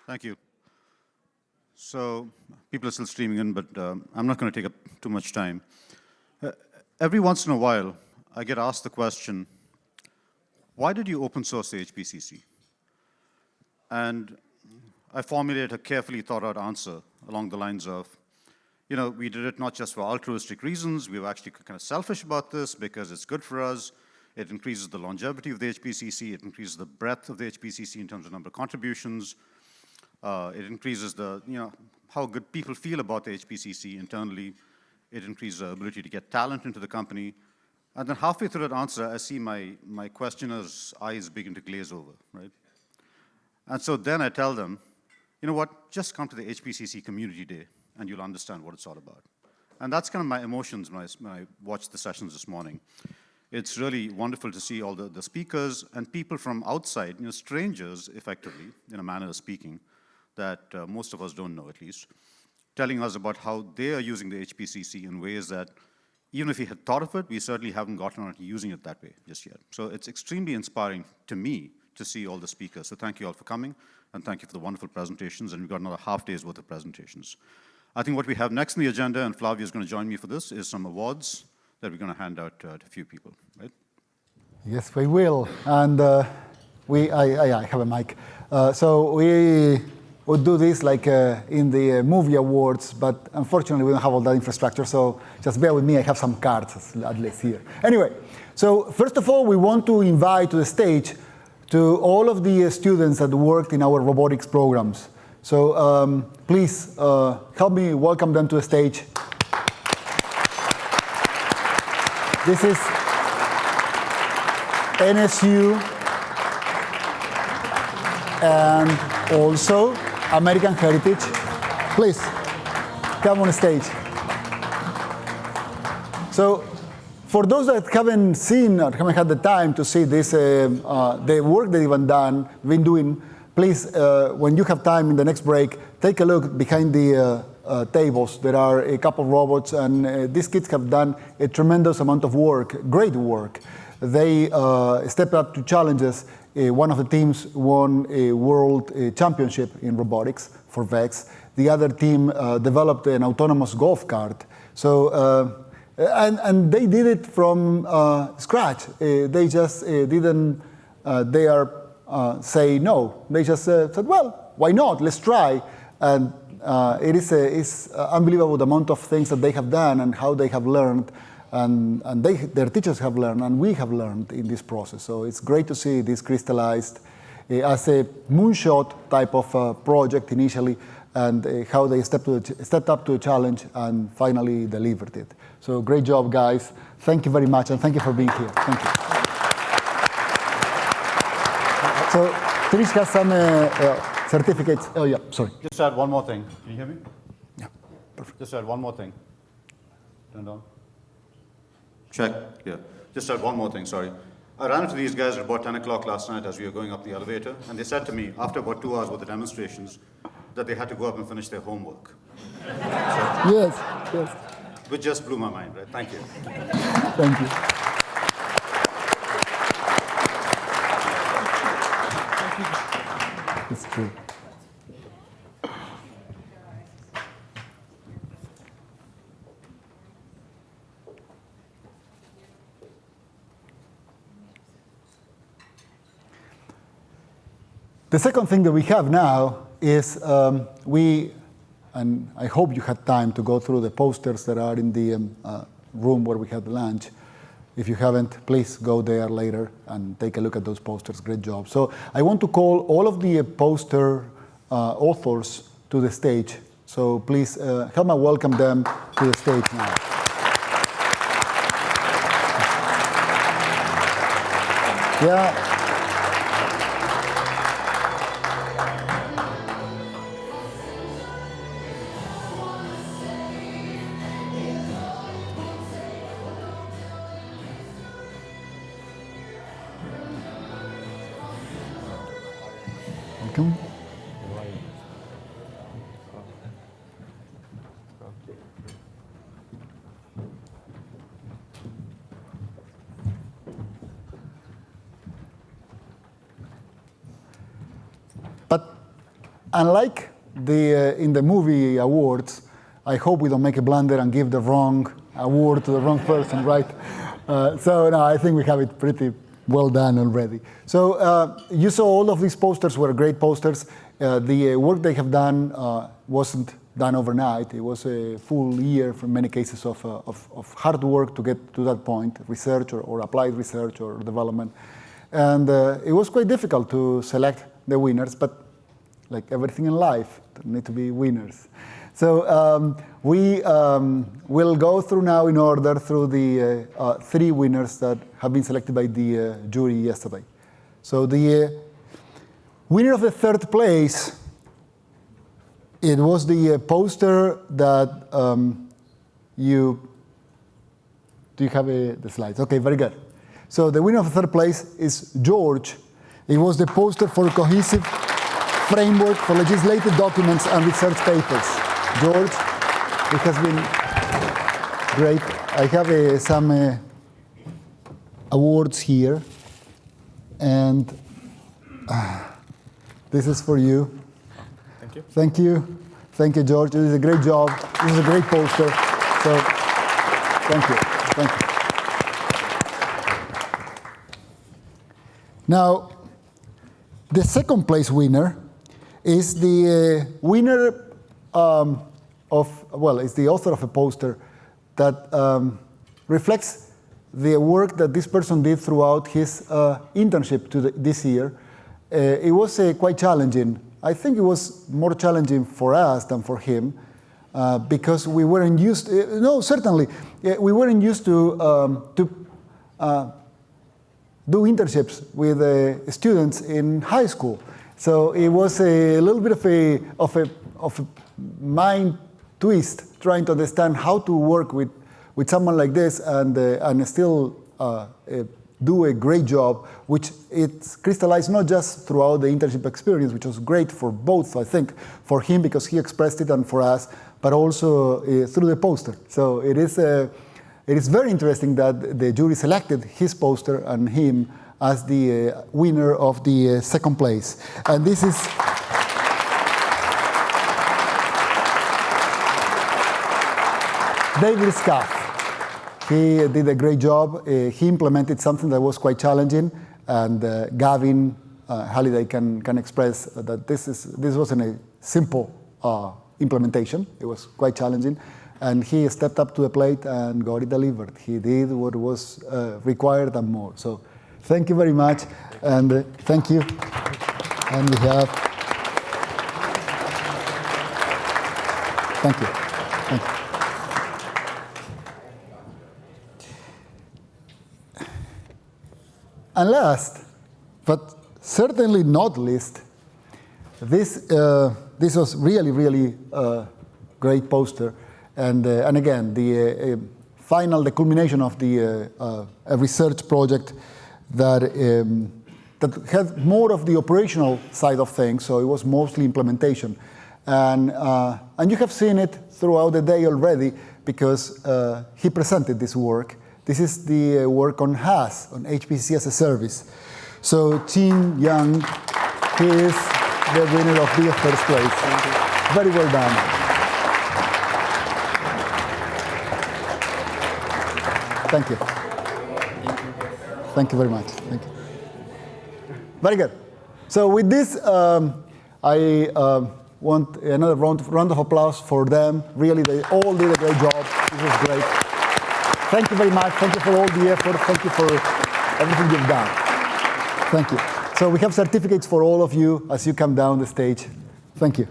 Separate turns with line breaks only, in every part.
Thank you. So people are still streaming in, but I'm not going to take up too much time. Every once in a while, I get asked the question, why did you open source the HPCC? And I formulate a carefully thought out answer along the lines of, we did it not just for altruistic reasons, we were actually kind of selfish about this because it's good for us. It increases the longevity of the HPCC, it increases the breadth of the HPCC in terms of number of contributions. It increases the, how good people feel about the HPCC internally. It increases the ability to get talent into the company. And then halfway through that answer, I see my questioner's eyes begin to glaze over, right? And so then I tell them, you know what, just come to the HPCC Community Day and you'll understand what it's all about. And that's kind of my emotions when I watched the sessions this morning. It's really wonderful to see all the speakers and people from outside, strangers, effectively, in a manner of speaking, that most of us don't know at least, telling us about how they are using the HPCC in ways that, even if we had thought of it, we certainly haven't gotten around to using it that way just yet. So it's extremely inspiring to me to see all the speakers. So thank you all for coming, and thank you for the wonderful presentations, and we've got another half day's worth of presentations. I think what we have next on the agenda, and Flavia is going to join me for this, is some awards that we're going to hand out to a few people, right?
Yes, we will. And I have a mic. So we would do this like in the movie awards, but unfortunately we don't have all that infrastructure, so just bear with me, I have some cards at least here. Anyway, so first of all, we want to invite to the stage to all of the students that worked in our robotics programs. So please help me welcome them to the stage. This is NSU and also American Heritage. Please, come on stage. So, for those that haven't seen or haven't had the time to see this, the work they've been doing, please, when you have time in the next break, take a look behind the tables. There are a couple of robots, and these kids have done a tremendous amount of work, great work. They stepped up to challenges. One of the teams won a world championship in robotics for VEX. The other team developed an autonomous golf cart. So, and they did it from scratch. They just didn't say no. They just said, well, why not? Let's try. And it's unbelievable the amount of things that they have done and how they have learned. And their teachers have learned, and we have learned in this process. So it's great to see this crystallized as a moonshot type of project initially, and how they stepped up to a challenge and finally delivered it. So great job, guys. Thank you very much, and thank you for being here. Thank you. So Trish has some certificates. Oh, yeah, sorry.
Just add one more thing. Can you hear me?
Yeah, perfect.
Just add one more thing. Turn it on. Check, yeah. Just add one more thing, sorry. I ran into these guys at about 10 o'clock last night as we were going up the elevator, and they said to me, after about 2 hours worth of demonstrations, that they had to go up and finish their homework. So,
yes.
which just blew my mind, right? Thank you.
Thank you. It's true. The second thing that we have now is and I hope you had time to go through the posters that are in the room where we had lunch. If you haven't, please go there later and take a look at those posters. Great job. So I want to call all of the poster authors to the stage. So please help me welcome them to the stage now. Yeah. Welcome. unlike in the movie awards, I hope we don't make a blunder and give the wrong award to the wrong person, right? So no, I think we have it pretty well done already. So you saw all of these posters were great posters. The work they have done wasn't done overnight. It was a full year, for many cases, of hard work to get to that point, research or applied research or development. And it was quite difficult to select the winners, but like everything in life, there need to be winners. So we will go through now in order through the 3 winners that have been selected by the jury yesterday. So the winner of the 3rd place, it was the poster that do you have the slides? Okay, very good. So the winner of the 3rd place is George. It was the poster for cohesive framework for legislative documents and research papers. George, it has been great. I have some awards here, and this is for you.
Thank you.
Thank you. Thank you, George. This is a great job. This is a great poster. So, thank you. Thank you. Now, the 2nd place winner is the winner it's the author of a poster that reflects the work that this person did throughout his internship this year. It was quite challenging. I think it was more challenging for us than for him because we weren't used, we weren't used to do internships with students in high school. So it was a little bit of a mind twist trying to understand how to work with someone like this and still do a great job, which it's crystallized not just throughout the internship experience, which was great for both, I think, for him because he expressed it and for us, but also through the poster. So it is very interesting that the jury selected his poster and him as the winner of the 2nd place. And this is David Scaff. He did a great job. He implemented something that was quite challenging, and Gavin Halliday can express that this wasn't a simple implementation. It was quite challenging, and he stepped up to the plate and got it delivered. He did what was required and more. So thank you very much, and thank you. And we have, thank you. Thank you. And last, but certainly not least, this was really great poster, and again the culmination of the a research project that had more of the operational side of things. So it was mostly implementation, and you have seen it throughout the day already because he presented this work. This is the work on HAS, on HPCC as a service. So Chin Young, he is the winner of the 1st place. Very well done. Thank you. Thank you very much. Thank you. Very good. So with this, I want another round of applause for them. Really, they all did a great job. This was great. Thank you very much. Thank you for all the effort. Thank you for everything you've done. Thank you. So we have certificates for all of you as you come down the stage. Thank you.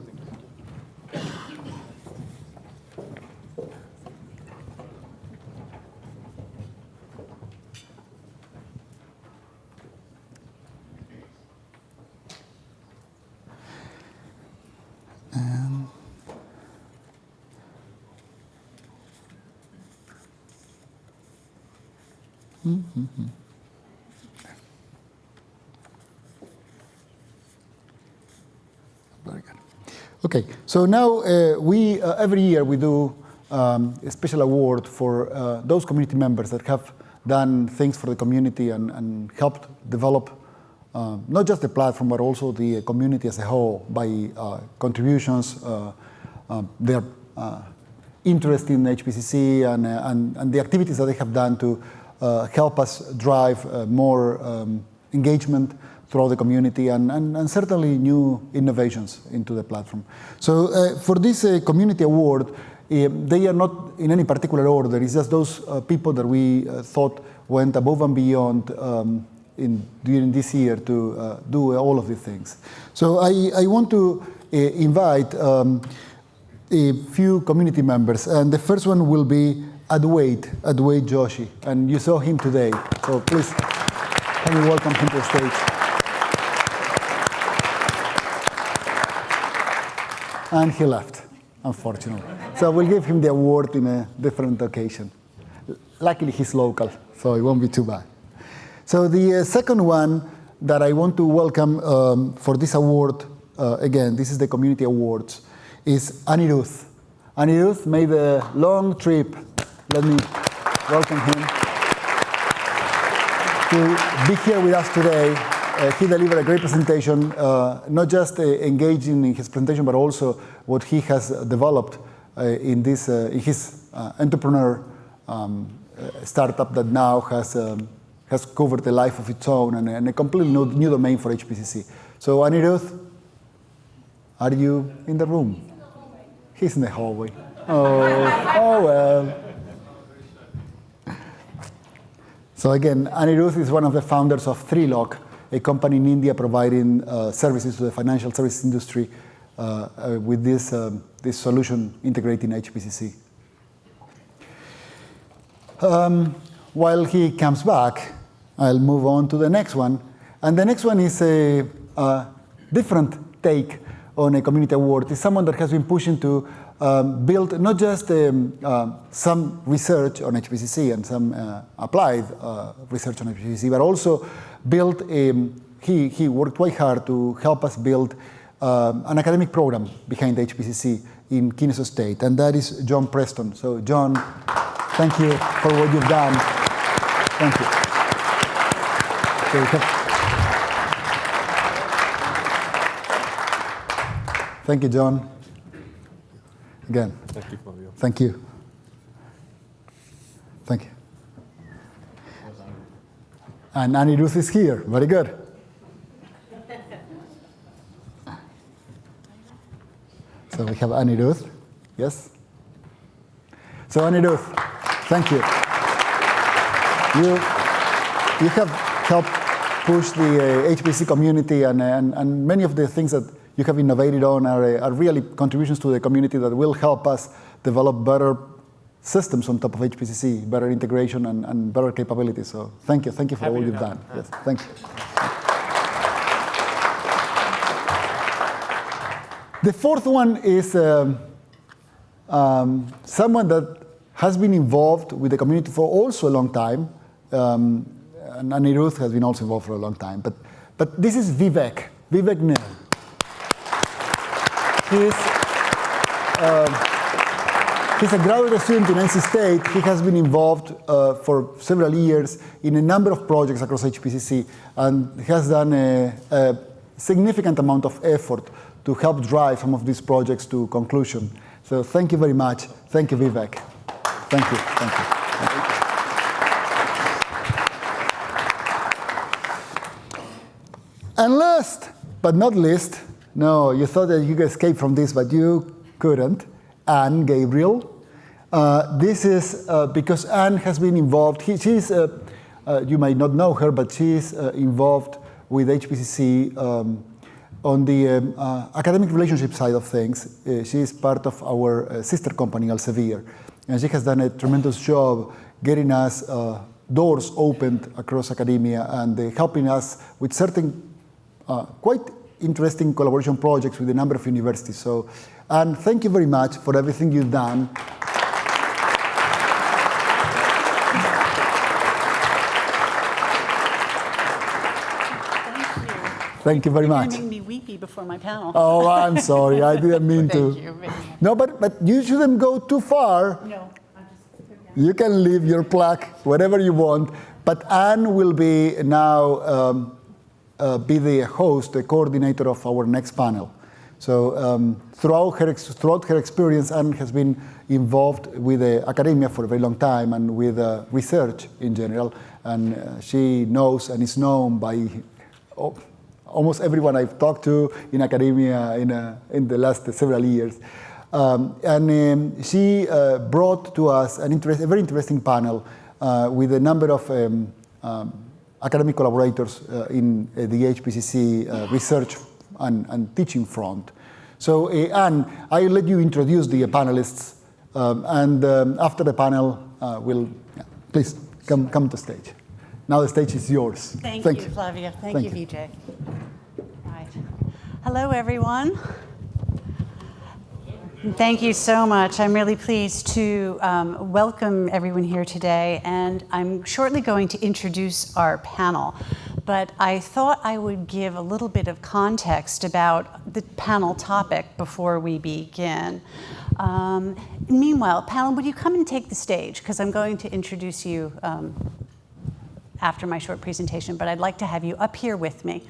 Very good. Okay, so now we every year we do a special award for those community members that have done things for the community and helped develop not just the platform, but also the community as a whole by contributions, their interest in HPCC, and the activities that they have done to help us drive more engagement throughout the community and certainly new innovations into the platform. So for this community award, they are not in any particular order. It's just those people that we thought went above and beyond during this year to do all of these things. So I want to invite a few community members, and the first one will be Adwait Joshi, and you saw him today, so please can you welcome him to the stage. And he left, unfortunately. So we'll give him the award in a different occasion. Luckily, he's local, so it won't be too bad. So the second one that I want to welcome for this award, again, this is the Community Awards, is Anirudh. Anirudh made a long trip. Let me welcome him to be here with us today. He delivered a great presentation, not just engaging in his presentation, but also what he has developed in his entrepreneur startup that now has covered a life of its own and a completely new domain for HPCC. So Anirudh, are you in the room? He's in the hallway. Oh well. So again, Anirudh is one of the founders of 3Lock, a company in India providing services to the financial services industry with this solution integrating HPCC. While he comes back, I'll move on to the next one. And the next one is a different take on a community award. It's someone that has been pushing to build not just some research on HPCC and some applied research on HPCC, but also build he worked quite hard to help us build an academic program behind HPCC in Kennesaw State, and that is John Preston. So John, thank you for what you've done. Thank you. So thank you, John. Again.
Thank you, Fabio.
Thank you. Thank you. And Anirudh is here. Very good. So we have Anirudh. Yes? So Anirudh, thank you. You have helped push the HPC community, and many of the things that you have innovated on are really contributions to the community that will help us develop better systems on top of HPCC, better integration and better capabilities. So thank you for all you've done. Yes, thank you. The fourth one is someone that has been involved with the community for also a long time, and Anirudh has been also involved for a long time. But this is Vivek Nel. He's a graduate student in NC State. He has been involved for several years in a number of projects across HPCC and has done a significant amount of effort to help drive some of these projects to conclusion. So thank you very much. Thank you, Vivek. Thank you. Thank you. And last but not least, no, you thought that you could escape from this, but you couldn't. Anne Gabriel. This is because Anne has been involved. She's, you might not know her, but she's involved with HPCC on the academic relationship side of things. She is part of our sister company, Elsevier, and she has done a tremendous job getting us doors opened across academia and helping us with certain quite interesting collaboration projects with a number of universities. So, and thank you very much for everything you've done. Thank you very much.
You're making me weepy before my panel.
Oh, I'm sorry. I didn't mean to.
Thank you very much.
No, but you shouldn't go too far.
No, I just.
You can leave your plaque wherever you want. But Anne will be now be the host, the coordinator of our next panel. So throughout her experience, Anne has been involved with academia for a very long time and with research in general. And she knows and is known by almost everyone I've talked to in academia in the last several years. She brought to us a very interesting panel with a number of academic collaborators in the HPCC research and teaching front. So Anne, I'll let you introduce the panelists, and after the panel, please come to stage. Now the stage is yours.
Thank you, Flavia. Thank you, Vijay. Right. Hello, everyone. Thank you so much. I'm really pleased to welcome everyone here today, and I'm shortly going to introduce our panel. But I thought I would give a little bit of context about the panel topic before we begin. Meanwhile, panel, would you come and take the stage? Because I'm going to introduce you after my short presentation, but I'd like to have you up here with me.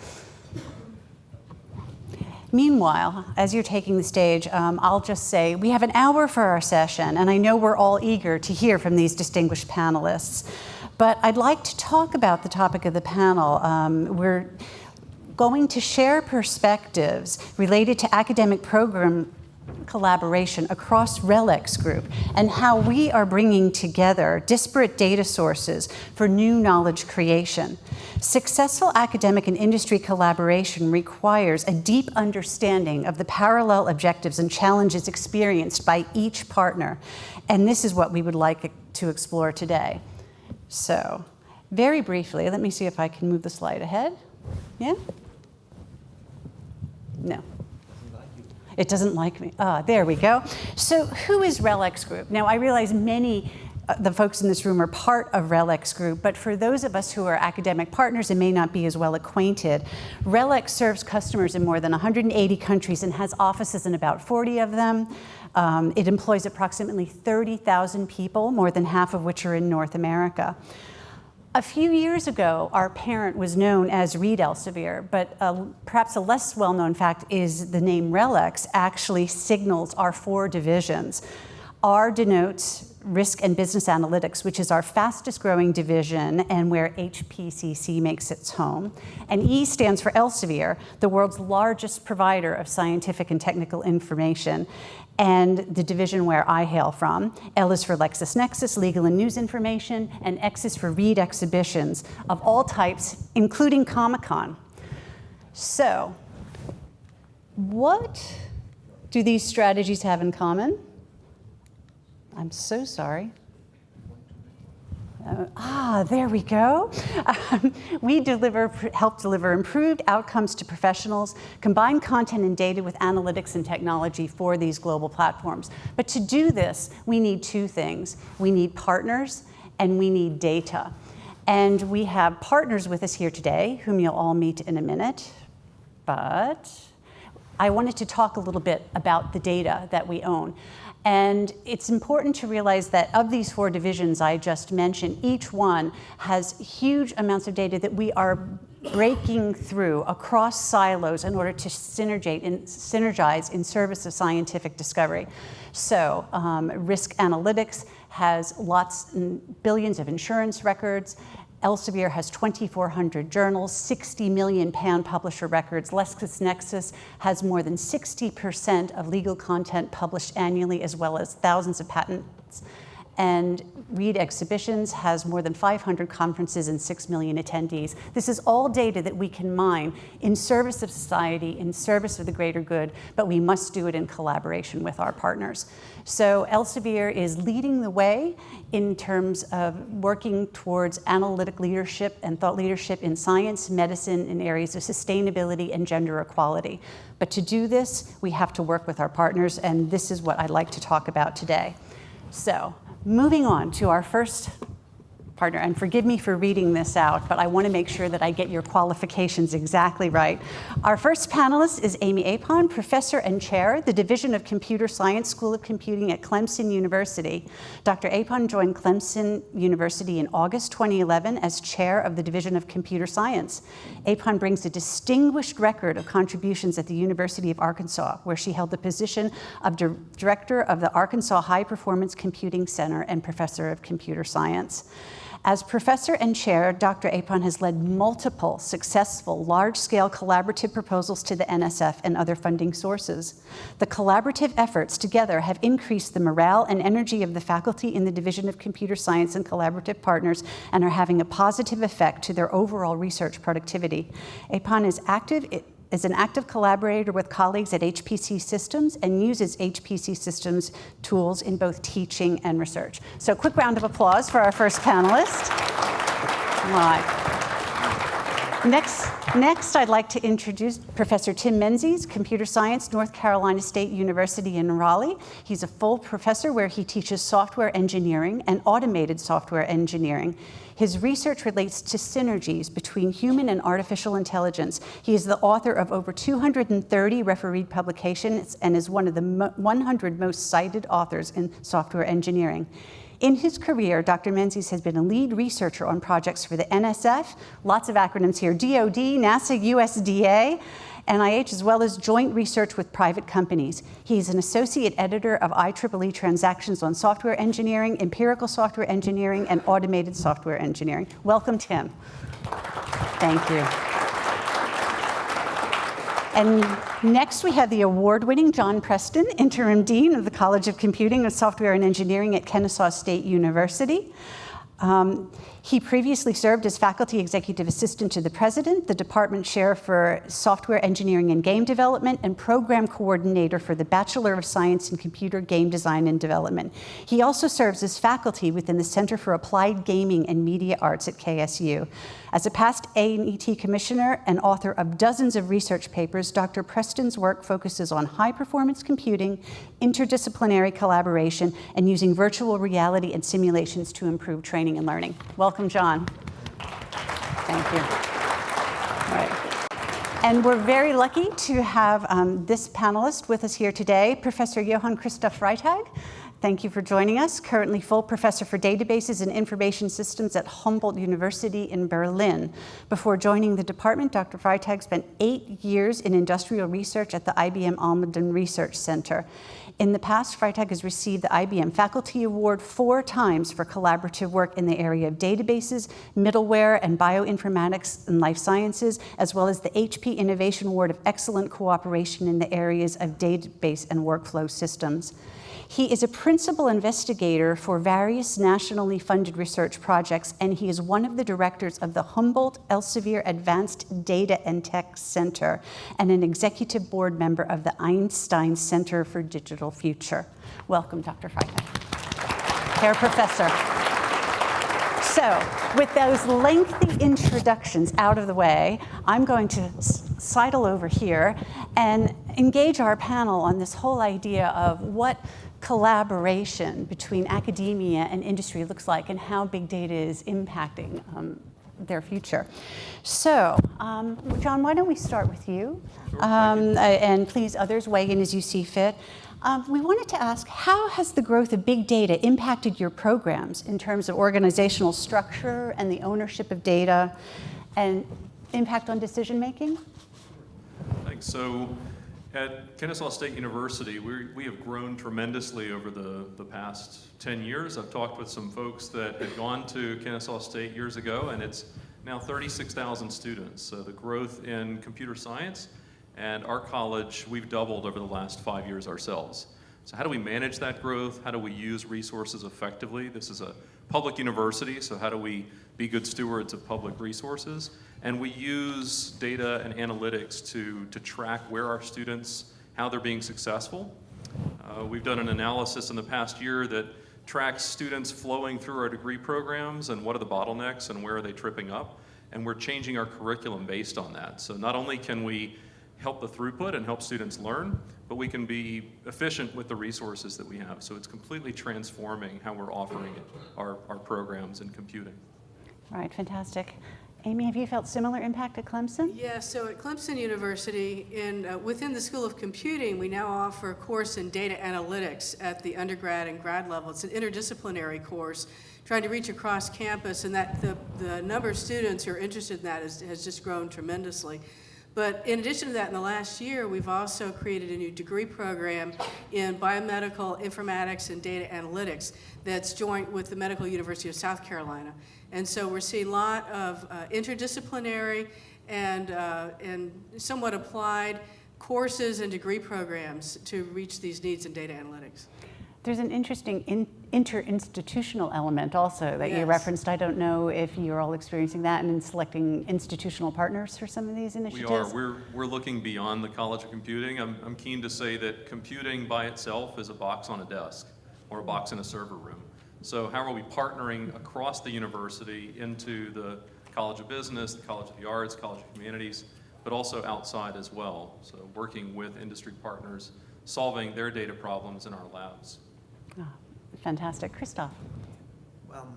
Meanwhile, as you're taking the stage, I'll just say we have an hour for our session, and I know we're all eager to hear from these distinguished panelists. But I'd like to talk about the topic of the panel. We're going to share perspectives related to academic program collaboration across RELX Group and how we are bringing together disparate data sources for new knowledge creation. Successful academic and industry collaboration requires a deep understanding of the parallel objectives and challenges experienced by each partner. And this is what we would like to explore today. So, very briefly, let me see if I can move the slide ahead. Yeah? No. It doesn't like me. There we go. So who is RELX Group? Now, I realize many the folks in this room are part of RELX Group, but for those of us who are academic partners and may not be as well acquainted, RELX serves customers in more than 180 countries and has offices in about 40 of them. It employs approximately 30,000 people, more than half of which are in North America. A few years ago, our parent was known as Elsevier, but perhaps a less well-known fact is the name RELX actually signals our 4 divisions. R denotes Risk and Business Analytics, which is our fastest growing division and where HPCC makes its home. And E stands for Elsevier, the world's largest provider of scientific and technical information, and the division where I hail from. L is for LexisNexis, legal and news information, and X is for read exhibitions of all types, including Comic-Con. So, what do these strategies have in common? I'm so sorry. There we go. We help deliver improved outcomes to professionals, combine content and data with analytics and technology for these global platforms. But to do this, we need 2 things. We need partners and we need data. And we have partners with us here today, whom you'll all meet in a minute. But I wanted to talk a little bit about the data that we own. And it's important to realize that of these 4 divisions I just mentioned, each one has huge amounts of data that we are breaking through across silos in order to synergize in service of scientific discovery. So risk analytics has lots and billions of insurance records. Elsevier has 2,400 journals, 60 million pan-publisher records. LexisNexis has more than 60% of legal content published annually, as well as thousands of patents. And Read Exhibitions has more than 500 conferences and 6 million attendees. This is all data that we can mine in service of society, in service of the greater good, but we must do it in collaboration with our partners. So Elsevier is leading the way in terms of working towards analytic leadership and thought leadership in science, medicine, in areas of sustainability and gender equality. But to do this, we have to work with our partners, and this is what I'd like to talk about today. So, moving on to our first partner. And forgive me for reading this out, but I want to make sure that I get your qualifications exactly right. Our first panelist is Amy Apon, Professor and Chair, the Division of Computer Science, School of Computing at Clemson University. Dr. Apon joined Clemson University in August 2011 as Chair of the Division of Computer Science. Apon brings a distinguished record of contributions at the University of Arkansas, where she held the position of Director of the Arkansas High Performance Computing Center and Professor of Computer Science. As professor and chair, Dr. Apon has led multiple successful large-scale collaborative proposals to the NSF and other funding sources. The collaborative efforts together have increased the morale and energy of the faculty in the Division of Computer Science and collaborative partners and are having a positive effect to their overall research productivity. Apon is an active collaborator with colleagues at HPC Systems and uses HPC Systems tools in both teaching and research. So quick round of applause for our first panelist. All right. Next, I'd like to introduce Professor Tim Menzies, Computer Science, North Carolina State University in Raleigh. He's a full professor where he teaches software engineering and automated software engineering. His research relates to synergies between human and artificial intelligence. He is the author of over 230 refereed publications and is one of the 100 most cited authors in software engineering. In his career, Dr. Menzies has been a lead researcher on projects for the NSF, lots of acronyms here, DoD, NASA, USDA, NIH, as well as joint research with private companies. He's an associate editor of IEEE Transactions on Software Engineering, Empirical Software Engineering, and Automated Software Engineering. Welcome, Tim. Thank you. And next we have the award-winning John Preston, Interim Dean of the College of Computing and Software and Engineering at Kennesaw State University. He previously served as faculty executive assistant to the president, the department chair for software engineering and game development, and program coordinator for the Bachelor of Science in Computer Game Design and Development. He also serves as faculty within the Center for Applied Gaming and Media Arts at KSU. As a past A&ET commissioner and author of dozens of research papers, Dr. Preston's work focuses on high-performance computing, interdisciplinary collaboration, and using virtual reality and simulations to improve training and learning. Welcome, John. Thank you. All right. And we're very lucky to have this panelist with us here today, Professor Johann Christoph Freytag. Thank you for joining us. Currently full professor for databases and information systems at Humboldt University in Berlin. Before joining the department, Dr. Freytag spent 8 years in industrial research at the IBM Almaden Research Center. In the past, Freytag has received the IBM Faculty Award 4 times for collaborative work in the area of databases, middleware, and bioinformatics and life sciences, as well as the HP Innovation Award of Excellent Cooperation in the areas of database and workflow systems. He is a principal investigator for various nationally funded research projects, and he is one of the directors of the Humboldt Elsevier Advanced Data and Tech Center and an executive board member of the Einstein Center for Digital Future. Welcome, Dr. Freytag. Herr Professor. So, with those lengthy introductions out of the way, I'm going to sidle over here and engage our panel on this whole idea of what collaboration between academia and industry looks like and how big data is impacting their future. So, John, why don't we start with you?
Sure,
and please, others weigh in as you see fit. We wanted to ask, how has the growth of big data impacted your programs in terms of organizational structure and the ownership of data and impact on decision making?
Thanks. So at Kennesaw State University, we have grown tremendously over the past 10 years. I've talked with some folks that had gone to Kennesaw State years ago, and it's now 36,000 students. So the growth in computer science and our college, we've doubled over the last 5 years ourselves. So how do we manage that growth? How do we use resources effectively? This is a public university, so how do we be good stewards of public resources? And we use data and analytics to track where our students, how they're being successful. We've done an analysis in the past year that tracks students flowing through our degree programs and what are the bottlenecks and where are they tripping up. And we're changing our curriculum based on that. So not only can we help the throughput and help students learn, but we can be efficient with the resources that we have. So it's completely transforming how we're offering our programs in computing.
All right, fantastic. Amy, have you felt similar impact at Clemson?
Yeah, so at Clemson University, within the School of Computing, we now offer a course in data analytics at the undergrad and grad level. It's an interdisciplinary course trying to reach across campus, and that the number of students who are interested in that has just grown tremendously. But in addition to that, in the last year, we've also created a new degree program in biomedical informatics and data analytics that's joint with the Medical University of South Carolina. And so we're seeing a lot of interdisciplinary and somewhat applied courses and degree programs to reach these needs in data analytics.
There's an interesting interinstitutional element also that you
Yes.
referenced. I don't know if you're all experiencing that and in selecting institutional partners for some of these initiatives.
We are. We're looking beyond the College of Computing. I'm keen to say that computing by itself is a box on a desk or a box in a server room. So how are we partnering across the university into the College of Business, the College of the Arts, College of Humanities, but also outside as well. So working with industry partners, solving their data problems in our labs.
Oh, fantastic. Christoph.
Well,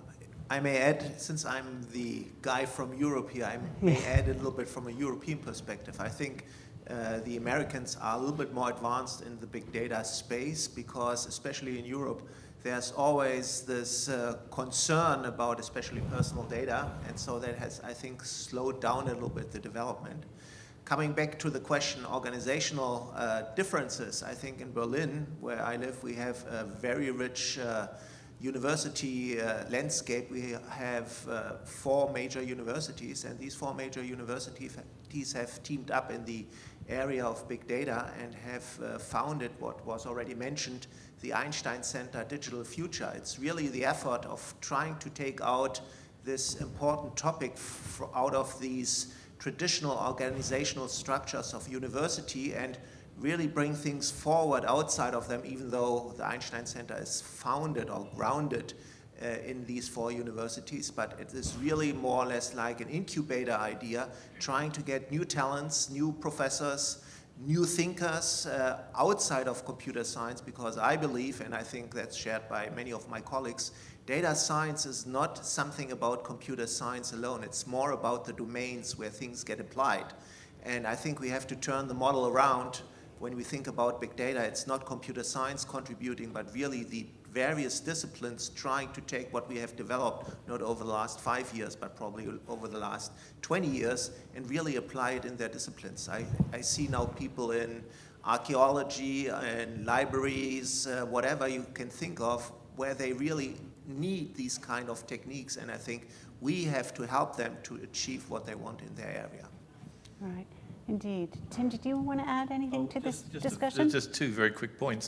I may add, since I'm the guy from Europe here, I may add a little bit from a European perspective. I think the Americans are a little bit more advanced in the big data space because, especially in Europe, there's always this concern about especially personal data, and so that has, I think, slowed down a little bit the development. Coming back to the question, organizational differences, I think in Berlin, where I live, we have a very rich university landscape. We have 4 major universities, and these 4 major universities have teamed up in the area of big data and have founded what was already mentioned, the Einstein Center Digital Future. It's really the effort of trying to take out this important topic out of these traditional organizational structures of university and really bring things forward outside of them, even though the Einstein Center is founded or grounded in these 4 universities. But it is really more or less like an incubator idea, trying to get new talents, new professors, new thinkers outside of computer science, because I believe, and I think that's shared by many of my colleagues, data science is not something about computer science alone. It's more about the domains where things get applied. And I think we have to turn the model around. When we think about big data, it's not computer science contributing, but really the various disciplines trying to take what we have developed, not over the last 5 years, but probably over the last 20 years, and really apply it in their disciplines. I see now people in archaeology and libraries, whatever you can think of, where they really need these kind of techniques, and I think we have to help them to achieve what they want in their area.
All right. Indeed. Tim, did you want to add anything to this discussion?
Just 2 very quick points.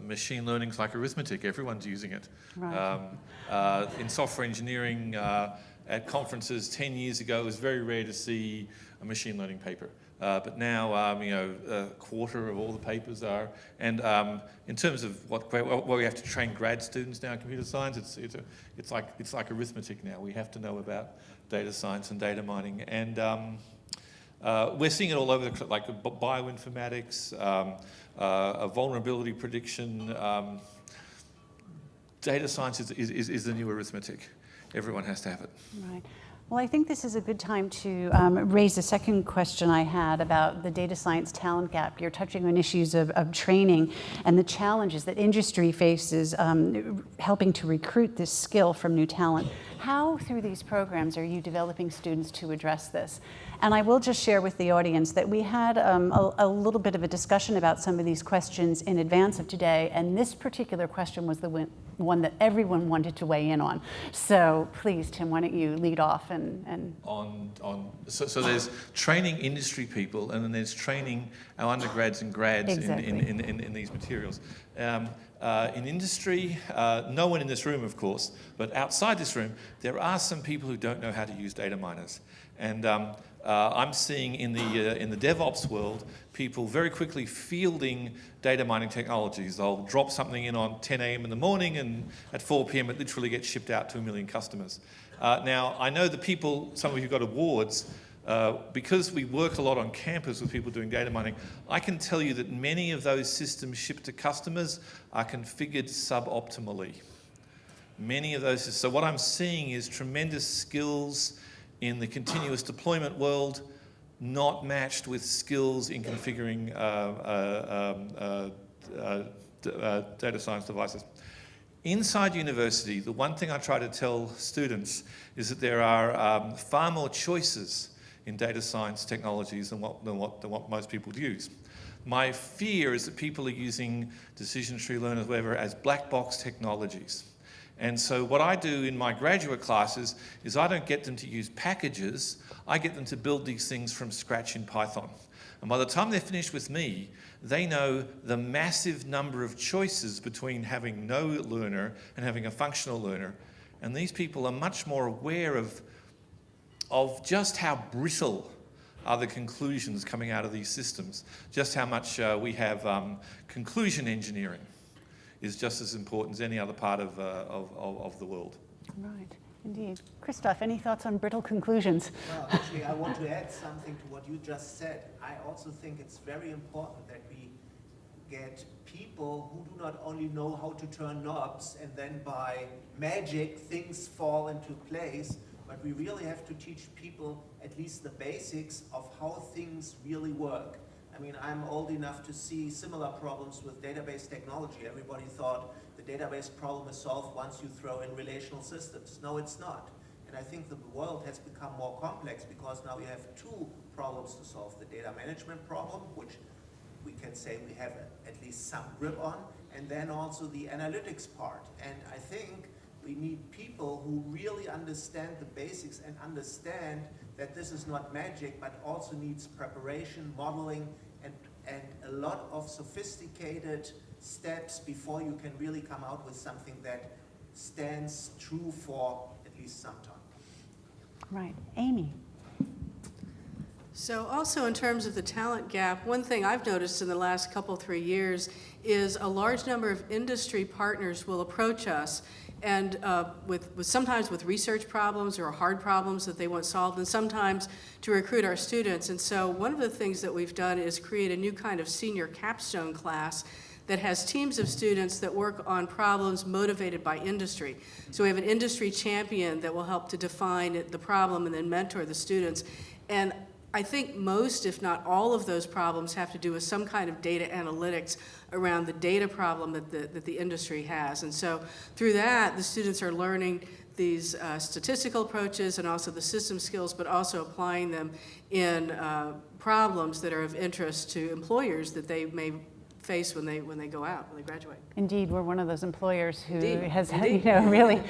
Machine learning's like arithmetic. Everyone's using it.
Right.
In software engineering, at conferences 10 years ago, it was very rare to see a machine learning paper. But now, a quarter of all the papers are. And in terms of where we have to train grad students now in computer science, it's like arithmetic now. We have to know about data science and data mining. And we're seeing it all over the like bioinformatics, vulnerability prediction. Data science is the new arithmetic. Everyone has to have it.
Right. Well, I think this is a good time to raise a second question I had about the data science talent gap. You're touching on issues of training and the challenges that industry faces helping to recruit this skill from new talent. How, through these programs, are you developing students to address this? And I will just share with the audience that we had a little bit of a discussion about some of these questions in advance of today, and this particular question was the one that everyone wanted to weigh in on. So please, Tim, why don't you lead off and
So there's training industry people, and then there's training our undergrads and grads in these materials. In industry, no one in this room, of course, but outside this room, there are some people who don't know how to use data miners. And I'm seeing in the DevOps world, people very quickly fielding data mining technologies. They'll drop something in on 10 a.m. in the morning, and at 4 p.m. it literally gets shipped out to 1 million customers. Now, I know the people, some of you got awards, because we work a lot on campus with people doing data mining, I can tell you that many of those systems shipped to customers are configured suboptimally. Many of those, so what I'm seeing is tremendous skills in the continuous deployment world, not matched with skills in configuring data science devices. Inside university, the one thing I try to tell students is that there are far more choices in data science technologies than what most people use. My fear is that people are using decision tree learners, whatever, as black box technologies. And so what I do in my graduate classes is I don't get them to use packages, I get them to build these things from scratch in Python. And by the time they're finished with me, they know the massive number of choices between having no learner and having a functional learner. And these people are much more aware of just how brittle are the conclusions coming out of these systems, just how much we have conclusion engineering is just as important as any other part of the world.
Right, indeed. Christoph, any thoughts on brittle conclusions?
Well, actually, I want to add something to what you just said. I also think it's very important that we get people who do not only know how to turn knobs and then by magic things fall into place, but we really have to teach people at least the basics of how things really work. I mean, I'm old enough to see similar problems with database technology. Everybody thought the database problem is solved once you throw in relational systems. No, it's not. And I think the world has become more complex because now we have two problems to solve. The data management problem, which we can say we have at least some grip on, and then also the analytics part. And I think we need people who really understand the basics and understand that this is not magic, but also needs preparation, modeling, and a lot of sophisticated steps before you can really come out with something that stands true for at least some time.
Right. Amy.
So also in terms of the talent gap, one thing I've noticed in the last couple, 3 years is a large number of industry partners will approach us and sometimes with research problems or hard problems that they want solved, and sometimes to recruit our students. And so one of the things that we've done is create a new kind of senior capstone class that has teams of students that work on problems motivated by industry. So we have an industry champion that will help to define the problem and then mentor the students. And I think most, if not all of those problems have to do with some kind of data analytics around the data problem that the industry has. And so through that, the students are learning these statistical approaches and also the system skills, but also applying them in problems that are of interest to employers that they may face when they go out, when they graduate.
Indeed, we're one of those employers who has
Indeed.
Really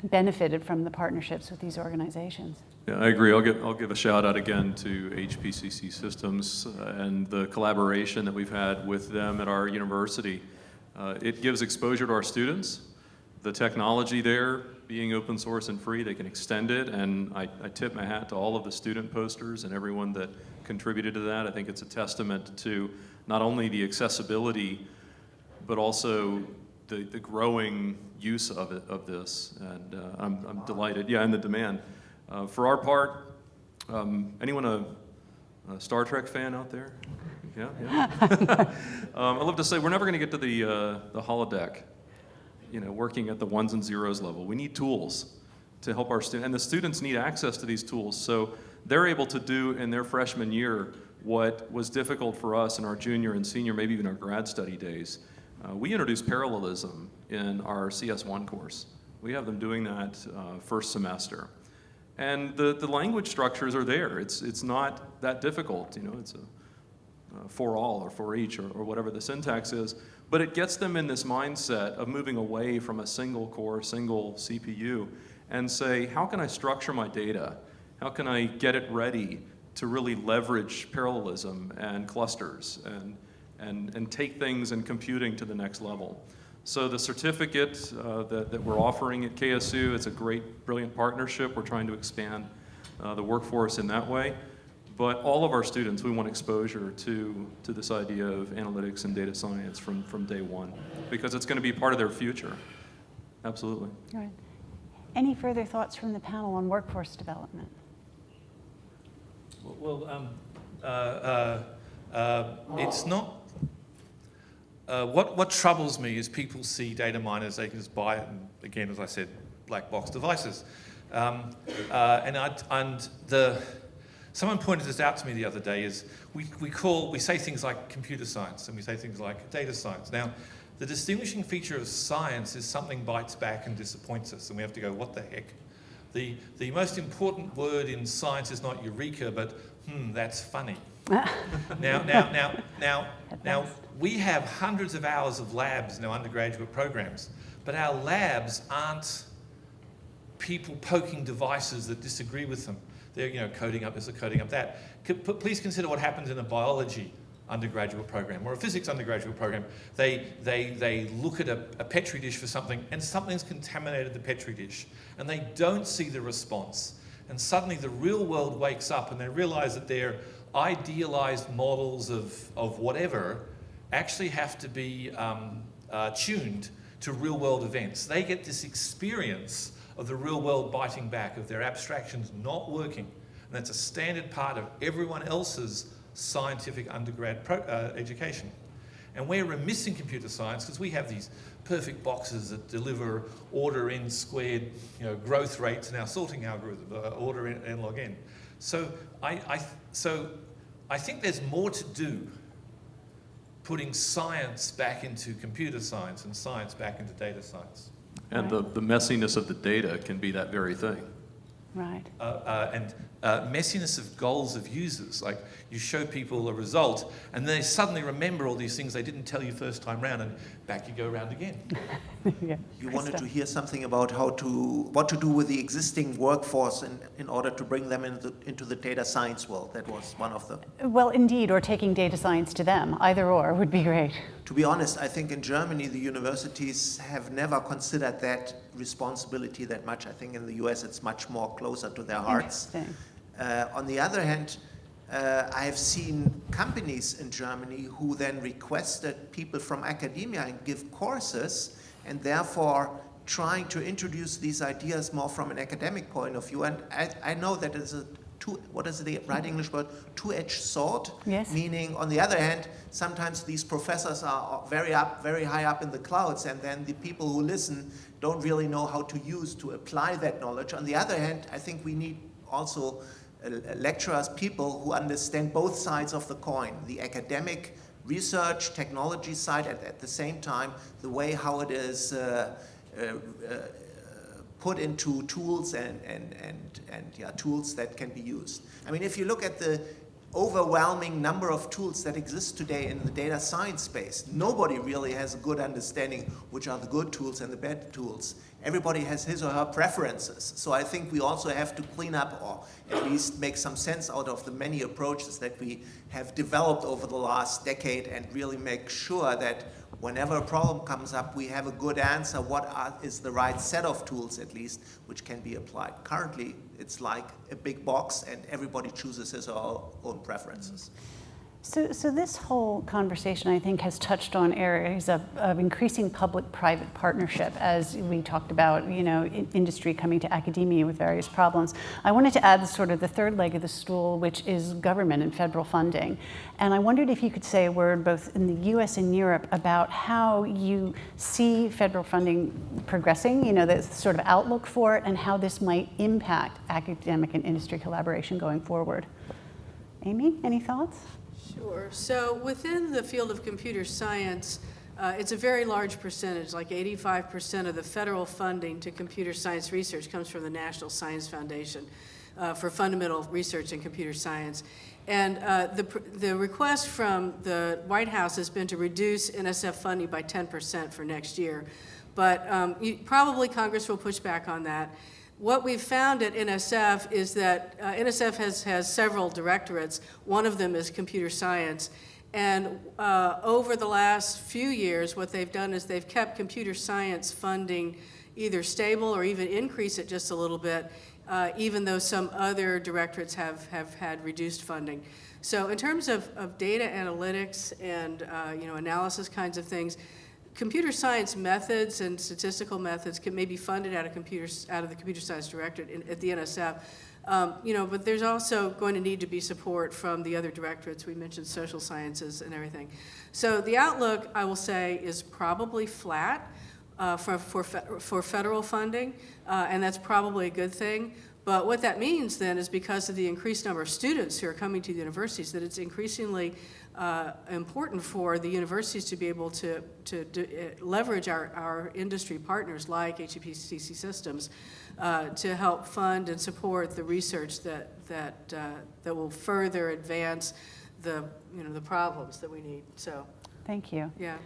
benefited from the partnerships with these organizations.
Yeah, I agree. I'll give a shout out again to HPCC Systems and the collaboration that we've had with them at our university. It gives exposure to our students. The technology there being open source and free, they can extend it, and I tip my hat to all of the student posters and everyone that contributed to that. I think it's a testament to not only the accessibility, but also the growing use of this, and I'm delighted. Yeah, and the demand. For our part, anyone a Star Trek fan out there? Yeah. I love to say we're never going to get to the holodeck, working at the ones and zeros level. We need tools to help our students, and the students need access to these tools, so they're able to do in their freshman year what was difficult for us in our junior and senior, maybe even our grad study days. We introduced parallelism in our CS1 course. We have them doing that first semester. And the language structures are there. It's not that difficult. It's a for all or for each or whatever the syntax is. But it gets them in this mindset of moving away from a single core, single CPU, and say, how can I structure my data? How can I get it ready to really leverage parallelism and clusters and take things in computing to the next level? So the certificate that we're offering at KSU, it's a great, brilliant partnership. We're trying to expand the workforce in that way. But all of our students, we want exposure to this idea of analytics and data science from day one, because it's going to be part of their future. Absolutely.
All right. Any further thoughts from the panel on workforce development?
It's not. What troubles me is people see data miners, they can just buy it, and again, as I said, black box devices. Someone pointed this out to me the other day, is we say things like computer science and we say things like data science. Now, the distinguishing feature of science is something bites back and disappoints us, and we have to go, what the heck? The most important word in science is not eureka, but that's funny. Now, we have hundreds of hours of labs in our undergraduate programs, but our labs aren't people poking devices that disagree with them. They're coding up this or coding up that. Please consider what happens in a biology undergraduate program or a physics undergraduate program. They look at a Petri dish for something, and something's contaminated the Petri dish, and they don't see the response. And suddenly the real world wakes up and they realize that their idealized models of whatever actually have to be tuned to real world events. They get this experience of the real world biting back, of their abstractions not working. And that's a standard part of everyone else's scientific undergrad education. And we're remiss in computer science because we have these perfect boxes that deliver order n squared growth rates in our sorting algorithm, order n log n. So I think there's more to do putting science back into computer science and science back into data science.
And the messiness of the data can be that very thing.
Right.
And messiness of goals of users. Like, you show people a result, and they suddenly remember all these things they didn't tell you first time round, and back you go around again.
Yeah.
You wanted to hear something about what to do with the existing workforce in order to bring them into the data science world. That was one of them.
Well, indeed, or taking data science to them. Either or would be great.
To be honest, I think in Germany, the universities have never considered that responsibility that much. I think in the US, it's much more closer to their hearts. On the other hand, I have seen companies in Germany who then requested people from academia and give courses, and therefore trying to introduce these ideas more from an academic point of view. And I know that it's what is the right English word? Two-edged sword.
Yes.
Meaning, on the other hand, sometimes these professors are very high up in the clouds, and then the people who listen don't really know how to apply that knowledge. On the other hand, I think we need also lecturers, people who understand both sides of the coin, the academic research, technology side, at the same time, the way how it is put into tools and tools that can be used. I mean, if you look at the overwhelming number of tools that exist today in the data science space, nobody really has a good understanding which are the good tools and the bad tools. Everybody has his or her preferences. So I think we also have to clean up, or at least make some sense out of the many approaches that we have developed over the last decade, and really make sure that whenever a problem comes up, we have a good answer. Is the right set of tools, at least, which can be applied? Currently, it's like a big box, and everybody chooses his or her own preferences.
So this whole conversation, I think, has touched on areas of increasing public-private partnership, as we talked about, industry coming to academia with various problems. I wanted to add sort of the third leg of the stool, which is government and federal funding. And I wondered if you could say a word, both in the US and Europe, about how you see federal funding progressing, the sort of outlook for it, and how this might impact academic and industry collaboration going forward. Amy, any thoughts?
Sure. So within the field of computer science, it's a very large percentage, like 85% of the federal funding to computer science research comes from the National Science Foundation for fundamental research in computer science. And the request from the White House has been to reduce NSF funding by 10% for next year. But probably Congress will push back on that. What we've found at NSF is that NSF has several directorates. One of them is computer science. And over the last few years, what they've done is they've kept computer science funding either stable or even increase it just a little bit, even though some other directorates have had reduced funding. So in terms of data analytics and analysis kinds of things, computer science methods and statistical methods can maybe funded out of the computer science directorate at the NSF. But there's also going to need to be support from the other directorates. We mentioned social sciences and everything. So the outlook, I will say, is probably flat for federal funding, and that's probably a good thing. But what that means then is because of the increased number of students who are coming to the universities, that it's increasingly important for the universities to be able to leverage our industry partners like HPCC Systems to help fund and support the research that will further advance the problems that we need. So,
thank you.
Yeah.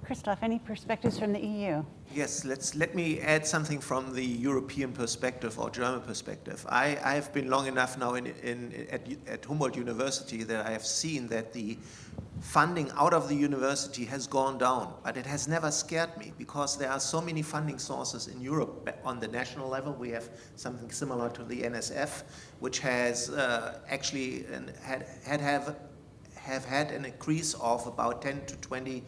Christoph, any perspectives from the EU?
Yes, let me add something from the European perspective or German perspective. I have been long enough now at Humboldt University that I have seen that the funding out of the university has gone down, but it has never scared me because there are so many funding sources in Europe. On the national level, we have something similar to the NSF, which has actually have had an increase of about 10 to 20%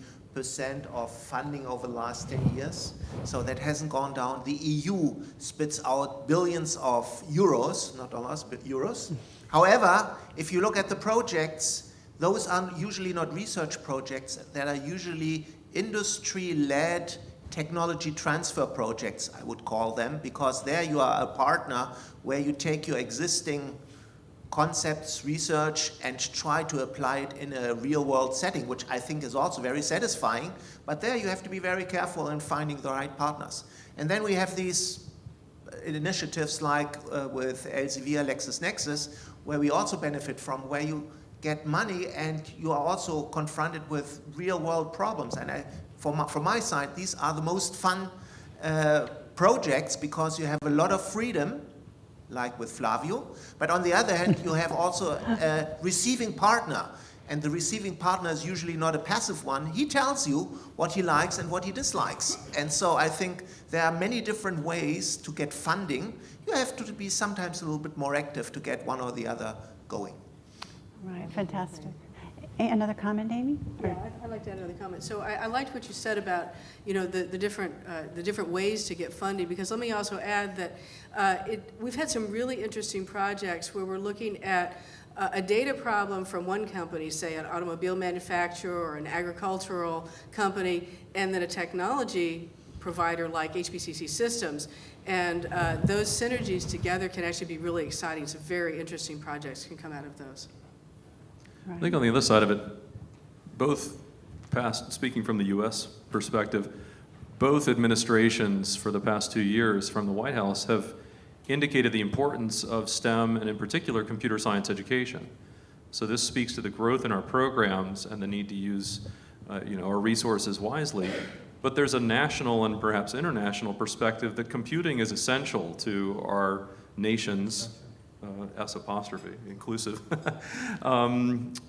of funding over the last 10 years. So that hasn't gone down. The EU spits out billions of euros, not dollars, but euros. However, if you look at the projects, those are usually not research projects, that are usually industry-led technology transfer projects, I would call them, because there you are a partner where you take your existing concepts, research, and try to apply it in a real-world setting, which I think is also very satisfying. But there you have to be very careful in finding the right partners. And then we have these initiatives like with Elsevier, LexisNexis, where we also benefit from, where you get money and you are also confronted with real-world problems. And from my side, these are the most fun projects because you have a lot of freedom, like with Flavio, but on the other hand, you have also a receiving partner, and the receiving partner is usually not a passive one. He tells you what he likes and what he dislikes. And so I think there are many different ways to get funding. You have to be sometimes a little bit more active to get one or the other going.
Right, fantastic. Another comment, Amy?
Yeah, I'd like to add another comment. So I liked what you said about, the different ways to get funding, because let me also add that we've had some really interesting projects where we're looking at a data problem from one company, say an automobile manufacturer or an agricultural company, and then a technology provider like HPCC Systems. And those synergies together can actually be really exciting. Some very interesting projects can come out of those.
I think on the other side of it, speaking from the US perspective, both administrations for the past 2 years from the White House have indicated the importance of STEM and in particular computer science education. So this speaks to the growth in our programs and the need to use our resources wisely. But there's a national and perhaps international perspective that computing is essential to our nation's inclusive,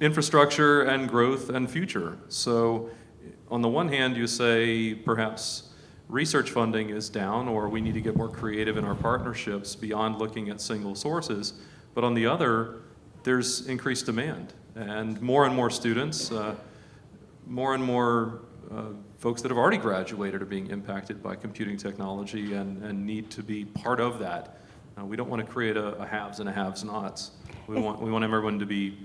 infrastructure and growth and future. So on the one hand, you say perhaps research funding is down, or we need to get more creative in our partnerships beyond looking at single sources. But on the other, there's increased demand and more students, more and more folks that have already graduated are being impacted by computing technology and need to be part of that. We don't want to create a haves and a have-nots. We want everyone to be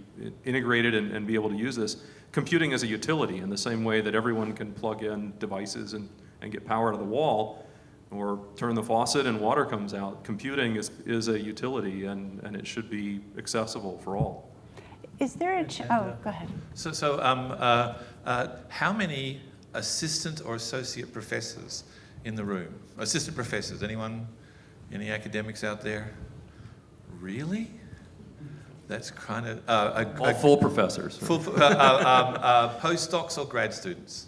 integrated and be able to use this. Computing is a utility in the same way that everyone can plug in devices and get power to the wall or turn the faucet and water comes out. Computing is a utility and it should be accessible for all.
Is there go ahead.
So how many assistant or associate professors in the room? Assistant professors, anyone? Any academics out there? Really? That's kind of...
all full professors.
Full, postdocs or grad students?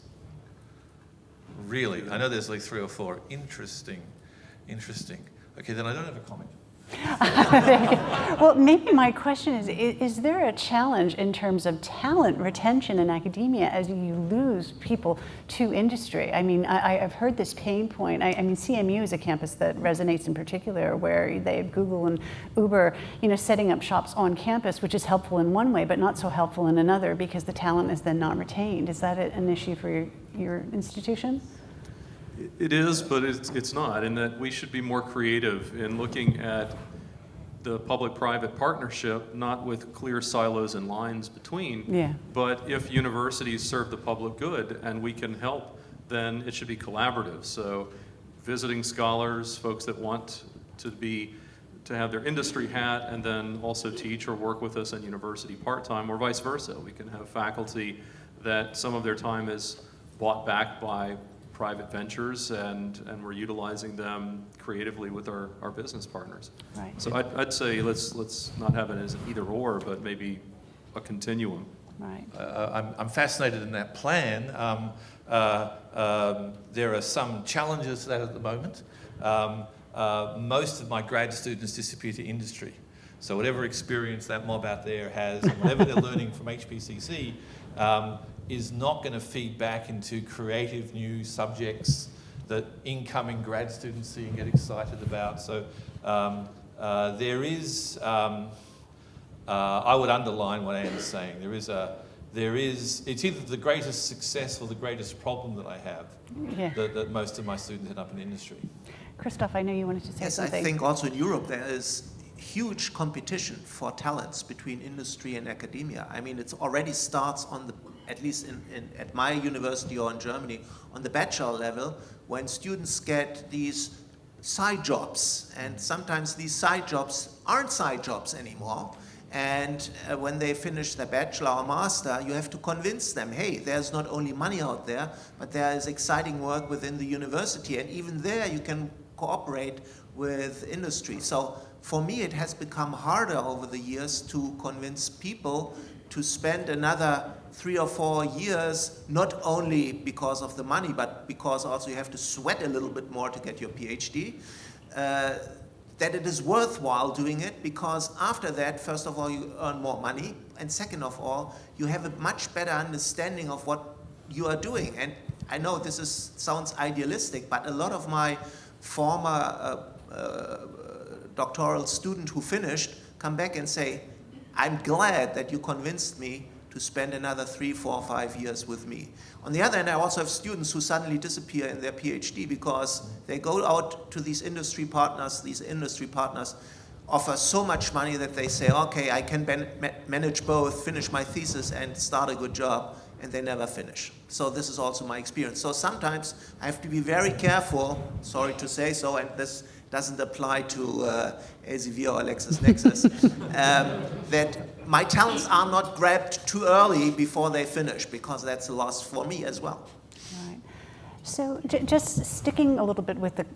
Really? I know there's like 3 or 4. Interesting. Okay, then I don't have a comment.
Well, maybe my question is there a challenge in terms of talent retention in academia as you lose people to industry? I mean, I've heard this pain point. I mean, CMU is a campus that resonates in particular, where they have Google and Uber, setting up shops on campus, which is helpful in one way, but not so helpful in another because the talent is then not retained. Is that an issue for your institution?
It is, but it's not, in that we should be more creative in looking at the public-private partnership, not with clear silos and lines between, but if universities serve the public good and we can help, then it should be collaborative. So visiting scholars, folks that want to have their industry hat and then also teach or work with us in university part-time, or vice versa. We can have faculty that some of their time is bought back by private ventures, and we're utilizing them creatively with our business partners.
Right.
So I'd say let's not have it as an either or, but maybe a continuum.
Right.
I'm fascinated in that plan. There are some challenges to that at the moment. Most of my grad students disappear to industry. So whatever experience that mob out there has, and whatever they're learning from HPCC, is not going to feed back into creative new subjects that incoming grad students see and get excited about. So there is, I would underline what Anne's saying. It's either the greatest success or the greatest problem that I have, that most of my students end up in industry.
Christoph, I know you wanted to say something.
Yes, I think also in Europe there is huge competition for talents between industry and academia. I mean, it already starts on the, at least at my university or in Germany, on the bachelor level, when students get these side jobs, and sometimes these side jobs aren't side jobs anymore. And when they finish their bachelor or master, you have to convince them, hey, there's not only money out there, but there is exciting work within the university, and even there you can cooperate with industry. So for me, it has become harder over the years to convince people to spend another 3 or 4 years, not only because of the money, but because also you have to sweat a little bit more to get your PhD, that it is worthwhile doing it, because after that, first of all, you earn more money, and second of all, you have a much better understanding of what you are doing. And I know this sounds idealistic, but a lot of my former doctoral student who finished come back and say, I'm glad that you convinced me to spend another 3, 4, 5 years with me. On the other hand, I also have students who suddenly disappear in their PhD because they go out to these industry partners. These industry partners offer so much money that they say, okay, I can manage both, finish my thesis and start a good job, and they never finish. So this is also my experience. So sometimes I have to be very careful, sorry to say so, and this doesn't apply to Elsevier or LexisNexis, that my talents are not grabbed too early before they finish, because that's a loss for me as well.
Right. So just sticking a little bit with the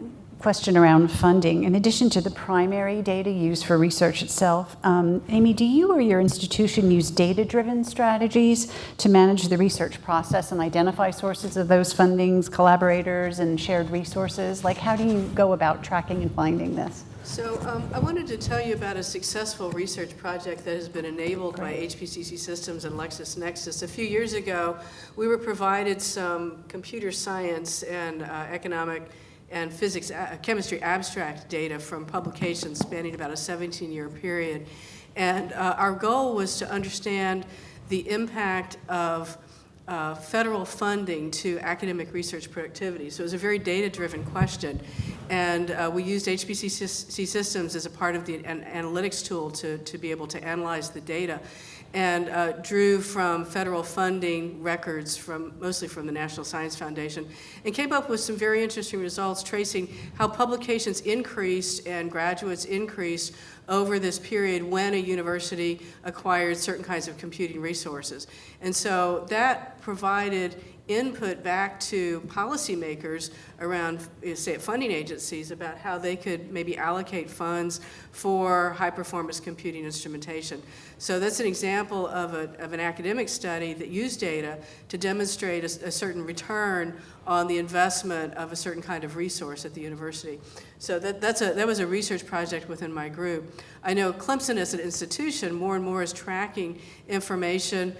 question around funding, in addition to the primary data used for research itself, Amy, do you or your institution use data-driven strategies to manage the research process and identify sources of those fundings, collaborators, and shared resources? Like, how do you go about tracking and finding this?
So I wanted to tell you about a successful research project that has been enabled by HPCC Systems and LexisNexis. A few years ago, we were provided some computer science and economic and physics, chemistry abstract data from publications spanning about a 17-year period. And our goal was to understand the impact of federal funding to academic research productivity. So it was a very data-driven question. And we used HPCC Systems as a part of the analytics tool to be able to analyze the data, and drew from federal funding records mostly from the National Science Foundation, and came up with some very interesting results tracing how publications increased and graduates increased over this period when a university acquired certain kinds of computing resources. And so that provided input back to policymakers around, say, funding agencies about how they could maybe allocate funds for high-performance computing instrumentation. So that's an example of an academic study that used data to demonstrate a certain return on the investment of a certain kind of resource at the university. So that was a research project within my group. I know Clemson as an institution more and more is tracking information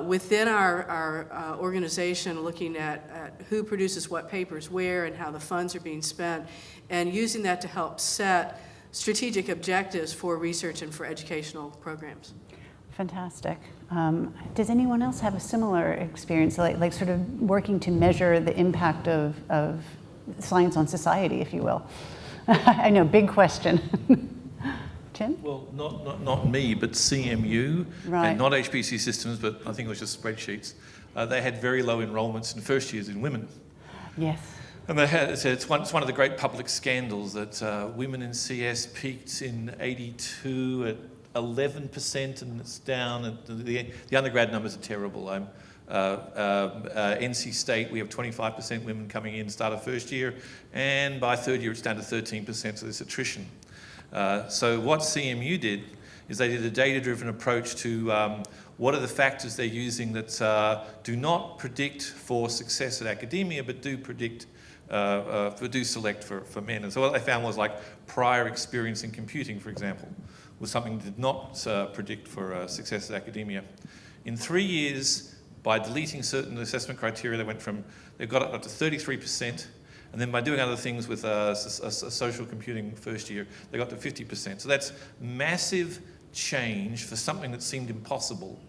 within our organization, looking at who produces what papers where and how the funds are being spent, and using that to help set strategic objectives for research and for educational programs.
Fantastic. Does anyone else have a similar experience, like sort of working to measure the impact of science on society, if you will? I know, big question. Tim?
Well, not me, but CMU,
Right.
and not HPC systems, but I think it was just spreadsheets. They had very low enrolments in first years in women.
Yes.
And they had, it's one of the great public scandals that women in CS peaked in 82 at 11%, and it's down. And the undergrad numbers are terrible. NC State, we have 25% women coming in start of first year, and by third year it's down to 13%, so there's attrition. So what CMU did is they did a data-driven approach to what are the factors they're using that do not predict for success at academia, but do predict, do select for men. And so what they found was like prior experience in computing, for example, was something that did not predict for success at academia. In 3 years, by deleting certain assessment criteria, they got up to 33%, and then by doing other things with a social computing first year, they got to 50%. So that's massive change for something that seemed impossible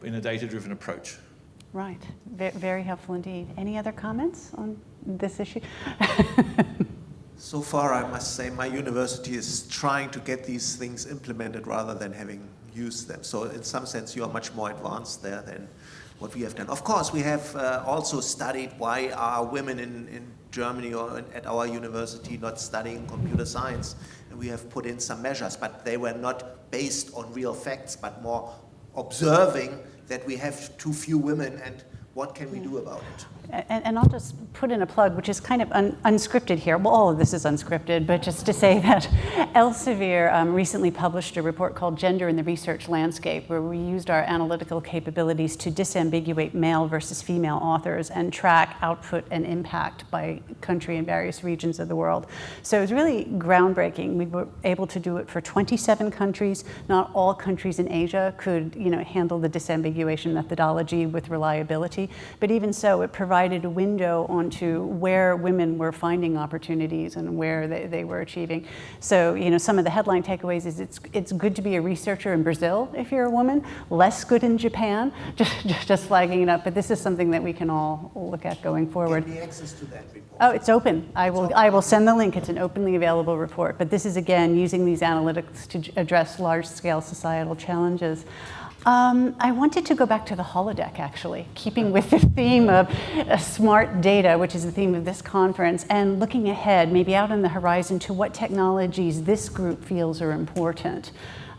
in a data-driven approach.
Right. Very helpful indeed. Any other comments on this issue?
So far, I must say, my university is trying to get these things implemented rather than having used them. So in some sense, you are much more advanced there than what we have done. Of course, we have also studied why are women in Germany or at our university not studying computer science. And we have put in some measures, but they were not based on real facts, but more observing that we have too few women and what can we do about it?
And I'll just put in a plug, which is kind of unscripted here. Well, all of this is unscripted, but just to say that Elsevier recently published a report called Gender in the Research Landscape, where we used our analytical capabilities to disambiguate male versus female authors and track output and impact by country in various regions of the world. So it was really groundbreaking. We were able to do it for 27 countries. Not all countries in Asia could, handle the disambiguation methodology with reliability, but even so, it provided a window onto where women were finding opportunities and where they were achieving. So, some of the headline takeaways is it's good to be a researcher in Brazil if you're a woman, less good in Japan, just flagging it up. But this is something that we can all look at going forward.
Give me access to that report.
Oh, it's open. I will send the link. It's an openly available report. But this is, again, using these analytics to address large-scale societal challenges. I wanted to go back to the holodeck, actually, keeping with the theme of smart data, which is the theme of this conference, and looking ahead, maybe out on the horizon, to what technologies this group feels are important.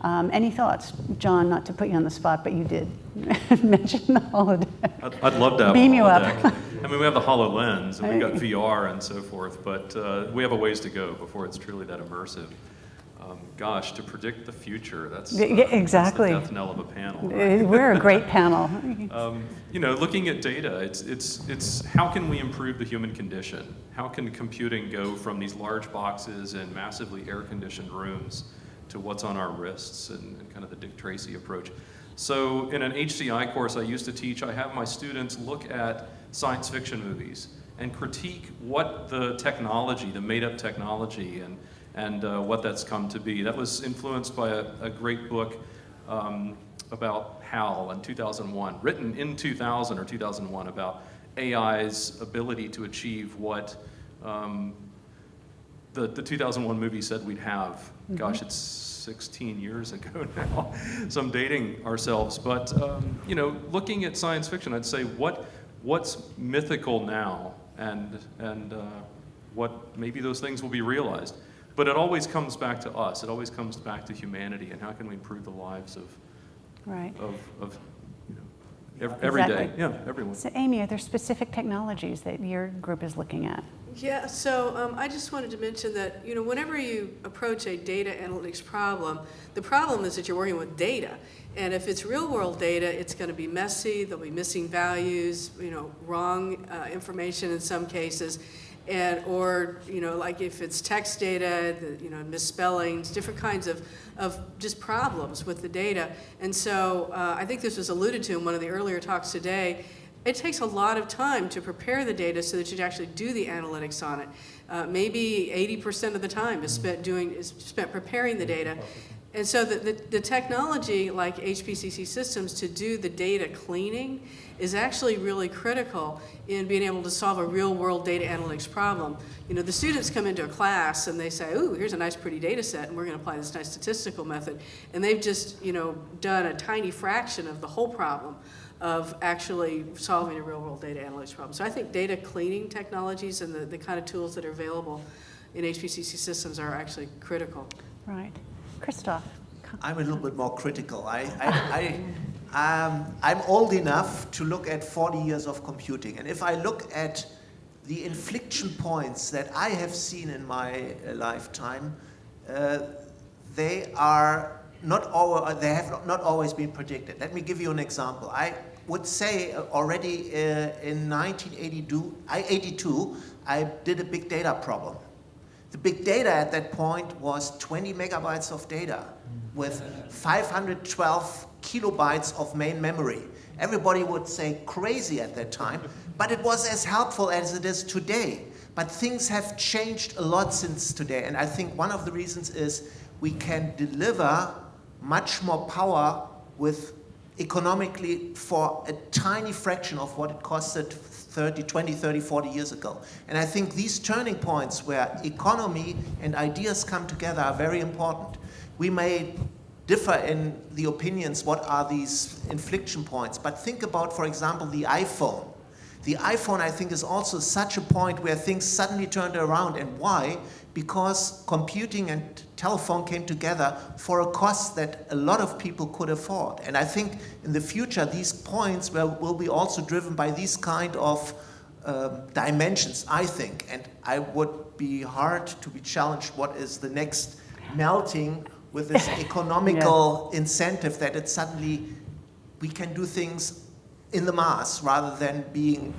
Any thoughts? John, not to put you on the spot, but you did mention the holodeck.
I'd love to have
Beam
a
you up.
holodeck. I mean, we have the HoloLens, and we've got VR and so forth, but we have a ways to go before it's truly that immersive. Gosh, to predict the future, that's
exactly.
That's the death knell of a panel. Right?
We're a great panel.
Looking at data, it's how can we improve the human condition? How can computing go from these large boxes and massively air-conditioned rooms to what's on our wrists and kind of the Dick Tracy approach? So in an HCI course I used to teach, I have my students look at science fiction movies and critique what the technology, the made-up technology, and what that's come to be. That was influenced by a great book about HAL in 2001, written in 2000 or 2001, about AI's ability to achieve what the 2001 movie said we'd have. Mm-hmm. Gosh, it's 16 years ago now, so I'm dating ourselves. But looking at science fiction, I'd say what's mythical now, and what maybe those things will be realized. But it always comes back to us. It always comes back to humanity, and how can we improve the lives of every day? Yeah, everyone.
So, Amy, are there specific technologies that your group is looking at?
Yeah. So I just wanted to mention that whenever you approach a data analytics problem, the problem is that you're working with data, and if it's real-world data, it's going to be messy. There'll be missing values, wrong information in some cases. Or like if it's text data, misspellings, different kinds of just problems with the data. And so I think this was alluded to in one of the earlier talks today. It takes a lot of time to prepare the data so that you actually do the analytics on it. Maybe 80% of the time is spent preparing the data. And so the technology like HPCC systems to do the data cleaning is actually really critical in being able to solve a real world data analytics problem. You know, the students come into a class and they say, ooh, here's a nice pretty data set and we're going to apply this nice statistical method. And they've just, you know, done a tiny fraction of the whole problem of actually solving a real world data analytics problem. So I think data cleaning technologies and the kind of tools that are available in HPCC systems are actually critical.
Right. Christoph.
I'm a little bit more critical. I'm old enough to look at 40 years of computing. And if I look at the inflection points that I have seen in my lifetime, they have not always been predicted. Let me give you an example. I would say already in 1982, I did a big data problem. The big data at that point was 20 megabytes of data with 512 kilobytes of main memory. Everybody would say crazy at that time, but it was as helpful as it is today. But things have changed a lot since today, and I think one of the reasons is we can deliver much more power with economically for a tiny fraction of what it costed 20, 30, 40 years ago. And I think these turning points where economy and ideas come together are very important. We may differ in the opinions what are these inflection points, but think about, for example, the iPhone. The iPhone, I think, is also such a point where things suddenly turned around. And why? Because computing and telephone came together for a cost that a lot of people could afford. And I think in the future, these points will be also driven by these kind of dimensions, I think. And I would be hard to be challenged what is the next melting with this economical incentive that it suddenly, we can do things in the mass rather than being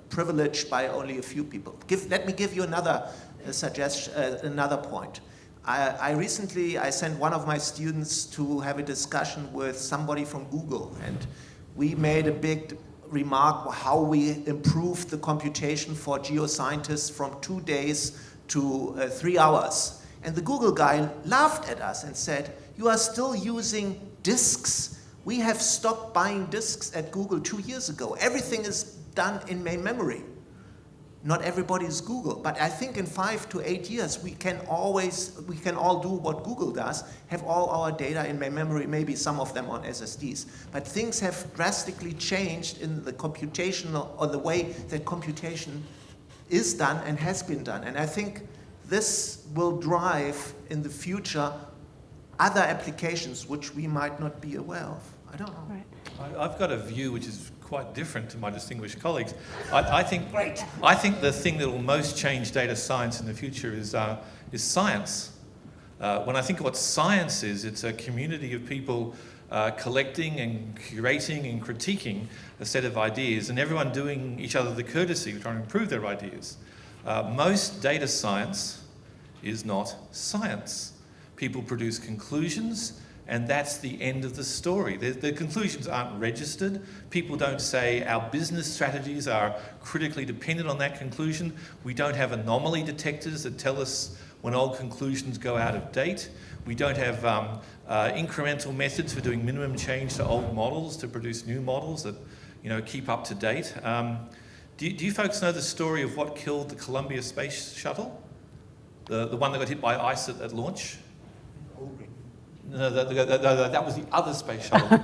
privileged by only a few people. Let me give you another suggestion, another point. I recently sent one of my students to have a discussion with somebody from Google, and we made a big remark how we improved the computation for geoscientists from 2 days to 3 hours. And the Google guy laughed at us and said, "You are still using disks? We have stopped buying disks at Google 2 years ago. Everything is done in main memory." Not everybody is Google, but I think in 5 to 8 years we can all do what Google does, have all our data in main memory, maybe some of them on SSDs. But things have drastically changed in the computational, or the way that computation is done and has been done. And I think this will drive in the future other applications which we might not be aware of. I don't know.
Right.
I've got a view which is quite different to my distinguished colleagues. I think the thing that will most change data science in the future is science. When I think of what science is, it's a community of people collecting and curating and critiquing a set of ideas, and everyone doing each other the courtesy of trying to improve their ideas. Most data science is not science. People produce conclusions, and that's the end of the story. The conclusions aren't registered. People don't say our business strategies are critically dependent on that conclusion. We don't have anomaly detectors that tell us when old conclusions go out of date. We don't have incremental methods for doing minimum change to old models to produce new models that, you know, keep up to date. Do you folks know the story of what killed the Columbia space shuttle? The one that got hit by ice at launch? No, that was the other space shuttle.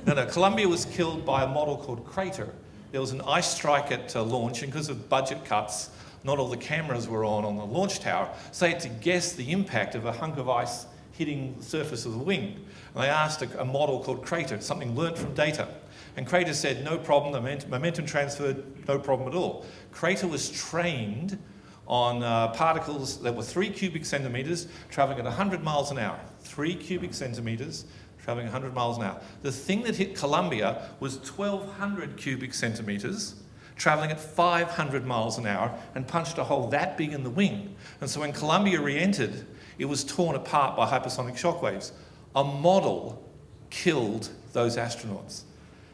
No, Columbia was killed by a model called Crater. There was an ice strike at launch, and because of budget cuts, not all the cameras were on the launch tower, so they had to guess the impact of a hunk of ice hitting the surface of the wing. And they asked a model called Crater, something learnt from data. And Crater said, no problem, the momentum transferred, no problem at all. Crater was trained on particles that were 3 cubic centimeters traveling at 100 miles an hour. 3 cubic centimeters traveling 100 miles an hour. The thing that hit Columbia was 1,200 cubic centimeters traveling at 500 miles an hour and punched a hole that big in the wing. And so when Columbia re-entered, it was torn apart by hypersonic shockwaves. A model killed those astronauts.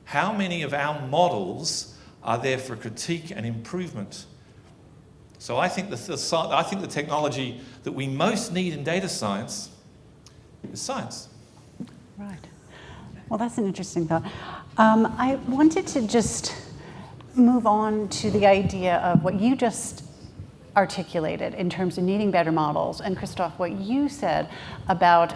How many of our models are there for critique and improvement? So I think the technology that we most need in data science is science.
Right. Well, that's an interesting thought. I wanted to just move on to the idea of what you just articulated in terms of needing better models. And Christoph, what you said about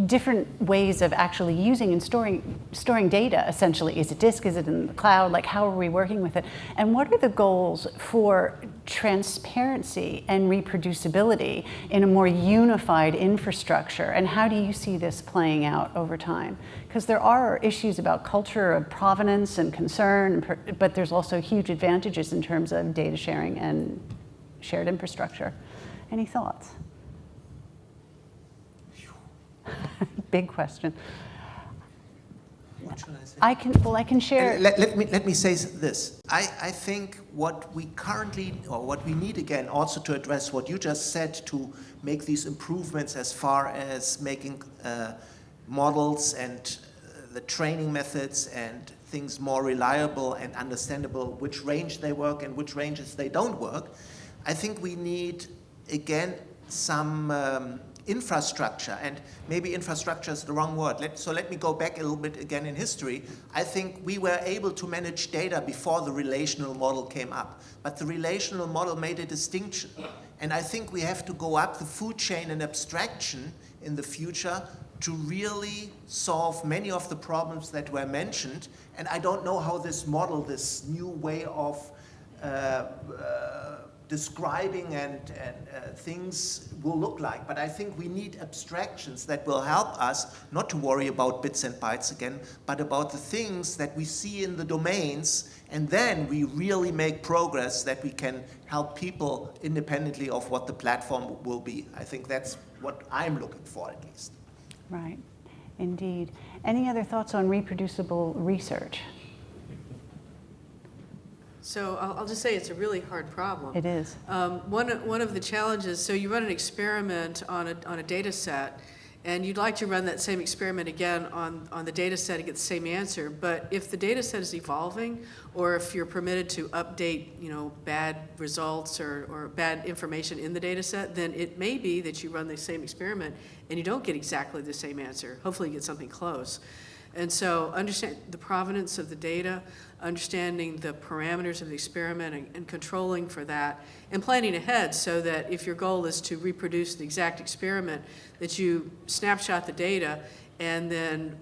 different ways of actually using and storing data, essentially. Is it disk? Is it in the cloud? Like, how are we working with it? And what are the goals for transparency and reproducibility in a more unified infrastructure? And how do you see this playing out over time? Because there are issues about culture of provenance and concern, but there's also huge advantages in terms of data sharing and shared infrastructure. Any thoughts? Big question.
What should I say?
I can share.
Let me say this. I think what we currently, or what we need again, also to address what you just said, to make these improvements as far as making models and the training methods and things more reliable and understandable, which range they work and which ranges they don't work. I think we need, again, some infrastructure, and maybe infrastructure is the wrong word. So let me go back a little bit again in history. I think we were able to manage data before the relational model came up, but the relational model made a distinction. And I think we have to go up the food chain in abstraction in the future to really solve many of the problems that were mentioned. And I don't know how this model, this new way of describing and things will look like. But I think we need abstractions that will help us not to worry about bits and bytes again, but about the things that we see in the domains, and then we really make progress that we can help people independently of what the platform will be. I think that's what I'm looking for, at least.
Right, indeed. Any other thoughts on reproducible research?
So I'll just say it's a really hard problem.
It is.
One of the challenges, so you run an experiment on a data set, and you'd like to run that same experiment again on the data set and get the same answer, but if the data set is evolving, or if you're permitted to update, bad results or bad information in the data set, then it may be that you run the same experiment and you don't get exactly the same answer. Hopefully you get something close. And so understand the provenance of the data, understanding the parameters of the experiment and controlling for that, and planning ahead so that if your goal is to reproduce the exact experiment, that you snapshot the data and then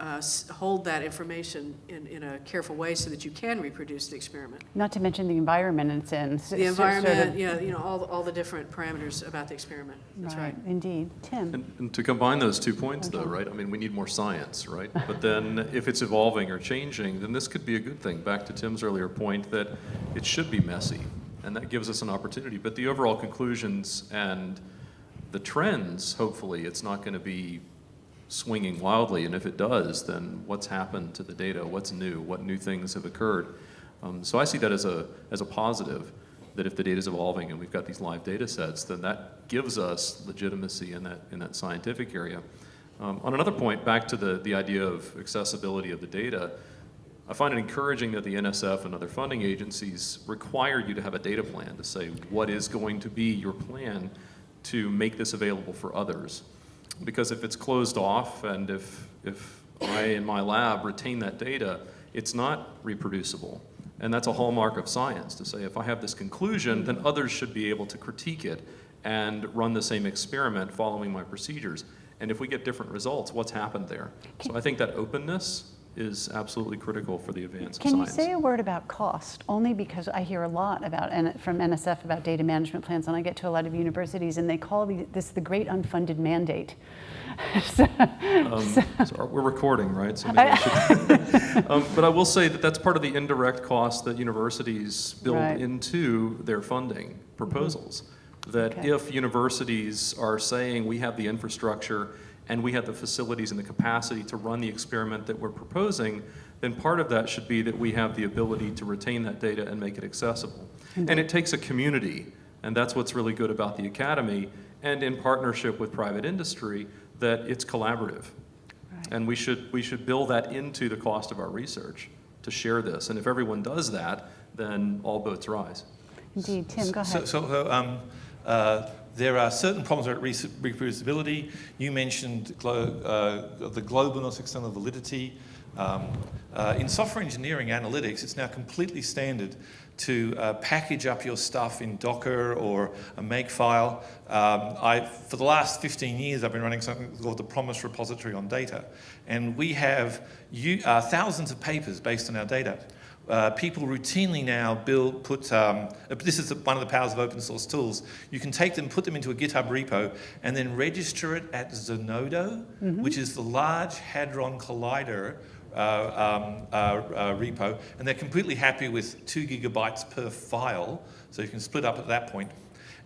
hold that information in a careful way so that you can reproduce the experiment.
Not to mention the environment it's in.
The environment, all the different parameters about the experiment. That's right.
Indeed. Tim?
And to combine those 2 points, though, right? I mean, we need more science, right? But then if it's evolving or changing, then this could be a good thing. Back to Tim's earlier point that it should be messy, and that gives us an opportunity. But the overall conclusions and the trends, hopefully, it's not going to be swinging wildly, and if it does, then what's happened to the data? What's new? What new things have occurred? So I see that as a positive, that if the data is evolving and we've got these live data sets, then that gives us legitimacy in that scientific area. On another point, back to the idea of accessibility of the data, I find it encouraging that the NSF and other funding agencies require you to have a data plan to say what is going to be your plan to make this available for others. Because if it's closed off and if I in my lab retain that data, it's not reproducible. And that's a hallmark of science, to say if I have this conclusion, then others should be able to critique it and run the same experiment following my procedures. And if we get different results, what's happened there? So I think that openness is absolutely critical for the advance of science.
Can you say a word about cost? Only because I hear a lot about, and from NSF about data management plans, and I get to a lot of universities, and they call this the great unfunded mandate.
So we're recording, right? So maybe I should. But I will say that that's part of the indirect cost that universities build into their funding proposals. That if universities are saying we have the infrastructure and we have the facilities and the capacity to run the experiment that we're proposing, then part of that should be that we have the ability to retain that data and make it accessible. And it takes a community, and that's what's really good about the Academy, and in partnership with private industry, that it's collaborative. And we should build that into the cost of our research to share this. And if everyone does that, then all boats rise.
Indeed. Tim, go ahead.
There are certain problems about reproducibility. You mentioned the globalness, external validity. In software engineering analytics, it's now completely standard to package up your stuff in Docker or a Makefile. For the last 15 years, I've been running something called the Promise Repository on Data. And we have thousands of papers based on our data. People routinely now this is one of the powers of open source tools. You can take them, put them into a GitHub repo, and then register it at Zenodo, which is the Large Hadron Collider repo, and they're completely happy with 2 gigabytes per file, so you can split up at that point.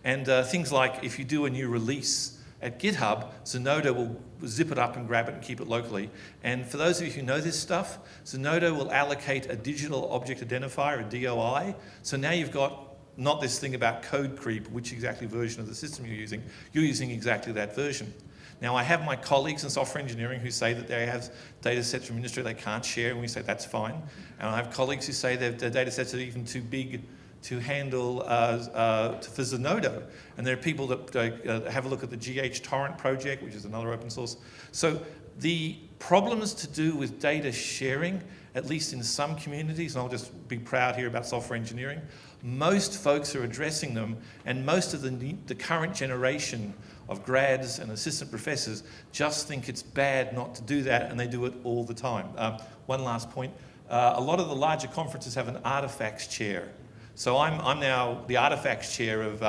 And things like if you do a new release at GitHub, Zenodo will zip it up and grab it and keep it locally. And for those of you who know this stuff, Zenodo will allocate a digital object identifier, a DOI. So now you've got not this thing about code creep, which exactly version of the system you're using exactly that version. Now I have my colleagues in software engineering who say that they have data sets from industry they can't share, and we say that's fine. And I have colleagues who say their data sets are even too big to handle for Zenodo. And there are people that have a look at the GH Torrent project, which is another open source. So the problems to do with data sharing, at least in some communities, and I'll just be proud here about software engineering, most folks are addressing them, and most of the current generation of grads and assistant professors just think it's bad not to do that, and they do it all the time. One last point, a lot of the larger conferences have an artifacts chair. So I'm now the artifacts chair of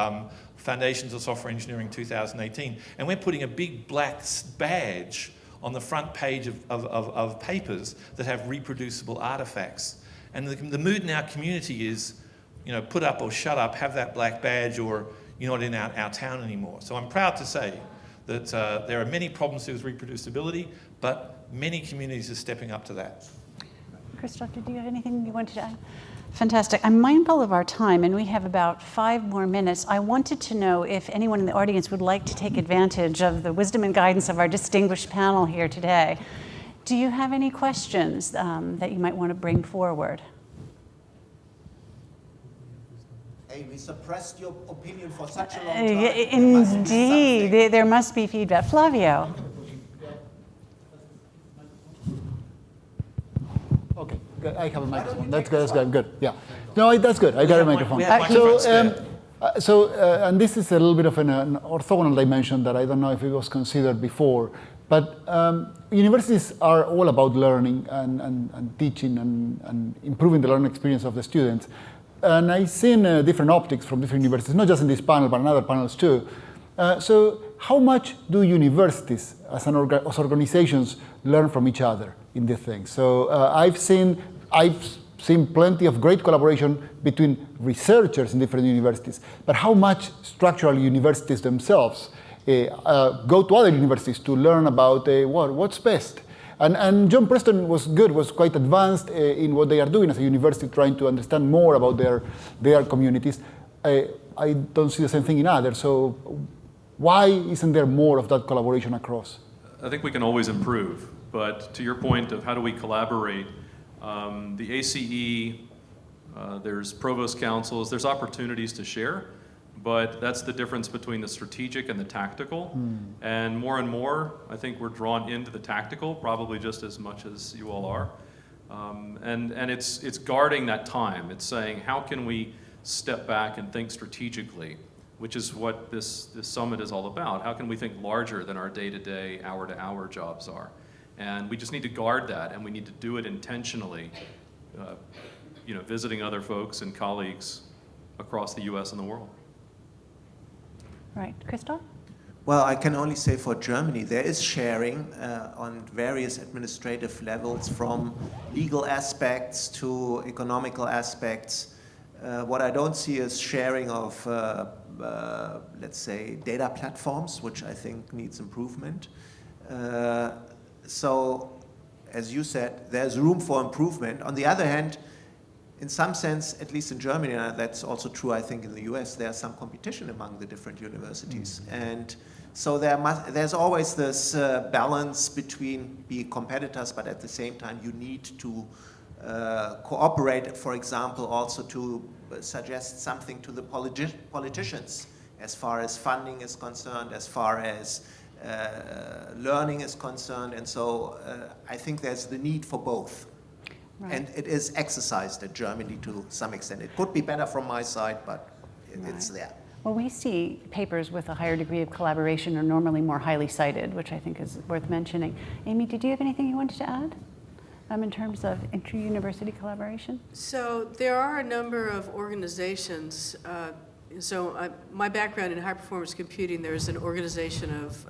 Foundations of Software Engineering 2018, and we're putting a big black badge on the front page of papers that have reproducible artifacts. And the mood in our community is, put up or shut up, have that black badge, or you're not in our town anymore. So I'm proud to say that there are many problems with reproducibility, but many communities are stepping up to that.
Christoph, did you have anything you wanted to add? Fantastic. I'm mindful of our time, and we have about 5 more minutes. I wanted to know if anyone in the audience would like to take advantage of the wisdom and guidance of our distinguished panel here today. Do you have any questions that you might want to bring forward?
Hey, we suppressed your opinion for such a long time.
Indeed, there must be feedback. Flavio.
Okay, I have a microphone. That's good. Yeah. No, that's good. I got a microphone. And this is a little bit of an orthogonal dimension that I don't know if it was considered before. But universities are all about learning and teaching and improving the learning experience of the students. And I've seen different optics from different universities, not just in this panel, but in other panels too. So how much do universities as organizations learn from each other in this thing? So I've seen plenty of great collaboration between researchers in different universities, but how much structural universities themselves go to other universities to learn about what's best? And John Preston was quite advanced in what they are doing as a university, trying to understand more about their communities. I don't see the same thing in others, so why isn't there more of that collaboration across?
I think we can always improve, but to your point of how do we collaborate, the ACE, there's provost councils, there's opportunities to share, but that's the difference between the strategic and the tactical. And more, I think we're drawn into the tactical, probably just as much as you all are. And it's guarding that time. It's saying, how can we step back and think strategically, which is what this summit is all about. How can we think larger than our day-to-day, hour-to-hour jobs are? And we just need to guard that, and we need to do it intentionally, visiting other folks and colleagues across the US and the world.
Right, Christoph?
Well, I can only say for Germany, there is sharing on various administrative levels, from legal aspects to economical aspects. What I don't see is sharing of, let's say, data platforms, which I think needs improvement. So, as you said, there's room for improvement. On the other hand, in some sense, at least in Germany, and that's also true, I think, in the US, there's some competition among the different universities. And so there's always this balance between being competitors, but at the same time, you need to cooperate, for example, also to suggest something to the politicians as far as funding is concerned, as far as learning is concerned. And so I think there's the need for both. Right. And it is exercised in Germany to some extent. It could be better from my side, but it's there.
Well, we see papers with a higher degree of collaboration are normally more highly cited, which I think is worth mentioning. Amy, did you have anything you wanted to add in terms of inter-university collaboration?
So there are a number of organizations. My background in high-performance computing, there's an organization of,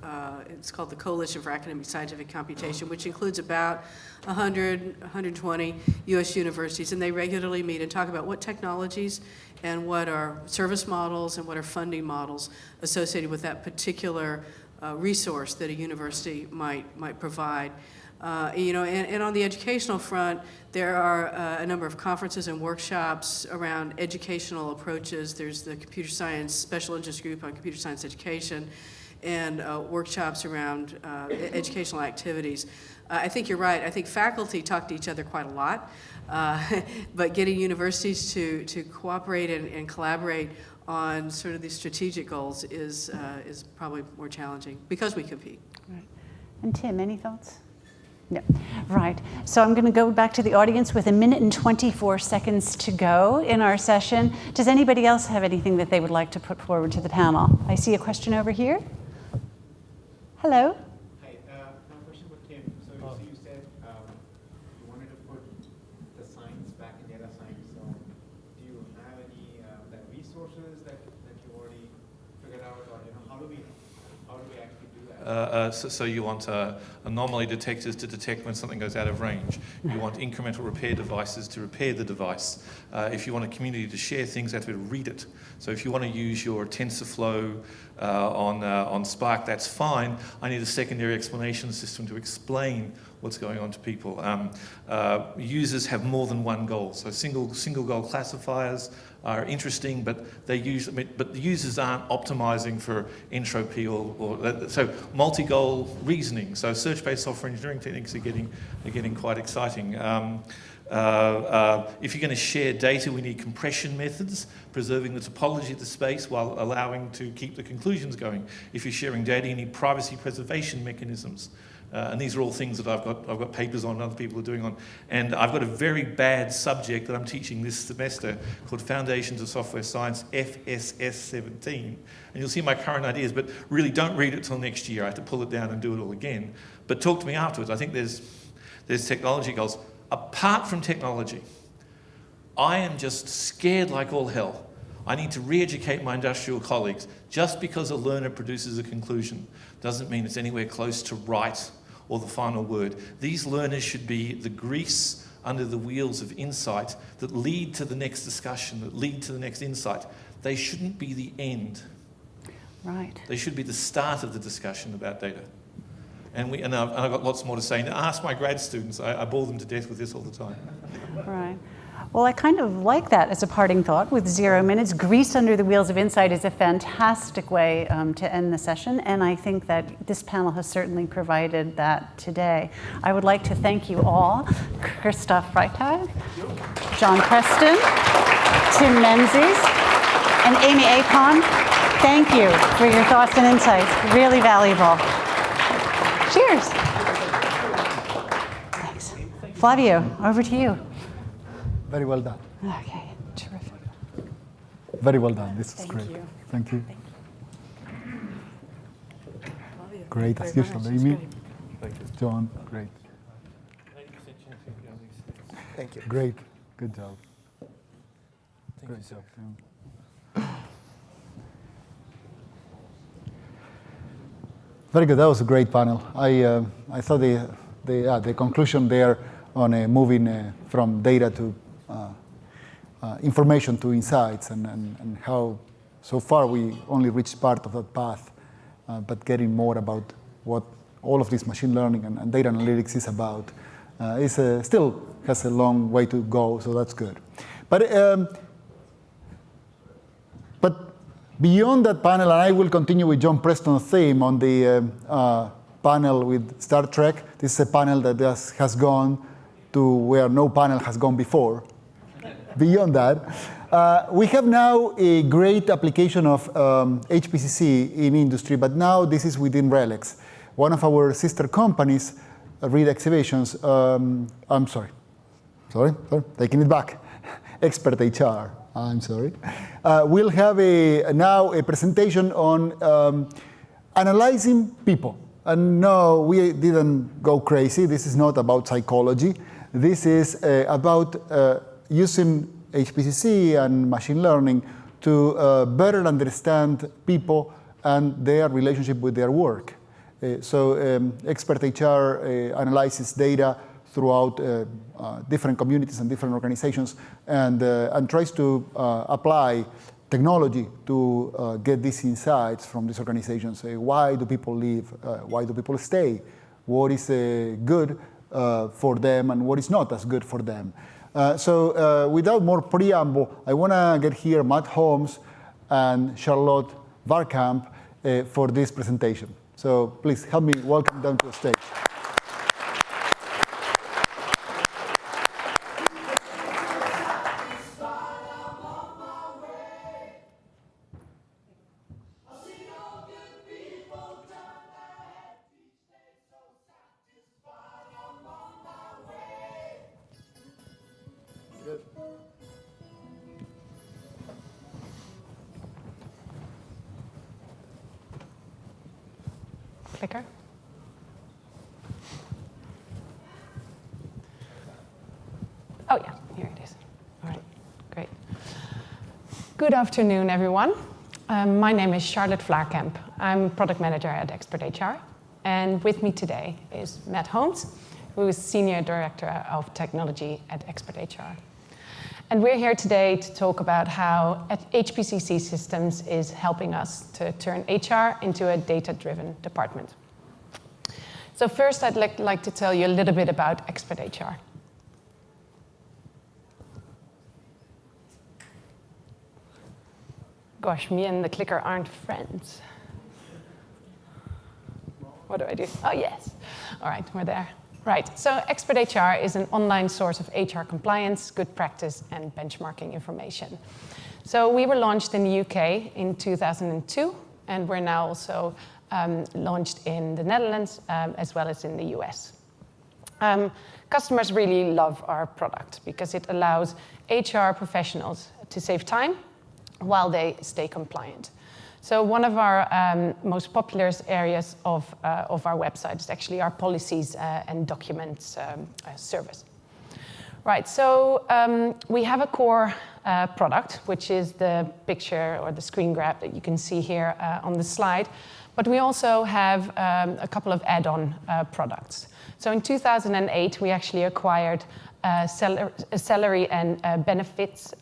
it's called the Coalition for Academic Scientific Computation, which includes about 100, 120 U.S. universities, and they regularly meet and talk about what technologies and what are service models and what are funding models associated with that particular resource that a university might provide. And on the educational front, there are a number of conferences and workshops around educational approaches. There's the Computer Science Special Interest Group on Computer Science Education, and workshops around educational activities. I think you're right. I think faculty talk to each other quite a lot, but getting universities to cooperate and collaborate on sort of these strategic goals is probably more challenging because we compete.
Right. And Tim, any thoughts? No. Right. So I'm going to go back to the audience with 1 minute and 24 seconds to go in our session. Does anybody else have anything that they would like to put forward to the panel? I see a question over here. Hello.
Hi. My question for Tim. So you said you wanted to put the science back in data science. So do you have any resources that you already figured out, or how do we actually do that?
So you want anomaly detectors to detect when something goes out of range. You want incremental repair devices to repair the device. If you want a community to share things, they have to read it. So if you want to use your TensorFlow on Spark, that's fine. I need a secondary explanation system to explain what's going on to people. Users have more than one goal. So single goal classifiers are interesting, but the users aren't optimizing for entropy so multi-goal reasoning. So search-based software engineering techniques are getting quite exciting. If you're going to share data, we need compression methods, preserving the topology of the space while allowing to keep the conclusions going. If you're sharing data, you need privacy preservation mechanisms. And these are all things that I've got papers on and other people are doing on. And I've got a very bad subject that I'm teaching this semester called Foundations of Software Science, FSS 17. And you'll see my current ideas, but really don't read it till next year. I have to pull it down and do it all again. But talk to me afterwards. I think there's technology goals. Apart from technology, I am just scared like all hell. I need to re-educate my industrial colleagues. Just because a learner produces a conclusion doesn't mean it's anywhere close to right or the final word. These learners should be the grease under the wheels of insight that lead to the next discussion, that lead to the next insight. They shouldn't be the end.
Right.
They should be the start of the discussion about data. And I've got lots more to say. Now, ask my grad students. I bore them to death with this all the time.
Right. Well, I kind of like that as a parting thought with 0 minutes. Grease under the wheels of insight is a fantastic way to end the session, and I think that this panel has certainly provided that today. I would like to thank you all, Christoph Freytag, John Preston, Tim Menzies, and Amy Apon. Thank you for your thoughts and insights. Really valuable. Cheers. Thanks. Flavio, over to you.
Very well done.
Okay, terrific.
Very well done. This is great.
You.
Thank you.
Flavio,
Great,
thank
as
you
usual.
very much.
Amy,
That's great.
John, great.
Thank you.
Great. Good job. Great job, Tim. Very good. That was a great panel. I thought the conclusion there on moving from data to information to insights and how so far we only reached part of that path, but getting more about what all of this machine learning and data analytics is about still has a long way to go, so that's good. But beyond that panel, and I will continue with John Preston's theme on the panel with Star Trek. This is a panel that has gone to where no panel has gone before. beyond that. We have now a great application of HPCC in industry, but now this is within RELX. One of our sister companies, RELX Evasions, I'm sorry, taking it back, ExpertHR, I'm sorry. We'll have now a presentation on analyzing people. And no, we didn't go crazy. This is not about psychology. This is about using HPCC and machine learning to better understand people and their relationship with their work. So ExpertHR analyzes data throughout different communities and different organizations and tries to apply technology to get these insights from these organizations. Why do people leave? Why do people stay? What is good for them and what is not as good for them? So without more preamble, I want to get here Matt Holmes and Charlotte Vlaarkamp for this presentation. So please help me welcome them to the stage.
Clicker. Oh yeah, here it is. All right, great. Good afternoon, everyone. My name is Charlotte Vlaarkamp. I'm product manager at ExpertHR. And with me today is Matt Holmes, who is Senior Director of Technology at ExpertHR. And we're here today to talk about how HPCC Systems is helping us to turn HR into a data-driven department. So first, I'd like to tell you a little bit about ExpertHR. Gosh, me and the clicker aren't friends. What do I do? Oh, yes. All right, we're there. Right, so ExpertHR is an online source of HR compliance, good practice, and benchmarking information. So we were launched in the UK in 2002, and we're now also launched in the Netherlands as well as in the US. Customers really love our product because it allows HR professionals to save time while they stay compliant. So one of our most popular areas of our website is actually our policies and documents service. Right, so we have a core product, which is the picture or the screen grab that you can see here on the slide. But we also have a couple of add-on products. So in 2008, we actually acquired a salary and benefits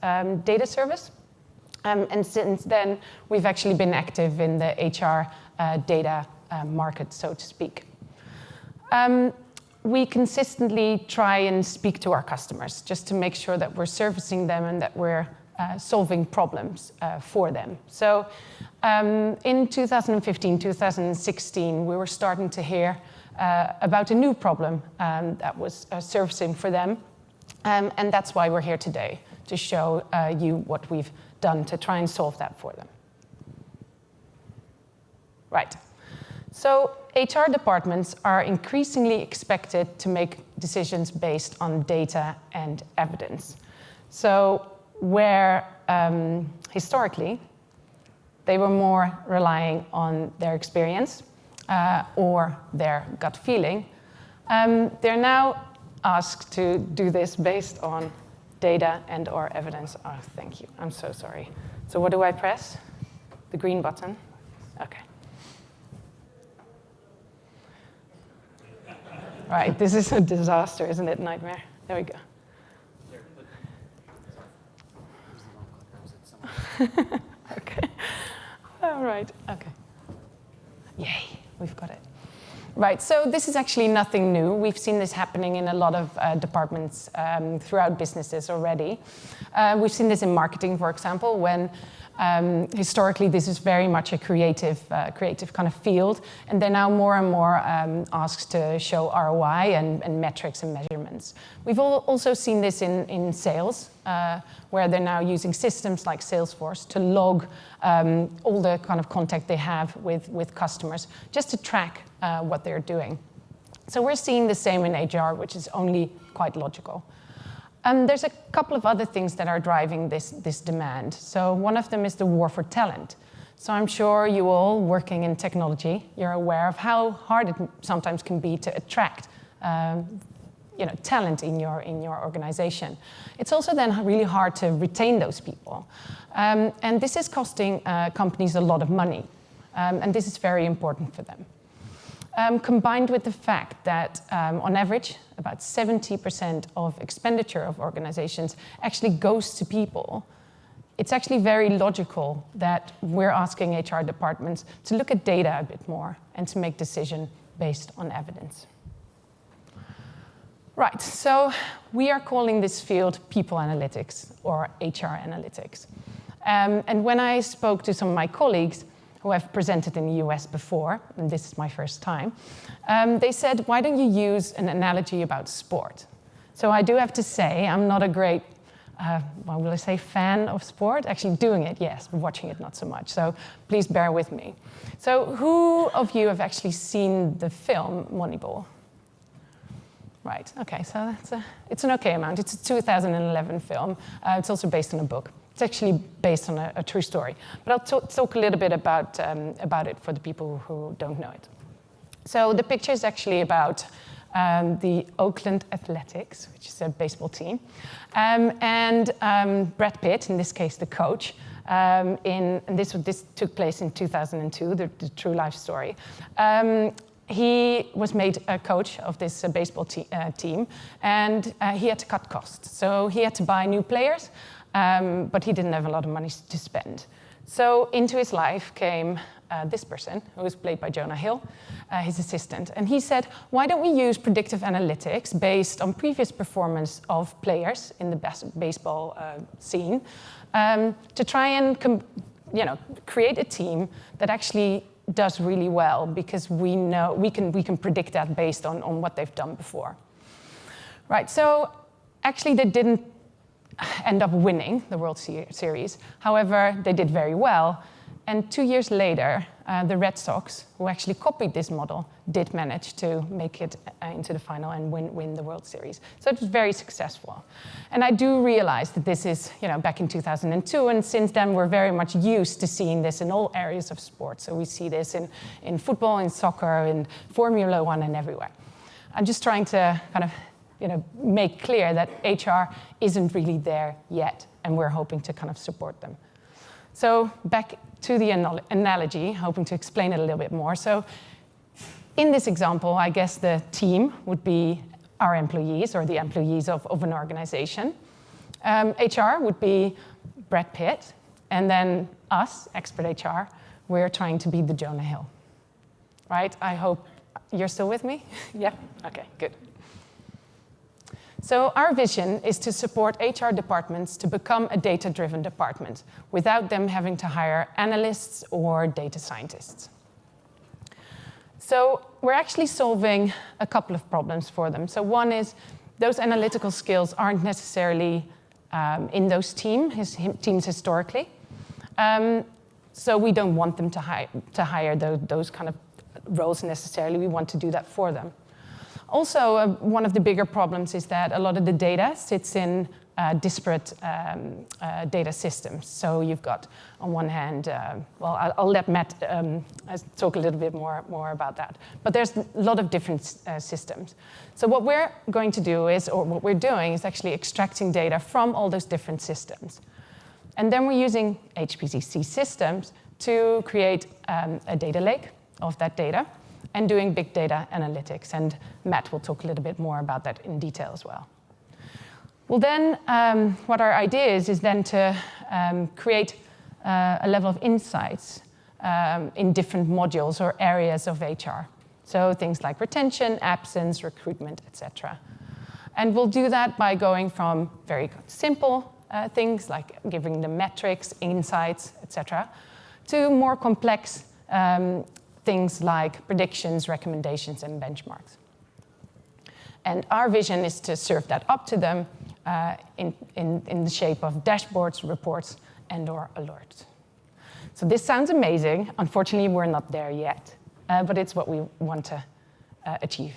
data service. And since then, we've actually been active in the HR data market, so to speak. We consistently try and speak to our customers just to make sure that we're servicing them and that we're solving problems for them. So in 2015, 2016, we were starting to hear about a new problem that was surfacing for them. And that's why we're here today, to show you what we've done to try and solve that for them. Right. So HR departments are increasingly expected to make decisions based on data and evidence. So where historically they were more relying on their experience or their gut feeling, they're now asked to do this based on data and or evidence. Oh, thank you. I'm so sorry. So what do I press? The green button? Okay. Right, this is a disaster, isn't it? Nightmare. There we go. Okay. All right, okay. Yay, we've got it. Right, so this is actually nothing new. We've seen this happening in a lot of departments throughout businesses already. We've seen this in marketing, for example, when historically this is very much a creative kind of field, and they're now more and more asked to show ROI and metrics and measurements measurements. We've also seen this in sales, where they're now using systems like Salesforce to log all the kind of contact they have with customers, just to track what they're doing. So we're seeing the same in HR, which is only quite logical. There's a couple of other things that are driving this demand. So one of them is the war for talent. So I'm sure you all working in technology, you're aware of how hard it sometimes can be to attract talent in your organization. It's also then really hard to retain those people. And this is costing companies a lot of money. And this is very important for them. Combined with the fact that, on average, about 70% of expenditure of organizations actually goes to people, it's actually very logical that we're asking HR departments to look at data a bit more and to make decisions based on evidence. Right, so we are calling this field people analytics or HR analytics. And when I spoke to some of my colleagues who have presented in the US before, and this is my first time, they said, why don't you use an analogy about sport? So I do have to say, I'm not a great, will I say fan of sport? Actually doing it, yes, but watching it not so much. So please bear with me. So who of you have actually seen the film Moneyball? Right, okay, so it's an okay amount. It's a 2011 film. It's also based on a book. It's actually based on a true story. But I'll talk a little bit about it for the people who don't know it. So the picture is actually about the Oakland Athletics, which is a baseball team. And Brad Pitt, in this case the coach, and this took place in 2002, the true life story. He was made a coach of this baseball team, and he had to cut costs. So he had to buy new players, but he didn't have a lot of money to spend. So into his life came this person, who was played by Jonah Hill, his assistant. And he said, why don't we use predictive analytics based on previous performance of players in the baseball scene to try and create a team that actually does really well, because we know we can predict that based on what they've done before. Right, so actually they didn't end up winning the World Series. However, they did very well. And 2 years later, the Red Sox, who actually copied this model, did manage to make it into the final and win the World Series. So it was very successful. And I do realize that this is back in 2002, and since then we're very much used to seeing this in all areas of sports. So we see this in football, in soccer, in Formula One, and everywhere. I'm just trying to kind of make clear that HR isn't really there yet, and we're hoping to kind of support them. So back to the analogy, hoping to explain it a little bit more. So in this example, I guess the team would be our employees or the employees of an organization. HR would be Brad Pitt, and then us, ExpertHR, we're trying to be the Jonah Hill. Right? I hope you're still with me? Yeah? Okay, good. So our vision is to support HR departments to become a data-driven department without them having to hire analysts or data scientists. So we're actually solving a couple of problems for them. So one is those analytical skills aren't necessarily in those teams historically. So we don't want them to hire those kind of roles necessarily. We want to do that for them. Also, one of the bigger problems is that a lot of the data sits in disparate data systems. So you've got, on one hand, I'll let Matt talk a little bit more about that. But there's a lot of different systems. So what we're going to do is, or what we're doing, is actually extracting data from all those different systems. And then we're using HPCC systems to create a data lake of that data, and doing big data analytics. And Matt will talk a little bit more about that in detail as well. Well, then what our idea is then to create a level of insights in different modules or areas of HR. So things like retention, absence, recruitment, etc. And we'll do that by going from very simple things like giving them metrics, insights, etc., to more complex things like predictions, recommendations, and benchmarks. And our vision is to serve that up to them in the shape of dashboards, reports, and/or alerts. So this sounds amazing. Unfortunately, we're not there yet, but it's what we want to achieve.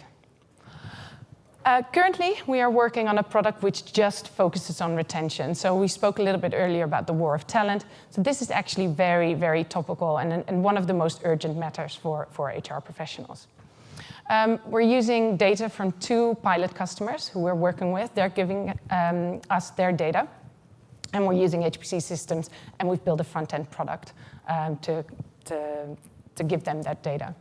Currently, we are working on a product which just focuses on retention. So we spoke a little bit earlier about the war of talent. So this is actually very, very topical and one of the most urgent matters for HR professionals. We're using data from 2 pilot customers who we're working with. They're giving us their data. And we're using HPC systems, and we've built a front-end product to give them that data.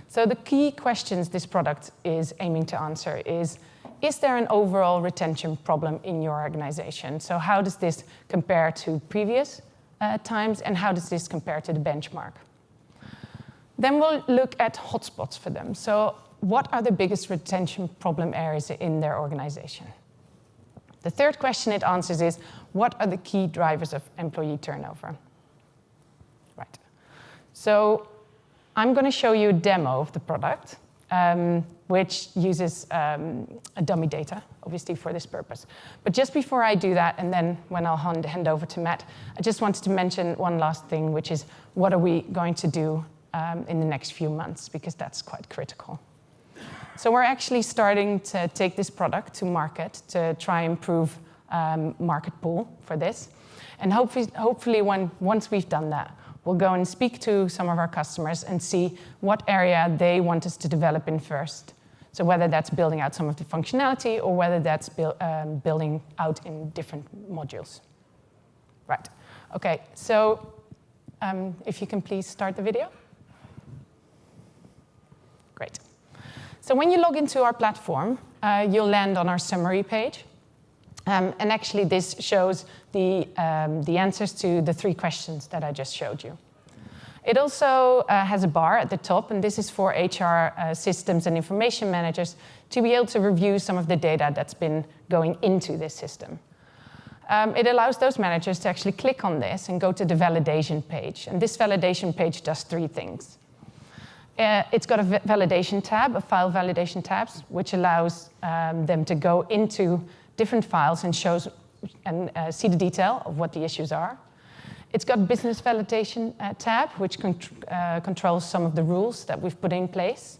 So the key questions this product is aiming to answer is there an overall retention problem in your organization? So how does this compare to previous times, and how does this compare to the benchmark? Then we'll look at hotspots for them. So what are the biggest retention problem areas in their organization? The third question it answers is, what are the key drivers of employee turnover? Right. So I'm going to show you a demo of the product, which uses a dummy data, obviously, for this purpose. But just before I do that, and then when I'll hand over to Matt, I just wanted to mention one last thing, which is what are we going to do in the next few months, because that's quite critical. So we're actually starting to take this product to market to try and improve market pool for this. And hopefully once we've done that, we'll go and speak to some of our customers and see what area they want us to develop in first. So whether that's building out some of the functionality or whether that's building out in different modules. Right. OK, so if you can please start the video. Great. So when you log into our platform, you'll land on our summary page. And actually, this shows the answers to the 3 questions that I just showed you. It also has a bar at the top, and this is for HR systems and information managers to be able to review some of the data that's been going into this system. It allows those managers to actually click on this and go to the validation page. And this validation page does 3 things. It's got a validation tab, a file validation tabs, which allows them to go into different files and shows and see the detail of what the issues are. It's got a business validation tab, which controls some of the rules that we've put in place.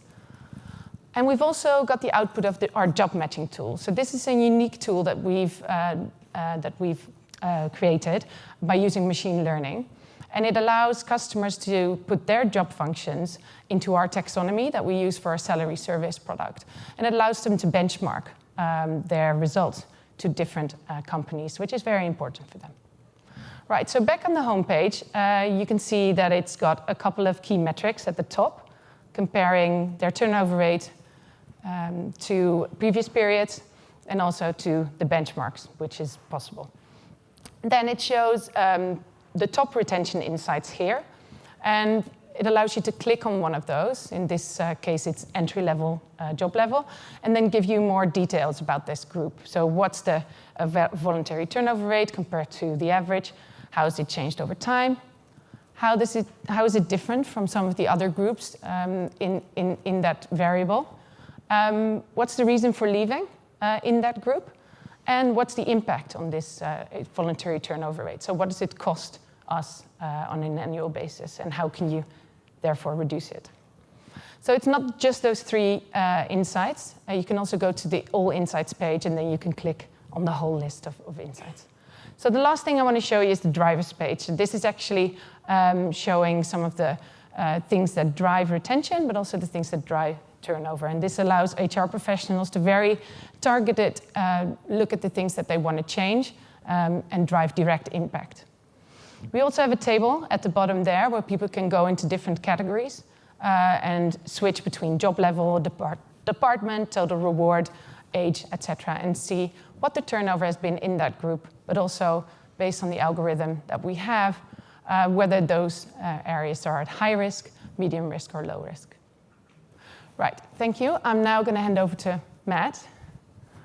And we've also got the output of our job matching tool. So this is a unique tool that we've created by using machine learning. And it allows customers to put their job functions into our taxonomy that we use for our salary surveys product. And it allows them to benchmark their results to different companies, which is very important for them. Right, so back on the homepage, you can see that it's got a couple of key metrics at the top, comparing their turnover rate to previous periods and also to the benchmarks, which is possible. Then it shows the top retention insights here, and it allows you to click on one of those. In this case, it's entry-level job level, and then give you more details about this group. So what's the voluntary turnover rate compared to the average? How has it changed over time? How is it different from some of the other groups in that variable? What's the reason for leaving in that group? And what's the impact on this voluntary turnover rate? So what does it cost us on an annual basis, and how can you therefore reduce it? So it's not just those 3 insights. You can also go to the All Insights page, and then you can click on the whole list of insights. So the last thing I want to show you is the drivers page. This is actually showing some of the things that drive retention, but also the things that drive turnover. And this allows HR professionals to very targeted look at the things that they want to change and drive direct impact. We also have a table at the bottom there where people can go into different categories and switch between job level, department, total reward, age, etc., and see what the turnover has been in that group, but also based on the algorithm that we have, whether those areas are at high risk, medium risk, or low risk. Right, thank you. I'm now going to hand over to Matt.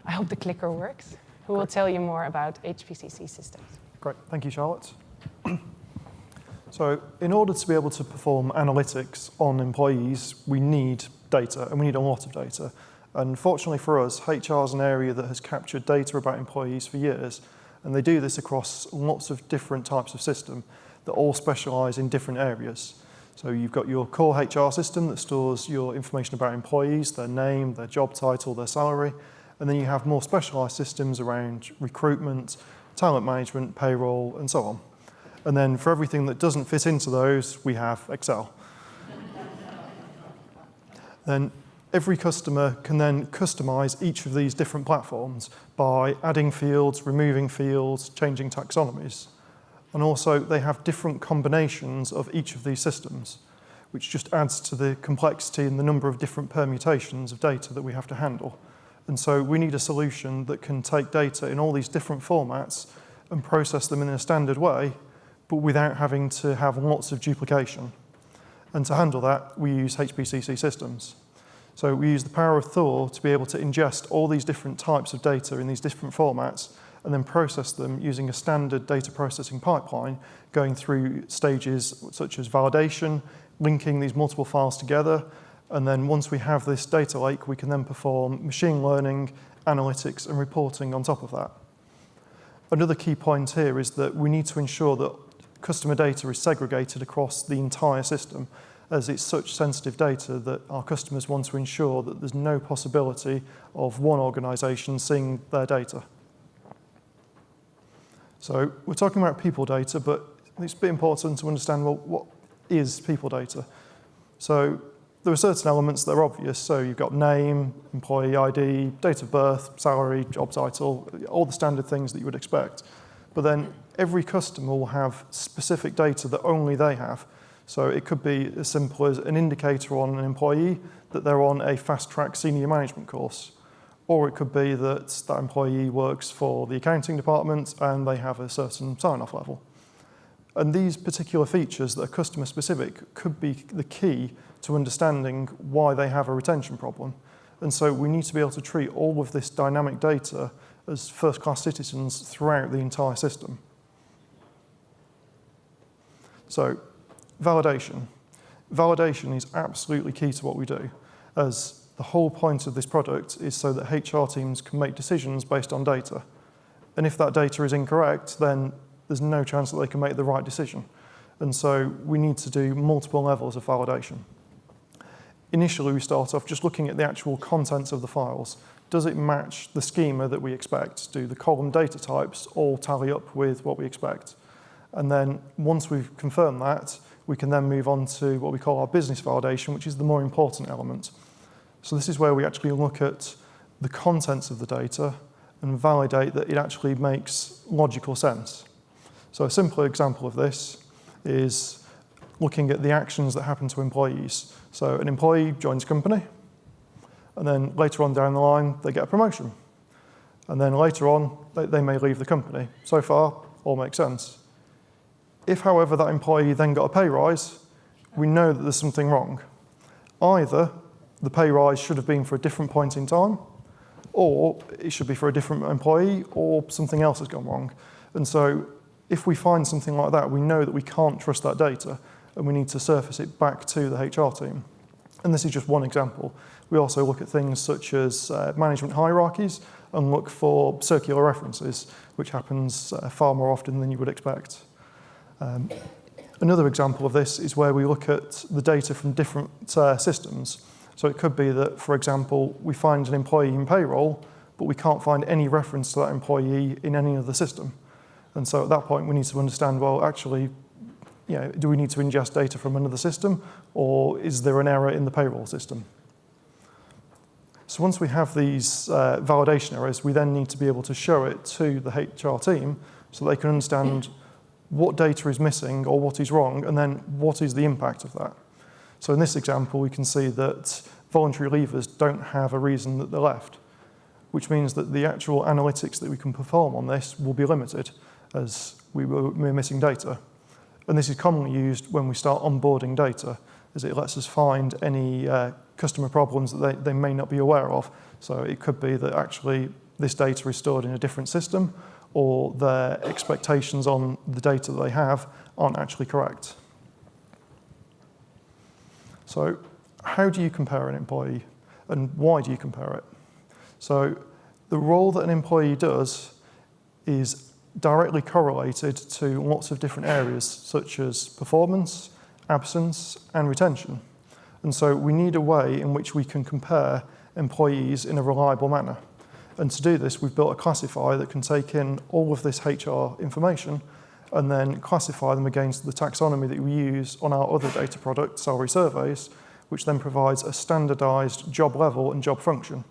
I hope the clicker works, who will tell you more about HPCC systems.
Great, thank you, Charlotte. So in order to be able to perform analytics on employees, we need data, and we need a lot of data. And fortunately for us, HR is an area that has captured data about employees for years, and they do this across lots of different types of system that all specialize in different areas. So you've got your core HR system that stores your information about employees, their name, their job title, their salary, and then you have more specialized systems around recruitment, talent management, payroll, and so on. And then for everything that doesn't fit into those, we have Excel. Then every customer can then customize each of these different platforms by adding fields, removing fields, changing taxonomies. And also they have different combinations of each of these systems, which just adds to the complexity and the number of different permutations of data that we have to handle. And so we need a solution that can take data in all these different formats and process them in a standard way, but without having to have lots of duplication. And to handle that, we use HPCC systems. So we use the power of Thor to be able to ingest all these different types of data in these different formats and then process them using a standard data processing pipeline, going through stages such as validation, linking these multiple files together, and then once we have this data lake, we can then perform machine learning, analytics, and reporting on top of that. Another key point here is that we need to ensure that customer data is segregated across the entire system, as it's such sensitive data that our customers want to ensure that there's no possibility of one organization seeing their data. So we're talking about people data, but it's a bit important to understand, well, what is people data? So there are certain elements that are obvious. So you've got name, employee ID, date of birth, salary, job title, all the standard things that you would expect. But then every customer will have specific data that only they have. So it could be as simple as an indicator on an employee that they're on a fast-track senior management course. Or it could be that that employee works for the accounting department and they have a certain sign-off level. And these particular features that are customer-specific could be the key to understanding why they have a retention problem. And so we need to be able to treat all of this dynamic data as first-class citizens throughout the entire system. So, validation. Validation is absolutely key to what we do, as the whole point of this product is so that HR teams can make decisions based on data. And if that data is incorrect, then there's no chance that they can make the right decision. And so we need to do multiple levels of validation. Initially, we start off just looking at the actual contents of the files. Does it match the schema that we expect? Do the column data types all tally up with what we expect? And then once we've confirmed that, we can then move on to what we call our business validation, which is the more important element. So this is where we actually look at the contents of the data and validate that it actually makes logical sense. So a simple example of this is looking at the actions that happen to employees. So an employee joins a company, and then later on down the line, they get a promotion. And then later on, they may leave the company. So far, all makes sense. If, however, that employee then got a pay rise, we know that there's something wrong. Either the pay rise should have been for a different point in time, or it should be for a different employee, or something else has gone wrong. And so if we find something like that, we know that we can't trust that data, and we need to surface it back to the HR team. And this is just one example. We also look at things such as management hierarchies and look for circular references, which happens far more often than you would expect. Another example of this is where we look at the data from different systems. So it could be that, for example, we find an employee in payroll, but we can't find any reference to that employee in any other system. And so at that point, we need to understand, well, actually, do we need to ingest data from another system, or is there an error in the payroll system? So once we have these validation errors, we then need to be able to show it to the HR team so they can understand what data is missing or what is wrong, and then what is the impact of that. So in this example, we can see that voluntary leavers don't have a reason that they left, which means that the actual analytics that we can perform on this will be limited, as we're missing data. And this is commonly used when we start onboarding data, as it lets us find any customer problems that they may not be aware of. So it could be that actually this data is stored in a different system, or their expectations on the data that they have aren't actually correct. So how do you compare an employee? And why do you compare it? So the role that an employee does is directly correlated to lots of different areas, such as performance, absence, and retention. And so we need a way in which we can compare employees in a reliable manner. And to do this, we've built a classifier that can take in all of this HR information and then classify them against the taxonomy that we use on our other data product, salary surveys, which then provides a standardized job level and job function,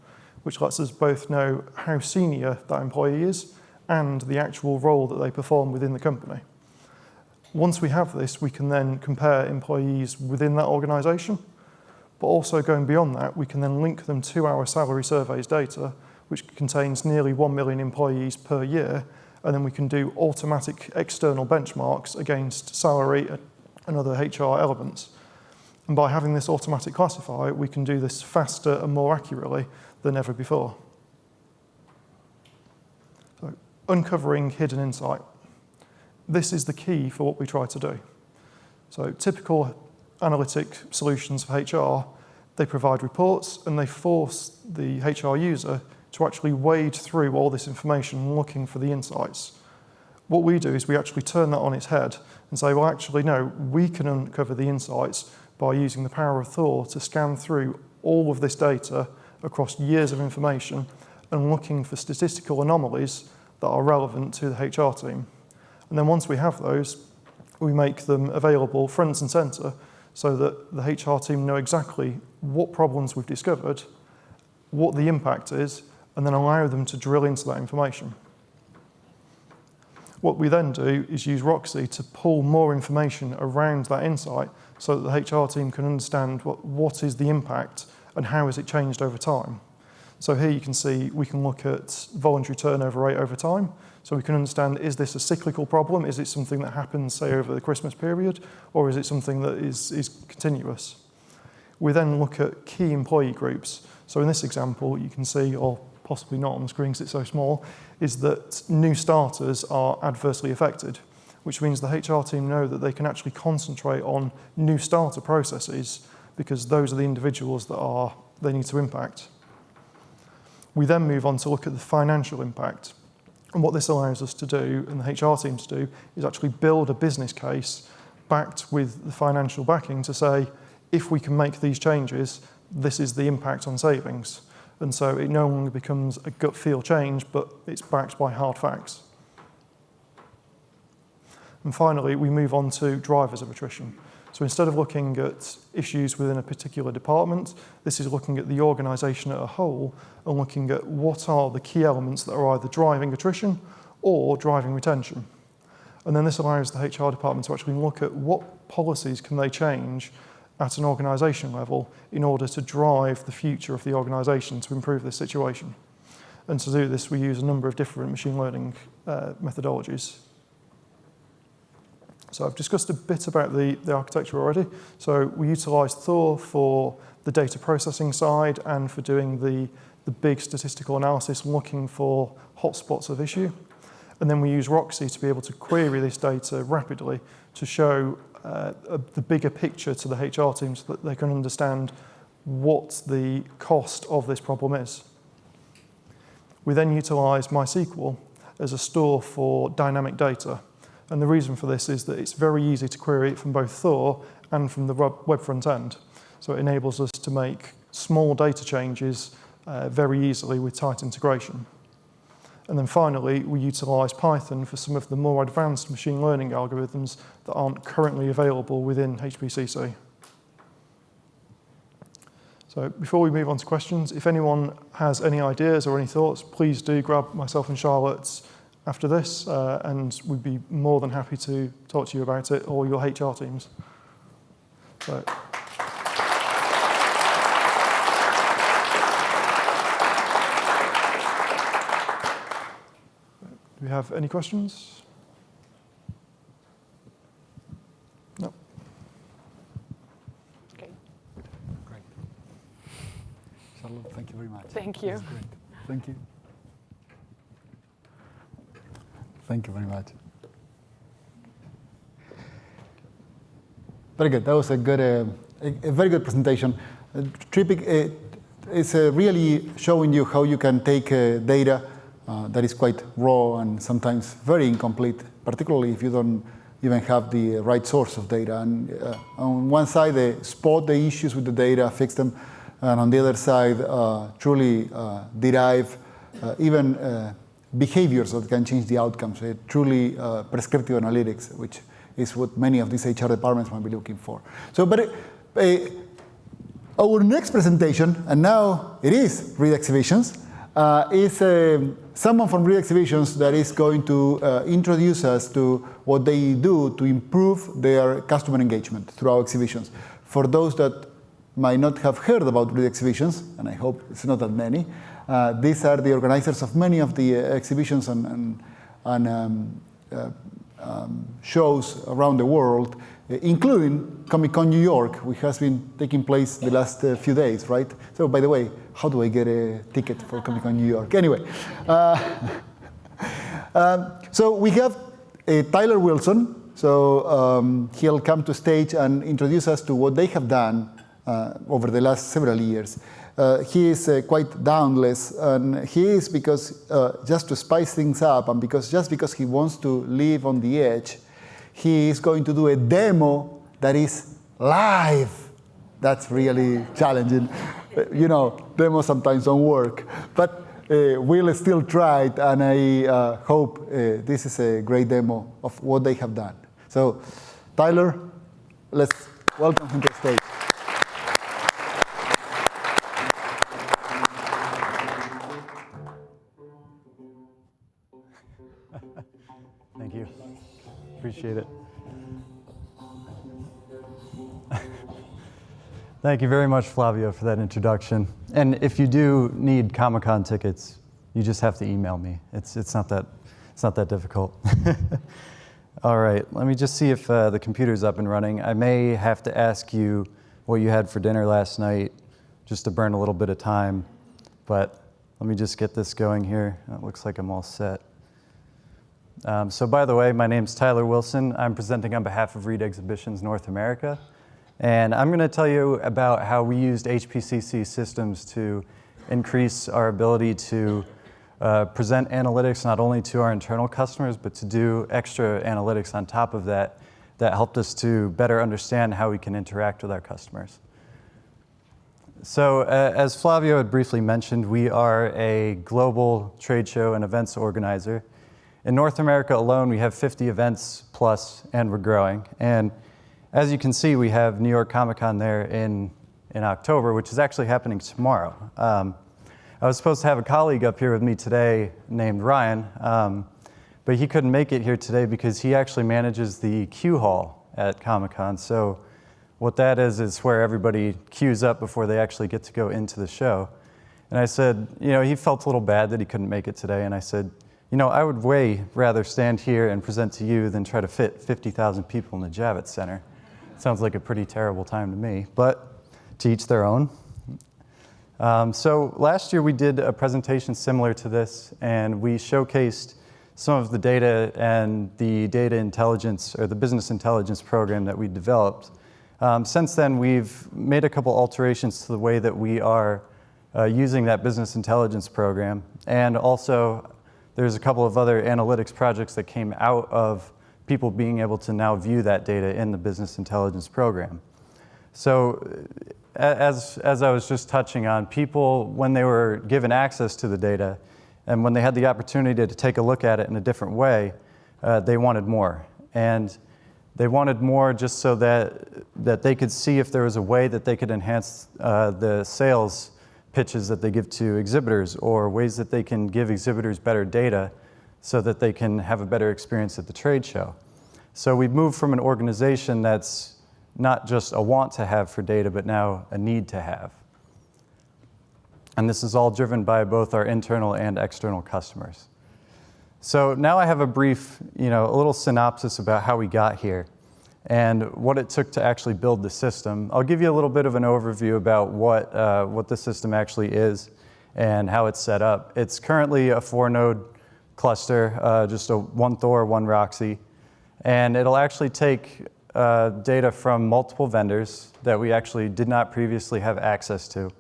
which lets us both know how senior that employee is and the actual role that they perform within the company. Once we have this, we can then compare employees within that organization, but also going beyond that, we can then link them to our salary surveys data, which contains nearly 1 million employees per year, and then we can do automatic external benchmarks against salary and other HR elements. And by having this automatic classifier, we can do this faster and more accurately than ever before. So, uncovering hidden insight. This is the key for what we try to do. So typical analytic solutions for HR, they provide reports and they force the HR user to actually wade through all this information looking for the insights. What we do is we actually turn that on its head and say, well, actually, no, we can uncover the insights by using the power of Thor to scan through all of this data across years of information and looking for statistical anomalies that are relevant to the HR team. And then once we have those, we make them available front and center so that the HR team know exactly what problems we've discovered, what the impact is, and then allow them to drill into that information. What we then do is use Roxy to pull more information around that insight so that the HR team can understand what is the impact and how has it changed over time. So here you can see we can look at voluntary turnover rate over time. So we can understand, is this a cyclical problem? Is it something that happens, say, over the Christmas period? Or is it something that is continuous? We then look at key employee groups. So in this example, you can see, or possibly not on the screen because it's so small, is that new starters are adversely affected, which means the HR team know that they can actually concentrate on new starter processes because those are the individuals that they need to impact. We then move on to look at the financial impact. And what this allows us to do, and the HR team to do, is actually build a business case backed with the financial backing to say, if we can make these changes, this is the impact on savings. And so it no longer becomes a gut feel change, but it's backed by hard facts. And finally, we move on to drivers of attrition. So instead of looking at issues within a particular department, this is looking at the organisation as a whole and looking at what are the key elements that are either driving attrition or driving retention. And then this allows the HR department to actually look at what policies can they change at an organisation level in order to drive the future of the organisation to improve this situation. And to do this, we use a number of different machine learning methodologies. So I've discussed a bit about the architecture already. So we utilise Thor for the data processing side and for doing the big statistical analysis, looking for hotspots of issue. And then we use Roxy to be able to query this data rapidly to show the bigger picture to the HR team so that they can understand what the cost of this problem is. We then utilise MySQL as a store for dynamic data. And the reason for this is that it's very easy to query it from both Thor and from the web front end. So it enables us to make small data changes very easily with tight integration. And then finally, we utilise Python for some of the more advanced machine learning algorithms that aren't currently available within HPCC. So before we move on to questions, if anyone has any ideas or any thoughts, please do grab myself and Charlotte after this, and we'd be more than happy to talk to you about it or your HR teams. So. Do we have any questions? No.
Okay.
Great. Charlotte, thank you very much.
Thank you.
That's great. Thank you. Thank you very much. Very good. That was a very good presentation. it's really showing you how you can take data that is quite raw and sometimes very incomplete, particularly if you don't even have the right source of data. And on one side, they spot the issues with the data, fix them, and on the other side, truly derive even behaviors that can change the outcomes. Truly prescriptive analytics, which is what many of these HR departments might be looking for. So, but our next presentation, and now it is Reed Exhibitions, is someone from Reed Exhibitions that is going to introduce us to what they do to improve their customer engagement through our exhibitions. For those that might not have heard about Reed Exhibitions, and I hope it's not that many, these are the organizers of many of the exhibitions and shows around the world, including Comic-Con New York, which has been taking place the last few days, right? So, by the way, how do I get a ticket for Comic-Con New York? Anyway, so we have Tyler Wilson. So he'll come to stage and introduce us to what they have done over the last several years. He is quite downless, and he is because just to spice things up, and just because he wants to live on the edge, he is going to do a demo that is live. That's really challenging. You know, demos sometimes don't work, but we'll still try it, and I hope this is a great demo of what they have done. So, Tyler, let's welcome him to the stage.
Thank you. Appreciate it. Thank you very much, Flavio, for that introduction. And if you do need Comic-Con tickets, you just have to email me. It's not that difficult. All right, let me just see if the computer's up and running. I may have to ask you what you had for dinner last night, just to burn a little bit of time. But let me just get this going here. It looks like I'm all set. So by the way, my name's Tyler Wilson. I'm presenting on behalf of Reed Exhibitions North America. And I'm going to tell you about how we used HPCC systems to increase our ability to present analytics not only to our internal customers, but to do extra analytics on top of that that helped us to better understand how we can interact with our customers. So as Flavio had briefly mentioned, we are a global trade show and events organizer. In North America alone, we have 50 events plus, and we're growing. And as you can see, we have New York Comic-Con there in October, which is actually happening tomorrow. I was supposed to have a colleague up here with me today named Ryan, but he couldn't make it here today because he actually manages the queue hall at Comic-Con. So what that is where everybody queues up before they actually get to go into the show. And I said, you know, he felt a little bad that he couldn't make it today, and I said, you know, I would way rather stand here and present to you than try to fit 50,000 people in the Javits Center. Sounds like a pretty terrible time to me, but to each their own. So last year we did a presentation similar to this, and we showcased some of the data and the data intelligence, or the business intelligence program that we developed. Since then, we've made a couple alterations to the way that we are using that business intelligence program, and also there's a couple of other analytics projects that came out of people being able to now view that data in the business intelligence program. So as I was just touching on, people, when they were given access to the data and when they had the opportunity to take a look at it in a different way, they wanted more. And they wanted more just so that they could see if there was a way that they could enhance the sales pitches that they give to exhibitors, or ways that they can give exhibitors better data so that they can have a better experience at the trade show. So we've moved from an organization that's not just a want to have for data, but now a need to have. And this is all driven by both our internal and external customers. So now I have a brief, a little synopsis about how we got here and what it took to actually build the system. I'll give you a little bit of an overview about what the system actually is and how it's set up. It's currently a 4-node cluster, just a 1 Thor, 1 Roxy, and it'll actually take data from multiple vendors that we actually did not previously have access to.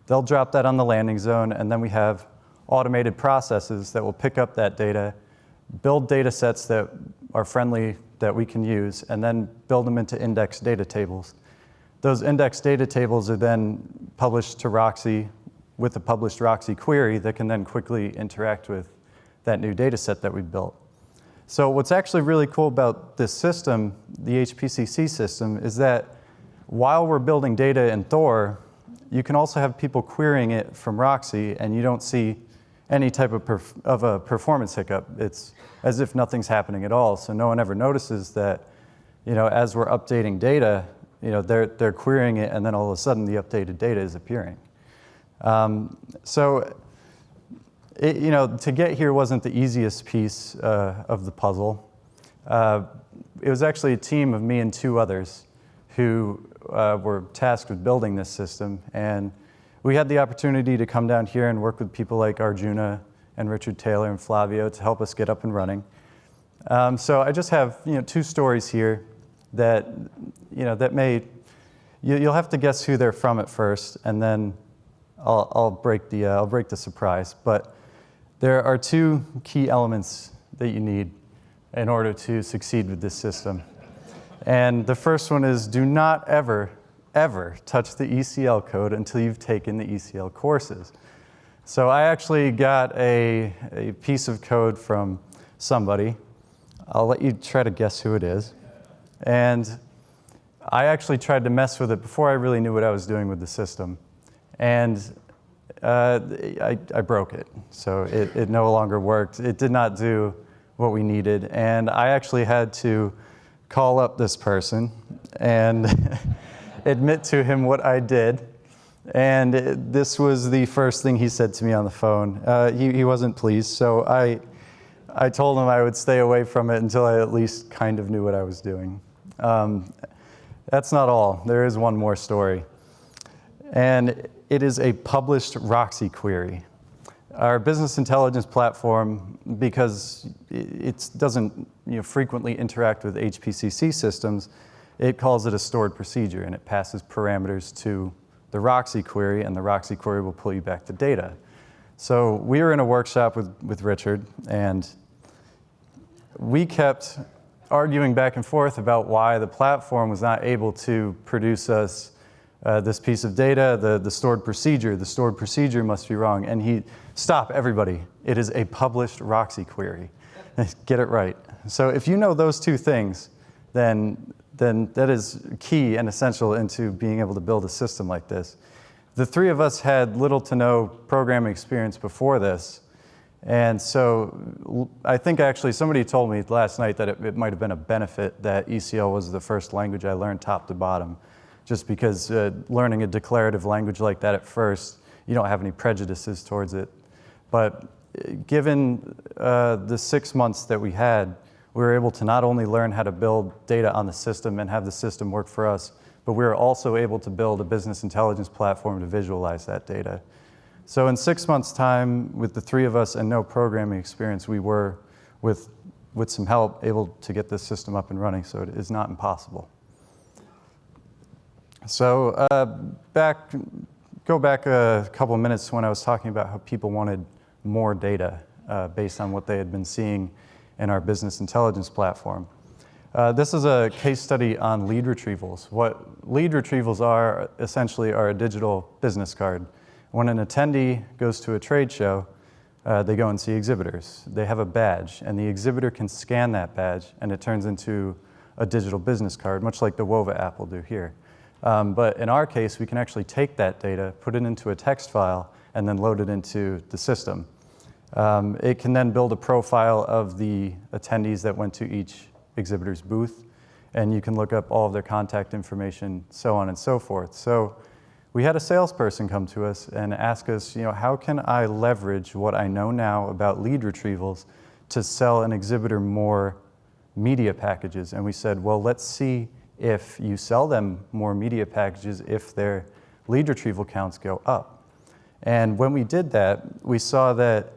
They'll drop that on the landing zone, and then we have automated processes that will pick up that data, build data sets that are friendly that we can use, and then build them into index data tables. Those index data tables are then published to Roxy with a published Roxy query that can then quickly interact with that new data set that we've built. So what's actually really cool about this system, the HPCC system, is that while we're building data in Thor, you can also have people querying it from Roxy, and you don't see any type of a performance hiccup. It's as if nothing's happening at all. So no one ever notices that, as we're updating data, they're querying it, and then all of a sudden the updated data is appearing. To get here wasn't the easiest piece of the puzzle. It was actually a team of me and 2 others who were tasked with building this system, and we had the opportunity to come down here and work with people like Arjuna and Richard Taylor and Flavio to help us get up and running. So I just have 2 stories here that you'll have to guess who they're from at first, and then I'll break the surprise. But there are 2 key elements that you need in order to succeed with this system. And the first one is, do not ever touch the ECL code until you've taken the ECL courses. So I actually got a piece of code from somebody. I'll let you try to guess who it is. And I actually tried to mess with it before I really knew what I was doing with the system. And I broke it. So it no longer worked. It did not do what we needed. And I actually had to call up this person and admit to him what I did. And this was the first thing he said to me on the phone. He wasn't pleased, so I told him I would stay away from it until I at least kind of knew what I was doing. That's not all. There is one more story. And it is a published Roxy query. Our business intelligence platform, because it doesn't frequently interact with HPCC systems, it calls it a stored procedure, and it passes parameters to the Roxy query, and the Roxy query will pull you back the data. So we were in a workshop with Richard, and we kept arguing back and forth about why the platform was not able to produce us this piece of data, the stored procedure. The stored procedure must be wrong. And stop, everybody. It is a published Roxy query. Get it right. So if you know those 2 things, then that is key and essential into being able to build a system like this. The 3 of us had little to no programming experience before this. And so I think actually somebody told me last night that it might have been a benefit that ECL was the first language I learned top to bottom, just because learning a declarative language like that at first, you don't have any prejudices towards it. But given the 6 months that we had, we were able to not only learn how to build data on the system and have the system work for us, but we were also able to build a business intelligence platform to visualize that data. So in 6 months' time, with the 3 of us and no programming experience, we were, with some help, able to get this system up and running, so it is not impossible. So go back a couple of minutes when I was talking about how people wanted more data based on what they had been seeing in our business intelligence platform. This is a case study on lead retrievals. What lead retrievals are essentially are a digital business card. When an attendee goes to a trade show, they go and see exhibitors. They have a badge, and the exhibitor can scan that badge, and it turns into a digital business card, much like the Wova app will do here. But in our case, we can actually take that data, put it into a text file, and then load it into the system. It can then build a profile of the attendees that went to each exhibitor's booth, and you can look up all of their contact information, so on and so forth. So we had a salesperson come to us and ask us, how can I leverage what I know now about lead retrievals to sell an exhibitor more media packages? And we said, well, let's see if you sell them more media packages if their lead retrieval counts go up. And when we did that, we saw that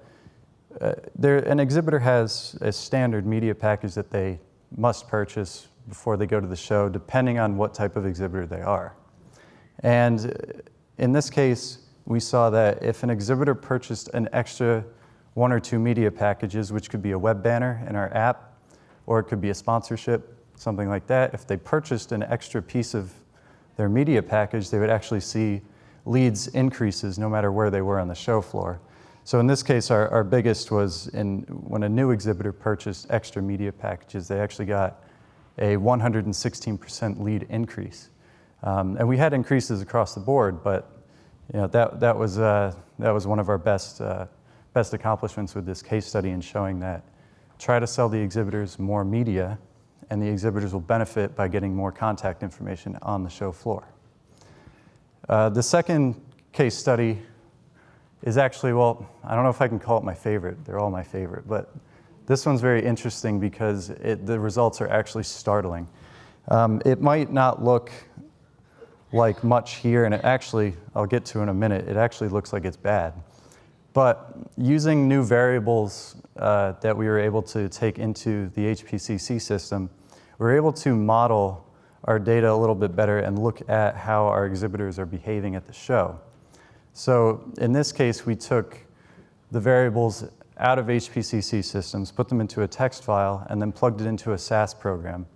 an exhibitor has a standard media package that they must purchase before they go to the show, depending on what type of exhibitor they are. And in this case, we saw that if an exhibitor purchased an extra 1 or 2 media packages, which could be a web banner in our app, or it could be a sponsorship, something like that, if they purchased an extra piece of their media package, they would actually see leads increases no matter where they were on the show floor. So in this case, our biggest was when a new exhibitor purchased extra media packages, they actually got a 116% lead increase. And we had increases across the board, but that was one of our best accomplishments with this case study in showing that try to sell the exhibitors more media, and the exhibitors will benefit by getting more contact information on the show floor. The second case study is actually, well, I don't know if I can call it my favorite. They're all my favorite, but this one's very interesting because the results are actually startling. It might not look like much here, and it actually, I'll get to in a minute, it actually looks like it's bad. But using new variables that we were able to take into the HPCC system, we were able to model our data a little bit better and look at how our exhibitors are behaving at the show. So in this case, we took the variables out of HPCC systems, put them into a text file, and then plugged it into a SAS program.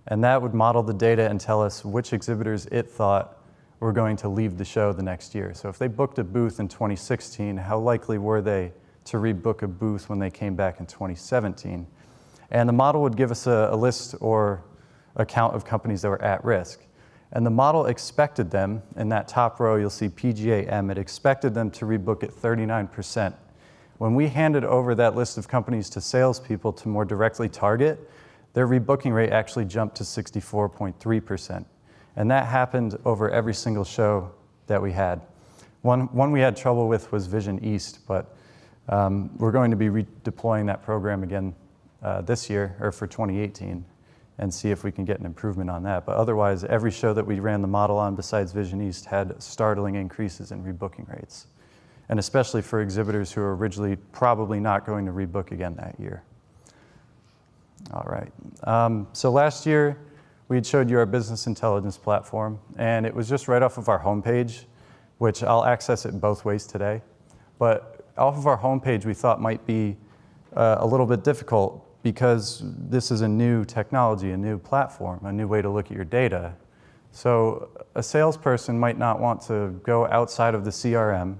And that would model the data and tell us which exhibitors it thought were going to leave the show the next year. So if they booked a booth in 2016, how likely were they to rebook a booth when they came back in 2017? And the model would give us a list or a count of companies that were at risk. And the model expected them, in that top row, you'll see PGAM, it expected them to rebook at 39%. When we handed over that list of companies to salespeople to more directly target, their rebooking rate actually jumped to 64.3%. And that happened over every single show that we had. One we had trouble with was Vision East, but we're going to be redeploying that program again this year, or for 2018, and see if we can get an improvement on that. But otherwise, every show that we ran the model on besides Vision East had startling increases in rebooking rates, and especially for exhibitors who are originally probably not going to rebook again that year. All right. So last year, we had showed you our business intelligence platform, and it was just right off of our homepage, which I'll access it both ways today. But off of our homepage, we thought might be a little bit difficult because this is a new technology, a new platform, a new way to look at your data. So a salesperson might not want to go outside of the CRM,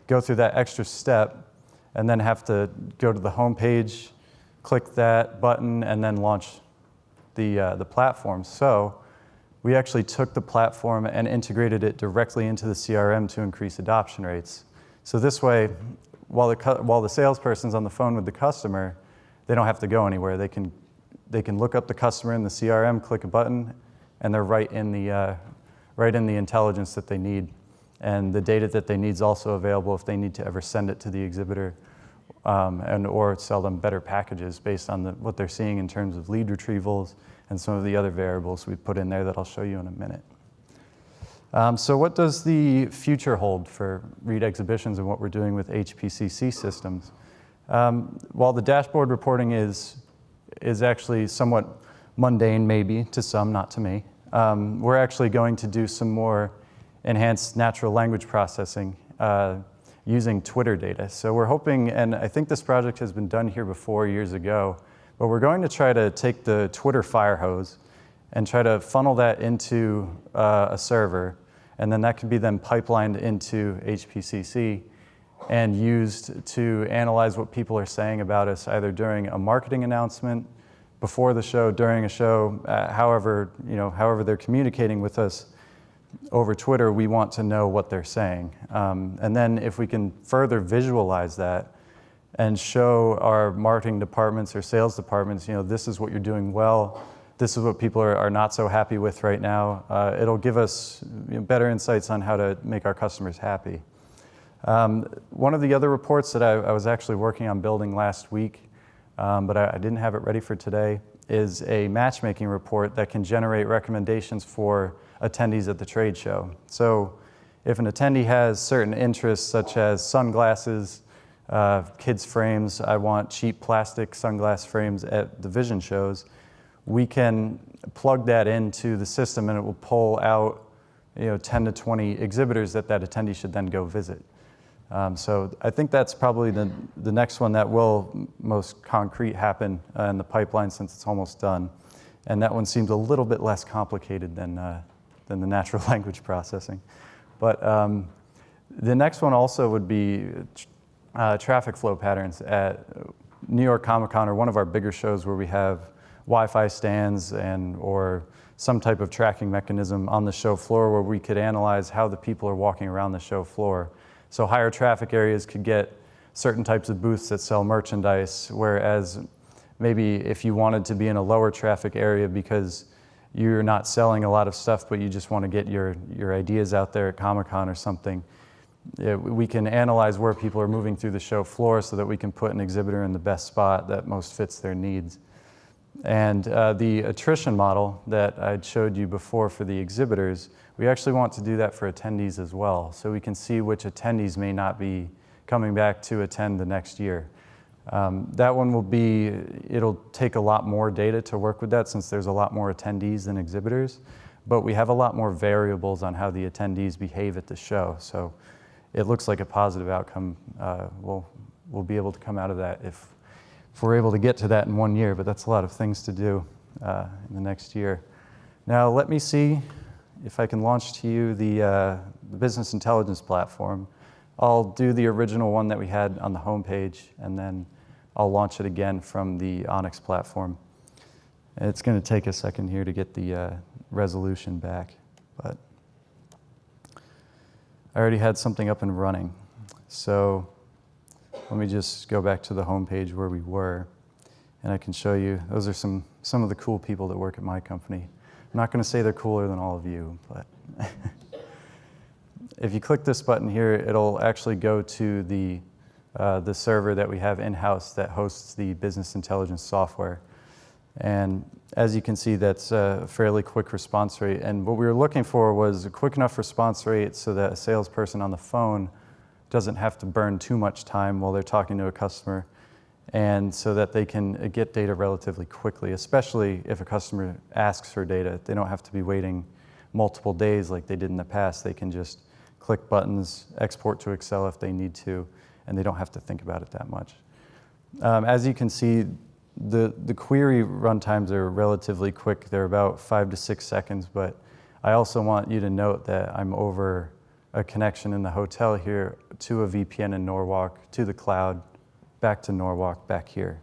go through that extra step, and then have to go to the homepage, click that button, and then launch the platform. So we actually took the platform and integrated it directly into the CRM to increase adoption rates. So this way, while the salesperson's on the phone with the customer, they don't have to go anywhere. They can look up the customer in the CRM, click a button, and they're right in the intelligence that they need. And the data that they need is also available if they need to ever send it to the exhibitor or sell them better packages based on what they're seeing in terms of lead retrievals and some of the other variables we put in there that I'll show you in a minute. So what does the future hold for Reed Exhibitions and what we're doing with HPCC systems? While the dashboard reporting is actually somewhat mundane, maybe, to some, not to me, we're actually going to do some more enhanced natural language processing using Twitter data. So we're hoping, and I think this project has been done here before years ago, but we're going to try to take the Twitter fire hose and try to funnel that into a server, and then that can be then pipelined into HPCC and used to analyze what people are saying about us, either during a marketing announcement, before the show, during a show, however they're communicating with us over Twitter, we want to know what they're saying. And then if we can further visualize that and show our marketing departments or sales departments, this is what you're doing well, this is what people are not so happy with right now, it'll give us better insights on how to make our customers happy. One of the other reports that I was actually working on building last week, but I didn't have it ready for today, is a matchmaking report that can generate recommendations for attendees at the trade show. So if an attendee has certain interests such as sunglasses, kids frames, I want cheap plastic sunglass frames at the vision shows, we can plug that into the system and it will pull out 10 to 20 exhibitors that attendee should then go visit. So I think that's probably the next one that will most concrete happen in the pipeline, since it's almost done. And that one seems a little bit less complicated than the natural language processing. But the next one also would be traffic flow patterns at New York Comic Con, or one of our bigger shows where we have Wi-Fi stands or some type of tracking mechanism on the show floor, where we could analyze how the people are walking around the show floor. So higher traffic areas could get certain types of booths that sell merchandise, whereas maybe if you wanted to be in a lower traffic area because you're not selling a lot of stuff, but you just want to get your ideas out there at Comic-Con or something, we can analyze where people are moving through the show floor so that we can put an exhibitor in the best spot that most fits their needs. And the attrition model that I'd showed you before for the exhibitors, we actually want to do that for attendees as well, so we can see which attendees may not be coming back to attend the next year. That one it'll take a lot more data to work with that, since there's a lot more attendees than exhibitors, but we have a lot more variables on how the attendees behave at the show. So it looks like a positive outcome. We'll be able to come out of that if we're able to get to that in 1 year, but that's a lot of things to do in the next year. Now let me see if I can launch to you the business intelligence platform. I'll do the original one that we had on the homepage, and then I'll launch it again from the Onyx platform. It's going to take a second here to get the resolution back, but I already had something up and running. So let me just go back to the homepage where we were, and I can show you. Those are some of the cool people that work at my company. I'm not going to say they're cooler than all of you, but if you click this button here, it'll actually go to the server that we have in-house that hosts the business intelligence software. And as you can see, that's a fairly quick response rate. And what we were looking for was a quick enough response rate so that a salesperson on the phone doesn't have to burn too much time while they're talking to a customer, and so that they can get data relatively quickly, especially if a customer asks for data. They don't have to be waiting multiple days like they did in the past. They can just click buttons, export to Excel if they need to, and they don't have to think about it that much. As you can see, the query runtimes are relatively quick. They're about 5 to 6 seconds, but I also want you to note that I'm over a connection in the hotel here to a VPN in Norwalk, to the cloud, back to Norwalk, back here.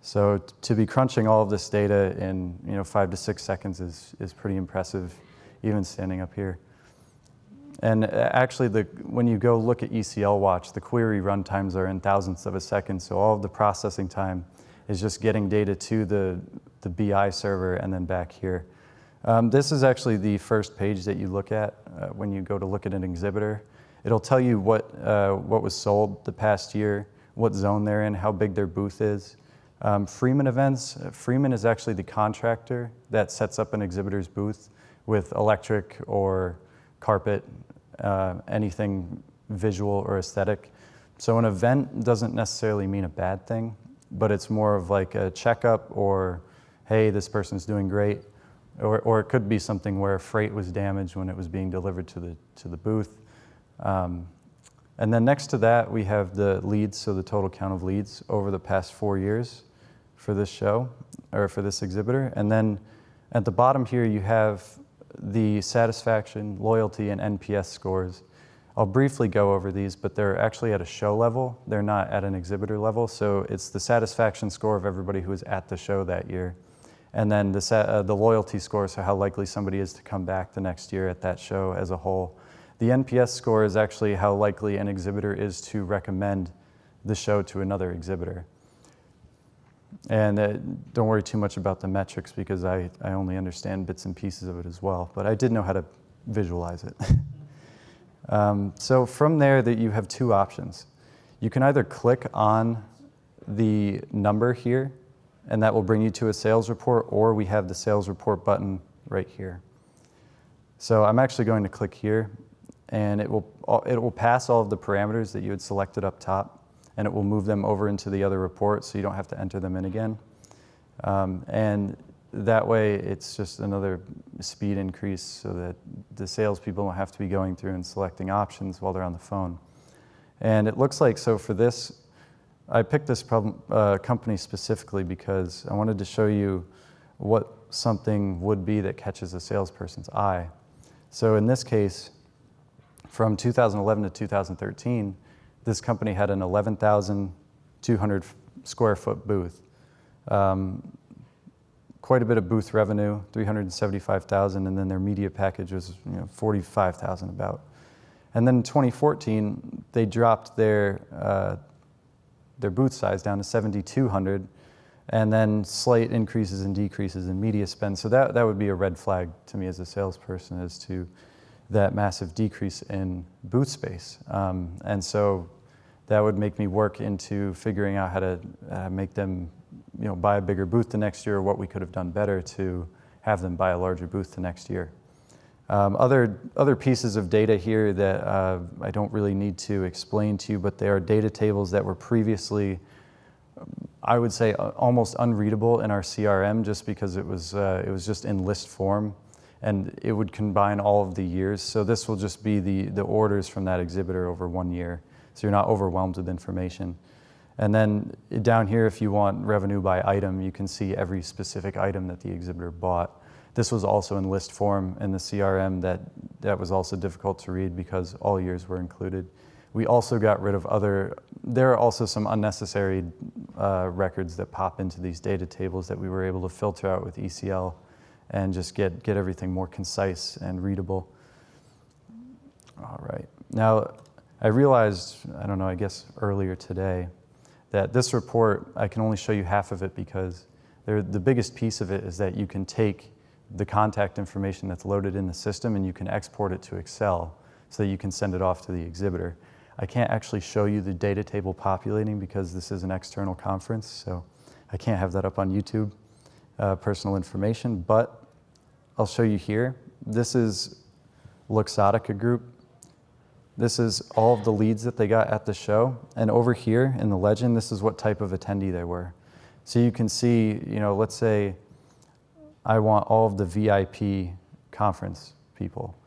So to be crunching all of this data in 5 to 6 seconds is pretty impressive, even standing up here. And actually, when you go look at ECL Watch, the query runtimes are in thousandths of a second, so all of the processing time is just getting data to the BI server and then back here. This is actually the first page that you look at when you go to look at an exhibitor. It'll tell you what was sold the past year, what zone they're in, how big their booth is. Freeman Events, Freeman is actually the contractor that sets up an exhibitor's booth with electric or carpet, anything visual or aesthetic. So an event doesn't necessarily mean a bad thing, but it's more of like a checkup, or, hey, this person's doing great. Or it could be something where freight was damaged when it was being delivered to the booth. And then next to that, we have the leads, so the total count of leads over the past 4 years for this show, or for this exhibitor. And then at the bottom here, you have the satisfaction, loyalty, and NPS scores. I'll briefly go over these, but they're actually at a show level. They're not at an exhibitor level. So it's the satisfaction score of everybody who was at the show that year. And then the loyalty score, so how likely somebody is to come back the next year at that show as a whole. The NPS score is actually how likely an exhibitor is to recommend the show to another exhibitor. And don't worry too much about the metrics, because I only understand bits and pieces of it as well, but I did know how to visualize it. So from there, that you have two options. You can either click on the number here, and that will bring you to a sales report, or we have the sales report button right here. So I'm actually going to click here, and it will pass all of the parameters that you had selected up top, and it will move them over into the other report, so you don't have to enter them in again. And that way it's just another speed increase so that the salespeople don't have to be going through and selecting options while they're on the phone. And it looks like, so for this, I picked this company specifically because I wanted to show you what something would be that catches a salesperson's eye. So in this case, from 2011 to 2013, this company had an 11,200 square foot booth. Quite a bit of booth revenue, 375,000, and then their media package was 45,000 about. And then in 2014, they dropped their booth size down to 7,200, and then slight increases and decreases in media spend. So that would be a red flag to me as a salesperson as to that massive decrease in booth space. And so that would make me work into figuring out how to make them buy a bigger booth the next year, or what we could have done better to have them buy a larger booth the next year. Other pieces of data here that I don't really need to explain to you, but they are data tables that were previously, I would say, almost unreadable in our CRM, just because it was just in list form, and it would combine all of the years. So this will just be the orders from that exhibitor over 1 year, so you're not overwhelmed with information. And then down here, if you want revenue by item, you can see every specific item that the exhibitor bought. This was also in list form in the CRM that was also difficult to read because all years were included. We also got rid of there are also some unnecessary records that pop into these data tables that we were able to filter out with ECL and just get everything more concise and readable. All right. Now, I realized, I don't know, I guess earlier today, that this report, I can only show you half of it because the biggest piece of it is that you can take the contact information that's loaded in the system and you can export it to Excel so that you can send it off to the exhibitor. I can't actually show you the data table populating because this is an external conference, so I can't have that up on YouTube, personal information, but I'll show you here. This is Luxottica Group. This is all of the leads that they got at the show, and over here in the legend, this is what type of attendee they were. So you can see, let's say I want all of the VIP conference people.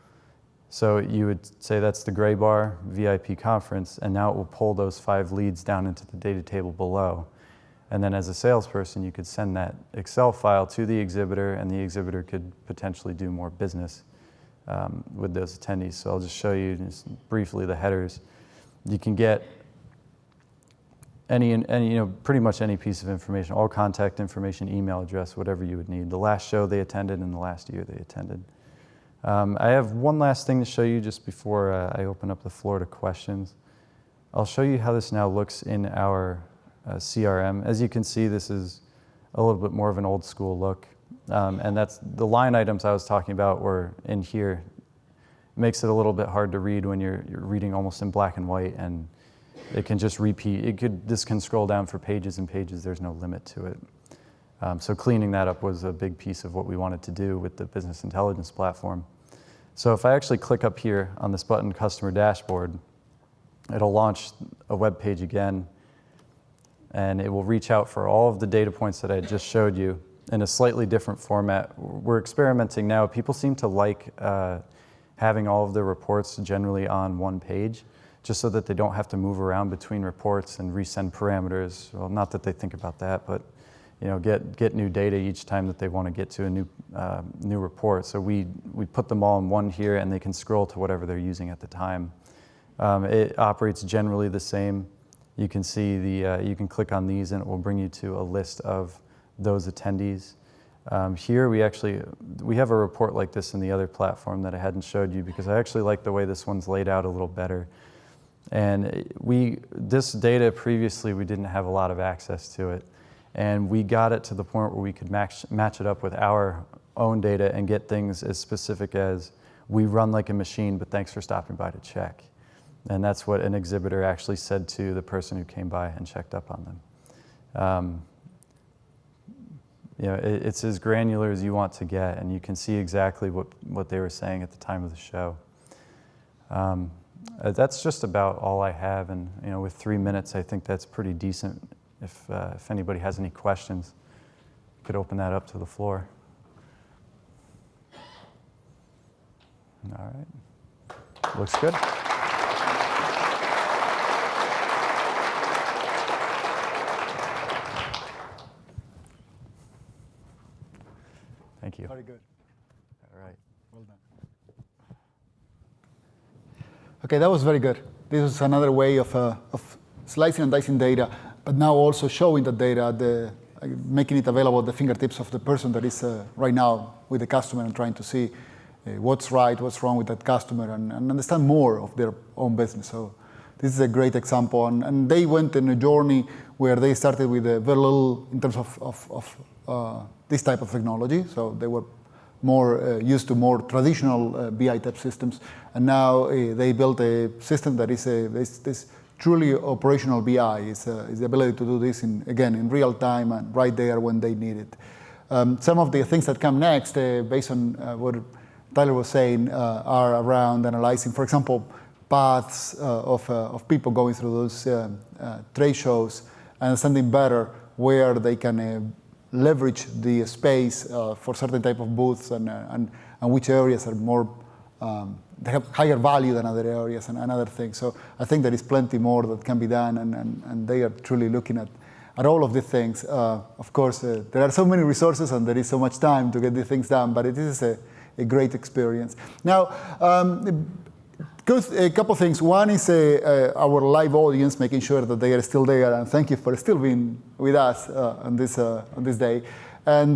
So you would say that's the gray bar, VIP conference, and now it will pull those 5 leads down into the data table below. And then as a salesperson, you could send that Excel file to the exhibitor, and the exhibitor could potentially do more business with those attendees. So I'll just show you just briefly the headers. You can get any pretty much any piece of information, all contact information, email address, whatever you would need. The last show they attended and the last year they attended. I have one last thing to show you just before I open up the floor to questions. I'll show you how this now looks in our CRM. As you can see, this is a little bit more of an old school look. And that's the line items I was talking about were in here. It makes it a little bit hard to read when you're reading almost in black and white, and it can just repeat. This can scroll down for pages and pages. There's no limit to it. So cleaning that up was a big piece of what we wanted to do with the business intelligence platform. So if I actually click up here on this button, Customer Dashboard, it'll launch a web page again, and it will reach out for all of the data points that I just showed you in a slightly different format. We're experimenting now. People seem to like having all of their reports generally on one page, just so that they don't have to move around between reports and resend parameters. Well, not that they think about that, but get new data each time that they want to get to a new report. So we put them all in one here, and they can scroll to whatever they're using at the time. It operates generally the same. You can see you can click on these, and it will bring you to a list of those attendees. Here we have a report like this in the other platform that I hadn't showed you because I actually like the way this one's laid out a little better. And this data previously, we didn't have a lot of access to it. And we got it to the point where we could match it up with our own data and get things as specific as, we run like a machine, but thanks for stopping by to check. And that's what an exhibitor actually said to the person who came by and checked up on them. It's as granular as you want to get, and you can see exactly what they were saying at the time of the show. That's just about all I have, and with 3 minutes, I think that's pretty decent. If anybody has any questions, I could open that up to the floor. All right. Looks good. Thank you.
Very good.
All right.
Well done. Okay, that was very good. This is another way of slicing and dicing data, but now also showing the data, making it available at the fingertips of the person that is right now with the customer and trying to see what's right, what's wrong with that customer, and understand more of their own business. So this is a great example. And they went on a journey where they started with very little in terms of this type of technology. So they were more used to more traditional BI type systems. And now they built a system that is this truly operational BI. Is the ability to do this, in real time and right there when they need it. Some of the things that come next, based on what Tyler was saying, are around analyzing, for example, paths of people going through those trade shows, and understanding better where they can leverage the space for certain type of booths, and which areas are more, they have higher value than other areas and other things. So I think there is plenty more that can be done, and they are truly looking at all of these things. Of course, there are so many resources and there is so much time to get these things done, but it is a great experience. Now, a couple of things. One is our live audience, making sure that they are still there, and thank you for still being with us on this day. And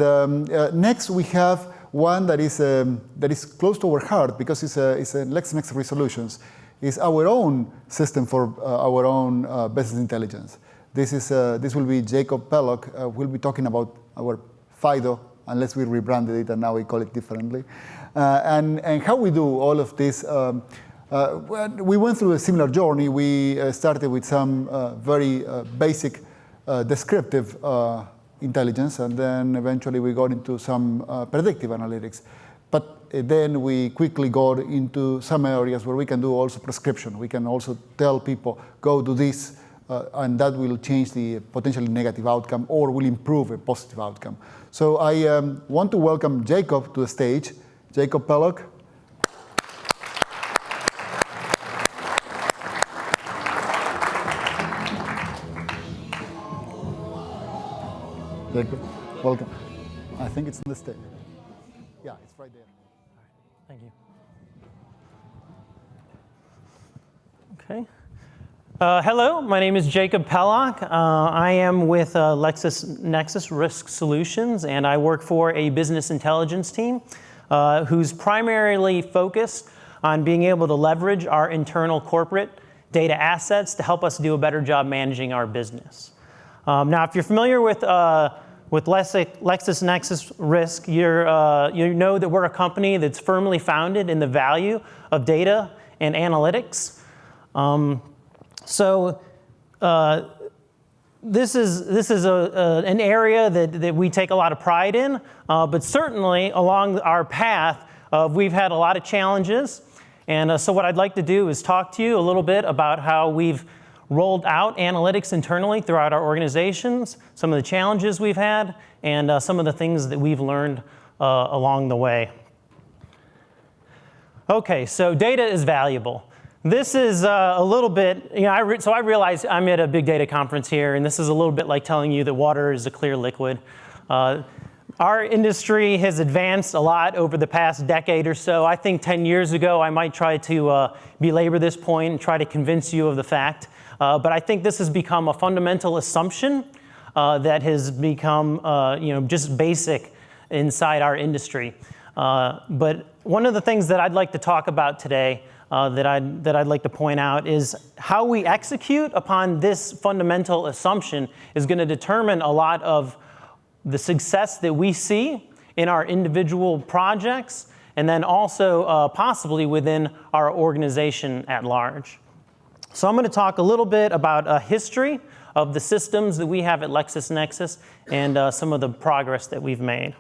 next we have one that is close to our heart, because it's a LexisNexis Resolutions. It's our own system for our own business intelligence. This will be Jacob Pellock. We'll be talking about our FIDO, unless we rebranded it and now we call it differently. And how we do all of this. We went through a similar journey. We started with some very basic descriptive intelligence, and then eventually we got into some predictive analytics. But then we quickly got into some areas where we can do also prescription. We can also tell people, go do this, and that will change the potentially negative outcome or will improve a positive outcome. So I want to welcome Jacob to the stage. Jacob Pellock. Jacob, welcome. I think it's on the stage. Yeah, it's right there.
Thank you. Okay. Hello, my name is Jacob Pellock. I am with LexisNexis Risk Solutions, and I work for a business intelligence team who's primarily focused on being able to leverage our internal corporate data assets to help us do a better job managing our business. Now, if you're familiar with LexisNexis Risk, you know that we're a company that's firmly founded in the value of data and analytics. This is an area that we take a lot of pride in, but certainly along our path, we've had a lot of challenges. And so what I'd like to do is talk to you a little bit about how we've rolled out analytics internally throughout our organizations, some of the challenges we've had, and some of the things that we've learned along the way. Okay, so data is valuable. This is a little bit, so I realize I'm at a big data conference here, and this is a little bit like telling you that water is a clear liquid. Our industry has advanced a lot over the past decade or so. I think 10 years ago, I might try to belabor this point and try to convince you of the fact. But I think this has become a fundamental assumption that has become just basic inside our industry. But one of the things that I'd like to talk about today that I'd like to point out is how we execute upon this fundamental assumption is going to determine a lot of the success that we see in our individual projects, and then also possibly within our organization at large. So I'm going to talk a little bit about a history of the systems that we have at LexisNexis and some of the progress that we've made.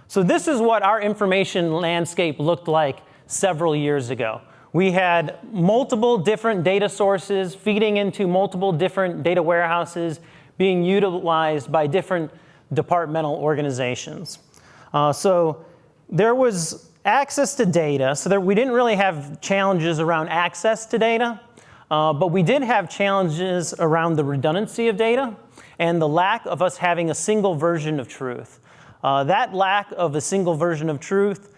So this is what our information landscape looked like several years ago. We had multiple different data sources feeding into multiple different data warehouses being utilized by different departmental organizations. So there was access to data, so we didn't really have challenges around access to data, but we did have challenges around the redundancy of data and the lack of us having a single version of truth. That lack of a single version of truth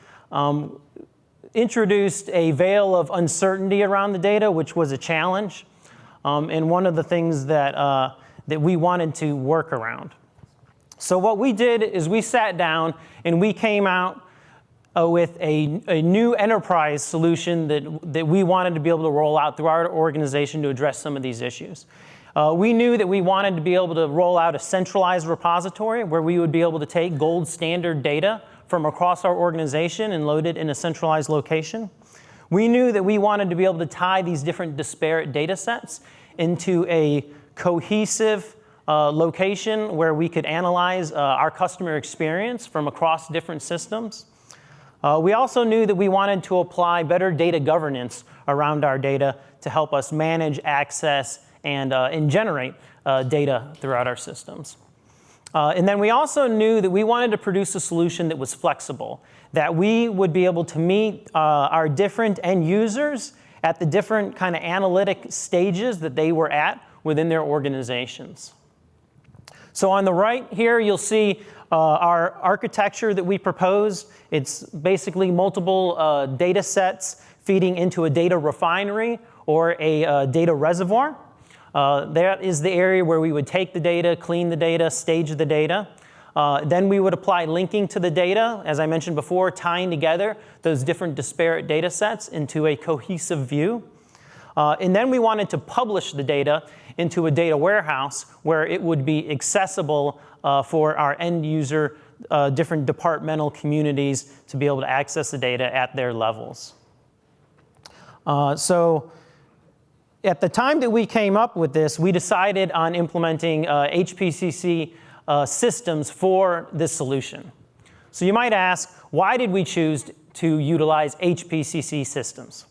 introduced a veil of uncertainty around the data, which was a challenge, and one of the things that we wanted to work around. So what we did is we sat down and we came out with a new enterprise solution that we wanted to be able to roll out through our organization to address some of these issues. We knew that we wanted to be able to roll out a centralized repository where we would be able to take gold standard data from across our organization and load it in a centralized location. We knew that we wanted to be able to tie these different disparate data sets into a cohesive location where we could analyze our customer experience from across different systems. We also knew that we wanted to apply better data governance around our data to help us manage, access, and generate data throughout our systems. And then we also knew that we wanted to produce a solution that was flexible, that we would be able to meet our different end users at the different kind of analytic stages that they were at within their organizations. So on the right here, you'll see our architecture that we proposed. It's basically multiple data sets feeding into a data refinery or a data reservoir. That is the area where we would take the data, clean the data, stage the data. Then we would apply linking to the data, as I mentioned before, tying together those different disparate data sets into a cohesive view. And then we wanted to publish the data into a data warehouse where it would be accessible for our end user, different departmental communities to be able to access the data at their levels. So at the time that we came up with this, we decided on implementing HPCC systems for this solution. So you might ask, why did we choose to utilize HPCC systems?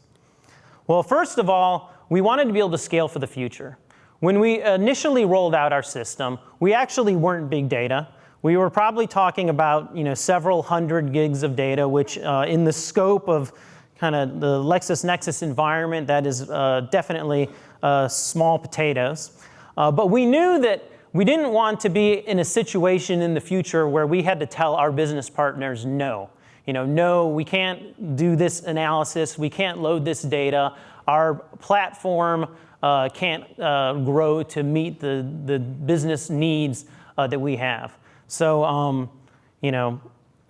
Well, first of all, we wanted to be able to scale for the future. When we initially rolled out our system, we actually weren't big data. We were probably talking about several hundred gigs of data, which in the scope of kind of the LexisNexis environment, that is definitely small potatoes. But we knew that we didn't want to be in a situation in the future where we had to tell our business partners no. No, we can't do this analysis, we can't load this data, our platform can't grow to meet the business needs that we have. So,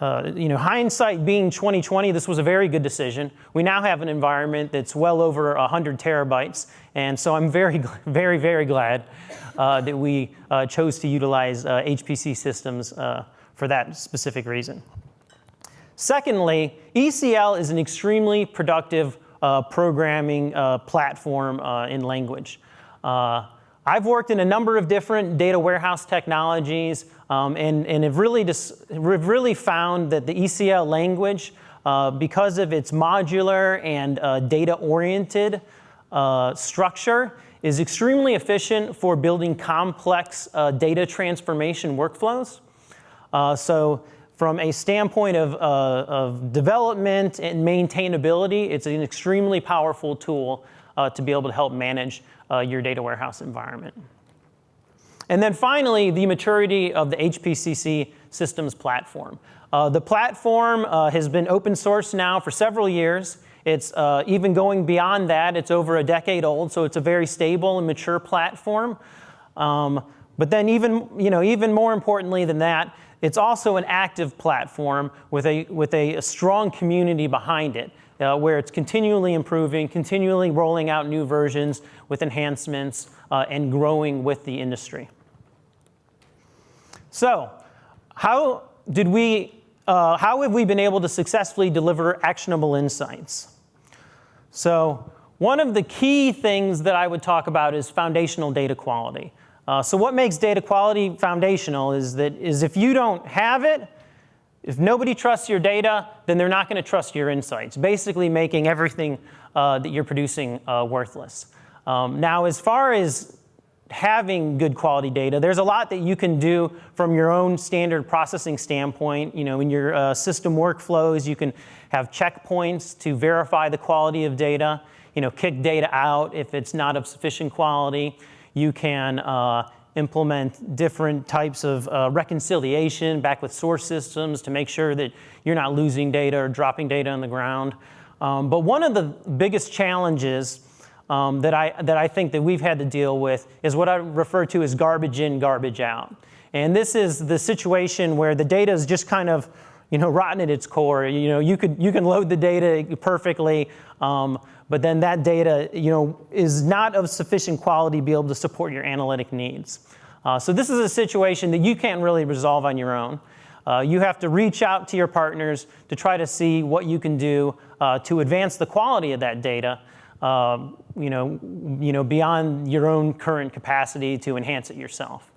hindsight being 2020, this was a very good decision. We now have an environment that's well over 100 terabytes, and so I'm very, very, very glad that we chose to utilize HPC systems for that specific reason. Secondly, ECL is an extremely productive programming platform in language. I've worked in a number of different data warehouse technologies and have really found that the ECL language, because of its modular and data-oriented structure, is extremely efficient for building complex data transformation workflows. So from a standpoint of development and maintainability, it's an extremely powerful tool to be able to help manage your data warehouse environment. And then finally, the maturity of the HPCC systems platform. The platform has been open source now for several years. It's even going beyond that. It's over a decade old, so it's a very stable and mature platform. But then even more importantly than that, it's also an active platform with a strong community behind it, where it's continually improving, continually rolling out new versions with enhancements, and growing with the industry. So, how have we been able to successfully deliver actionable insights? So, one of the key things that I would talk about is foundational data quality. So what makes data quality foundational is if you don't have it, if nobody trusts your data, then they're not going to trust your insights, basically making everything that you're producing worthless. Now, as far as having good quality data. There's a lot that you can do from your own standard processing standpoint. You know, in your system workflows, you can have checkpoints to verify the quality of data, you know, kick data out if it's not of sufficient quality. You can implement different types of reconciliation back with source systems to make sure that you're not losing data or dropping data on the ground. But one of the biggest challenges that I think that we've had to deal with is what I refer to as garbage in, garbage out. And this is the situation where the data is just kind of, you know, rotten at its core. You know, you can load the data perfectly, but then that data, you know, is not of sufficient quality to be able to support your analytic needs. So this is a situation that you can't really resolve on your own. You have to reach out to your partners to try to see what you can do to advance the quality of that data, you know, beyond your own current capacity to enhance it yourself.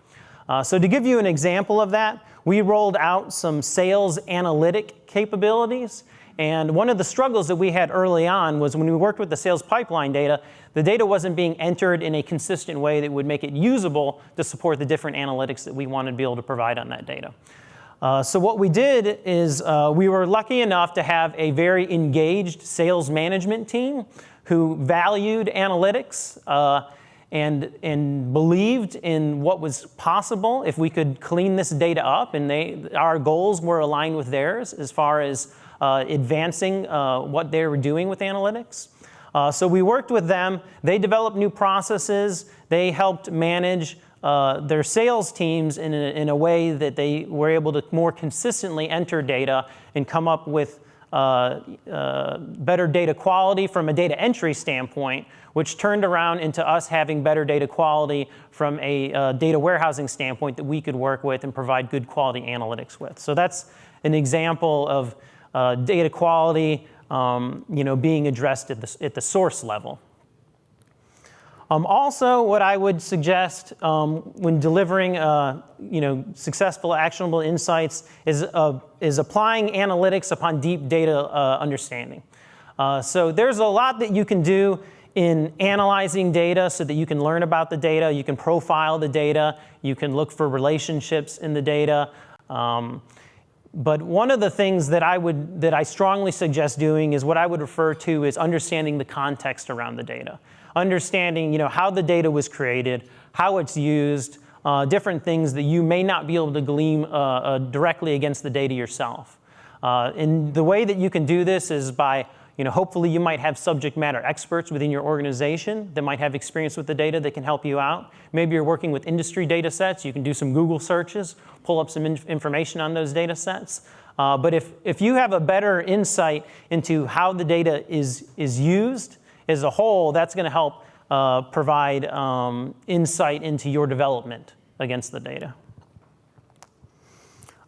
So to give you an example of that, we rolled out some sales analytic capabilities. And one of the struggles that we had early on was when we worked with the sales pipeline data, the data wasn't being entered in a consistent way that would make it usable to support the different analytics that we wanted to be able to provide on that data. So what we did is we were lucky enough to have a very engaged sales management team who valued analytics and believed in what was possible if we could clean this data up, and our goals were aligned with theirs as far as advancing what they were doing with analytics. So we worked with them. They developed new processes. They helped manage their sales teams in a way that they were able to more consistently enter data and come up with better data quality from a data entry standpoint, which turned around into us having better data quality from a data warehousing standpoint that we could work with and provide good quality analytics with. So that's an example of data quality you know, being addressed at the source level. Also, what I would suggest when delivering you know, successful actionable insights is applying analytics upon deep data understanding. So there's a lot that you can do in analyzing data so that you can learn about the data, you can profile the data, you can look for relationships in the data. But one of the things that I strongly suggest doing is what I would refer to as understanding the context around the data. Understanding, you know, how the data was created, how it's used, different things that you may not be able to glean directly against the data yourself. And the way that you can do this is by, you know, hopefully you might have subject matter experts within your organization that might have experience with the data that can help you out. Maybe you're working with industry data sets. You can do some Google searches, pull up some information on those data sets. But if you have a better insight into how the data is used as a whole, that's going to help provide insight into your development against the data.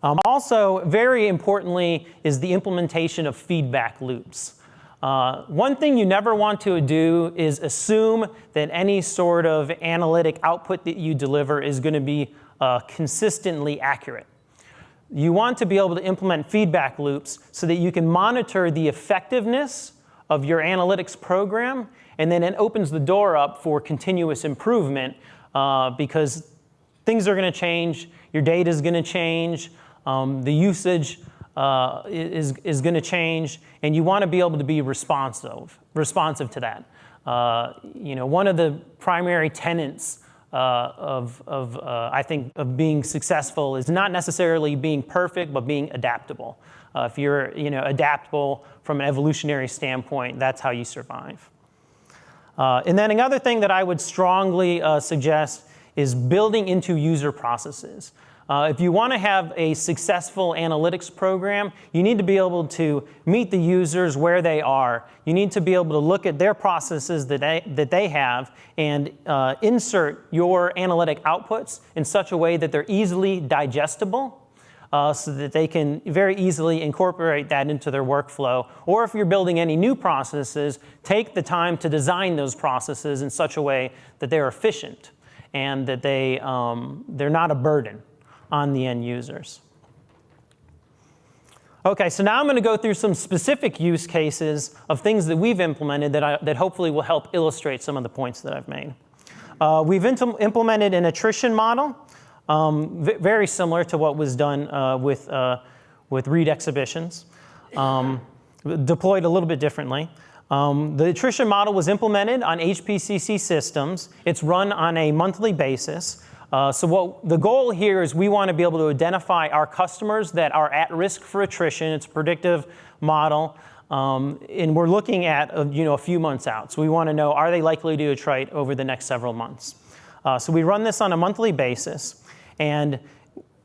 Also, very importantly, is the implementation of feedback loops. One thing you never want to do is assume that any sort of analytic output that you deliver is going to be consistently accurate. You want to be able to implement feedback loops so that you can monitor the effectiveness of your analytics program, and then it opens the door up for continuous improvement because things are going to change, your data is going to change, the usage is going to change, and you want to be able to be responsive to that. You know, one of the primary tenets I think of being successful is not necessarily being perfect, but being adaptable. If you're, you know, adaptable from an evolutionary standpoint, that's how you survive. And then another thing that I would strongly suggest is building into user processes. If you want to have a successful analytics program, you need to be able to meet the users where they are. You need to be able to look at their processes that they have and insert your analytic outputs in such a way that they're easily digestible so that they can very easily incorporate that into their workflow. Or if you're building any new processes, take the time to design those processes in such a way that they're efficient and that they're not a burden on the end users. Okay, so now I'm going to go through some specific use cases of things that we've implemented that hopefully will help illustrate some of the points that I've made. We've implemented an attrition model, very similar to what was done with Read exhibitions, deployed a little bit differently. The attrition model was implemented on HPCC systems. It's run on a monthly basis. So the goal here is we want to be able to identify our customers that are at risk for attrition. It's a predictive model, and we're looking at a few months out. So we want to know, are they likely to attrite over the next several months? So we run this on a monthly basis, and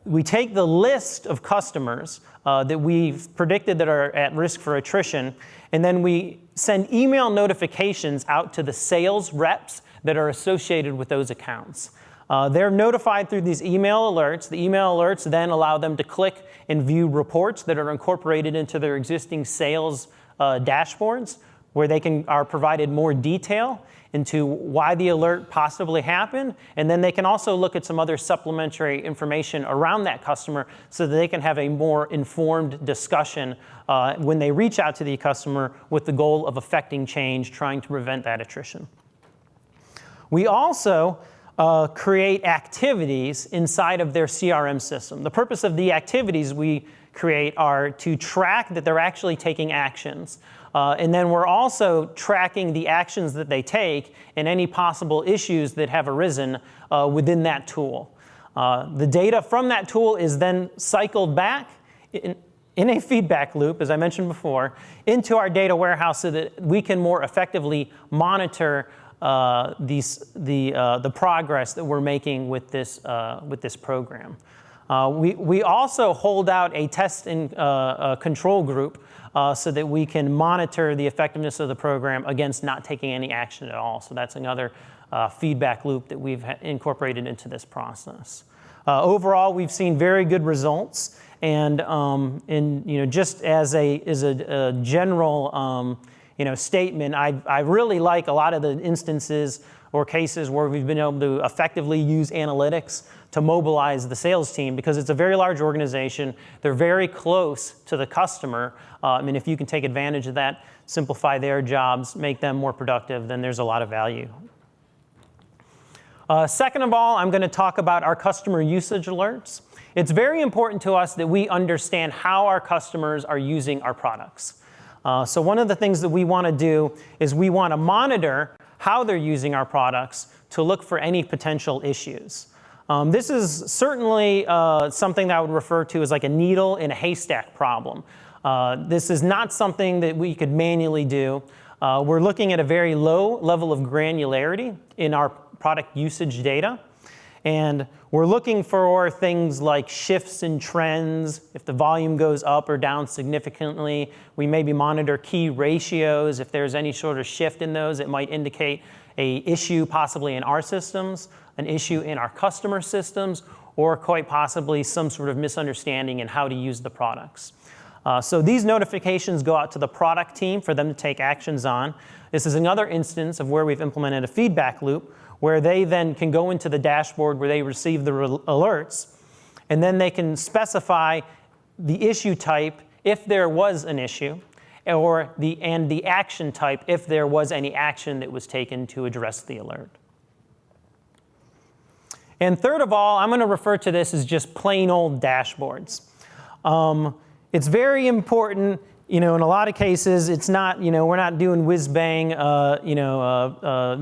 we take the list of customers that we've predicted that are at risk for attrition, and then we send email notifications out to the sales reps that are associated with those accounts. They're notified through these email alerts. The email alerts then allow them to click and view reports that are incorporated into their existing sales dashboards, where they are provided more detail into why the alert possibly happened, and then they can also look at some other supplementary information around that customer so that they can have a more informed discussion when they reach out to the customer with the goal of affecting change, trying to prevent that attrition. We also create activities inside of their CRM system. The purpose of the activities we create are to track that they're actually taking actions. And then we're also tracking the actions that they take and any possible issues that have arisen within that tool. The data from that tool is then cycled back in a feedback loop, as I mentioned before, into our data warehouse so that we can more effectively monitor the progress that we're making with this program. We also hold out a test and control group so that we can monitor the effectiveness of the program against not taking any action at all. So that's another feedback loop that we've incorporated into this process. Overall, we've seen very good results, and just as a general statement, I really like a lot of the instances or cases where we've been able to effectively use analytics to mobilize the sales team, because it's a very large organization. They're very close to the customer. And if you can take advantage of that, simplify their jobs, make them more productive, then there's a lot of value. Second of all, I'm going to talk about our customer usage alerts. It's very important to us that we understand how our customers are using our products. So one of the things that we want to do is we want to monitor how they're using our products to look for any potential issues. This is certainly something that I would refer to as like a needle in a haystack problem. This is not something that we could manually do. We're looking at a very low level of granularity in our product usage data. And we're looking for things like shifts in trends. If the volume goes up or down significantly, we maybe monitor key ratios. If there's any sort of shift in those, it might indicate an issue possibly in our systems, an issue in our customer systems, or quite possibly some sort of misunderstanding in how to use the products. So these notifications go out to the product team for them to take actions on. This is another instance of where we've implemented a feedback loop, where they then can go into the dashboard where they receive the alerts, and then they can specify the issue type if there was an issue, and the action type if there was any action that was taken to address the alert. And third of all, I'm going to refer to this as just plain old dashboards. It's very important. In a lot of cases, it's not, we're not doing whiz-bang,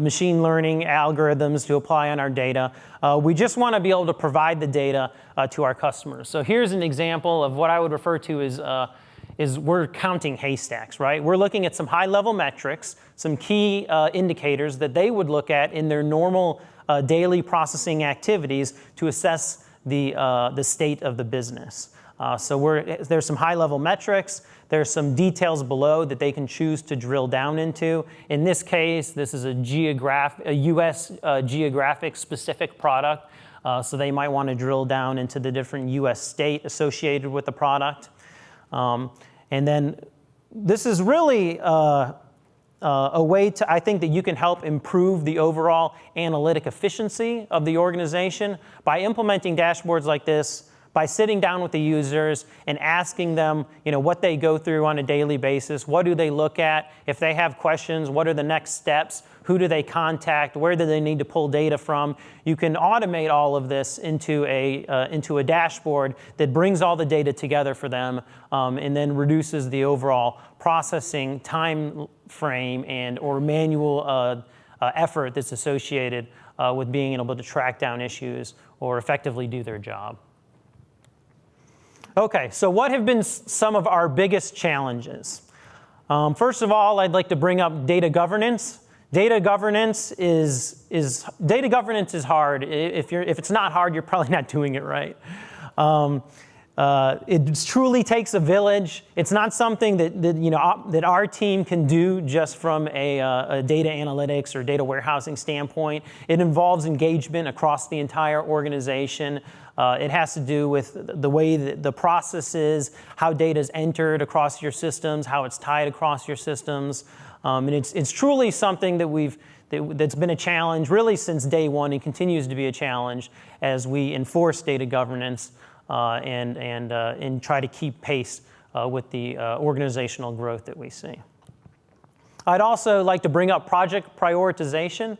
machine learning algorithms to apply on our data. We just want to be able to provide the data to our customers. So here's an example of what I would refer to as we're counting haystacks, right? We're looking at some high-level metrics, some key indicators that they would look at in their normal daily processing activities to assess the state of the business. So there's some high-level metrics. There's some details below that they can choose to drill down into. In this case, this is a U.S. geographic-specific product, so they might want to drill down into the different U.S. state associated with the product. And then this is really a way to, I think, that you can help improve the overall analytic efficiency of the organization by implementing dashboards like this, by sitting down with the users and asking them, what they go through on a daily basis, what do they look at, if they have questions, what are the next steps, who do they contact, where do they need to pull data from. You can automate all of this into a dashboard that brings all the data together for them and then reduces the overall processing time frame or manual effort that's associated with being able to track down issues or effectively do their job. Okay, so what have been some of our biggest challenges? First of all, I'd like to bring up data governance. Data governance is hard. If it's not hard, you're probably not doing it right. It truly takes a village. It's not something that our team can do just from a data analytics or data warehousing standpoint. It involves engagement across the entire organization. It has to do with the way that the process is, how data is entered across your systems, how it's tied across your systems. And it's truly something that's been a challenge really since day one and continues to be a challenge as we enforce data governance and try to keep pace with the organizational growth that we see. I'd also like to bring up project prioritization.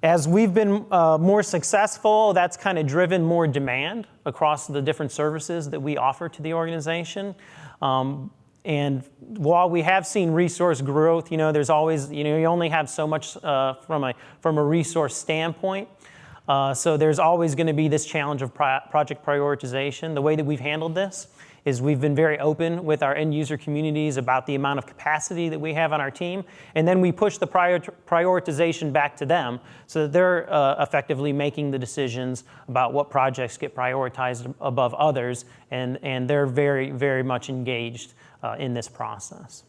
As we've been more successful, that's kind of driven more demand across the different services that we offer to the organization. And while we have seen resource growth, there's always, you only have so much from a resource standpoint. So there's always going to be this challenge of project prioritization. The way that we've handled this is we've been very open with our end user communities about the amount of capacity that we have on our team, and then we push the prioritization back to them so that they're effectively making the decisions about what projects get prioritized above others, and they're very, very much engaged in this process.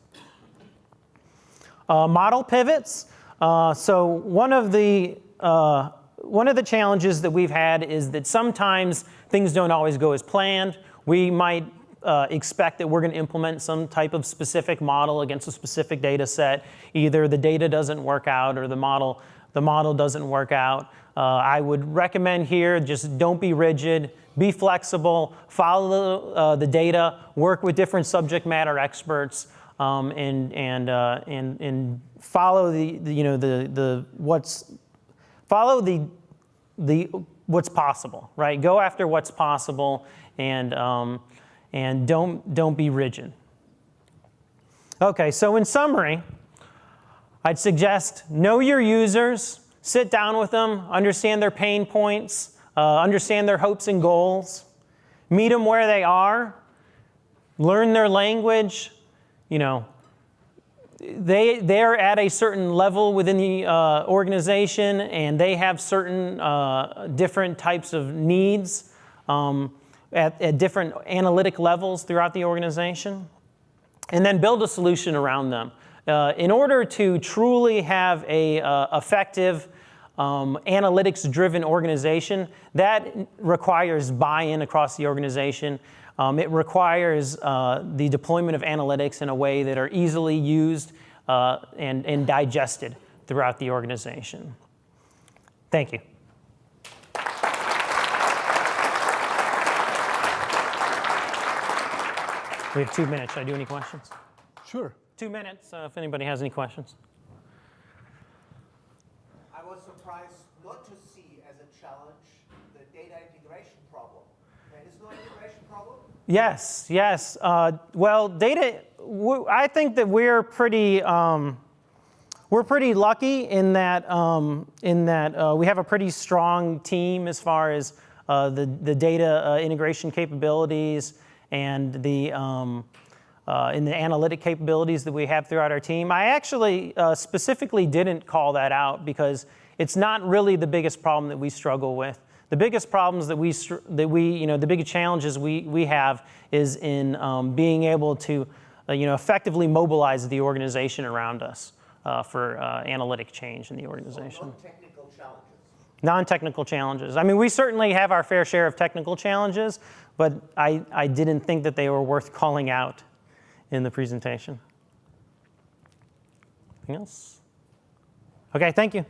Model pivots. So one of the challenges that we've had is that sometimes things don't always go as planned. We might expect that we're going to implement some type of specific model against a specific data set. Either the data doesn't work out or the model doesn't work out. I would recommend here, just don't be rigid, be flexible, follow the data, work with different subject matter experts, and follow what's possible, right? Go after what's possible, and don't be rigid. Okay, so in summary, I'd suggest know your users, sit down with them, understand their pain points, understand their hopes and goals, meet them where they are, learn their language. They're at a certain level within the organization, and they have certain different types of needs at different analytic levels throughout the organization, and then build a solution around them. In order to truly have a effective analytics-driven organization, that requires buy-in across the organization. It requires the deployment of analytics in a way that are easily used and digested throughout the organization. Thank you. We have 2 minutes. Should I do any questions?
Sure.
2 minutes, if anybody has any questions.
I was surprised not to see as a challenge the data integration problem. There is no integration problem?
Yes. Well, data. I think that we're pretty lucky in that we have a pretty strong team as far as the data integration capabilities and in the analytic capabilities that we have throughout our team. I actually specifically didn't call that out because it's not really the biggest problem that we struggle with. The biggest problems the biggest challenges we have is in being able to, effectively mobilize the organization around us for analytic change in the organization.
So non-technical challenges.
Non-technical challenges. I mean, we certainly have our fair share of technical challenges, but I didn't think that they were worth calling out in the presentation. Anything else? Okay, thank you.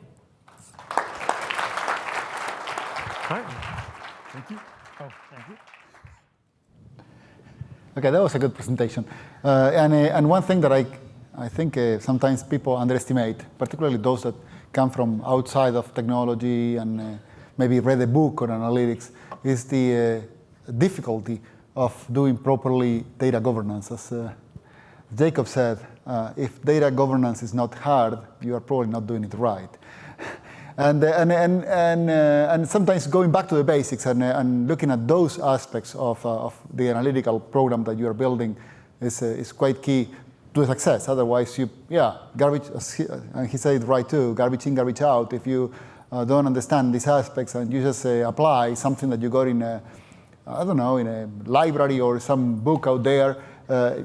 All right.
Thank you.
Oh, thank you.
Okay, that was a good presentation. And one thing that I think sometimes people underestimate, particularly those that come from outside of technology and maybe read a book on analytics, is the difficulty of doing properly data governance. As Jacob said, if data governance is not hard, you are probably not doing it right. And sometimes going back to the basics and looking at those aspects of the analytical program that you are building is quite key to success. Otherwise, garbage, and he said it right too, garbage in, garbage out. If you don't understand these aspects and you just apply something that you got in a, I don't know, in a library or some book out there,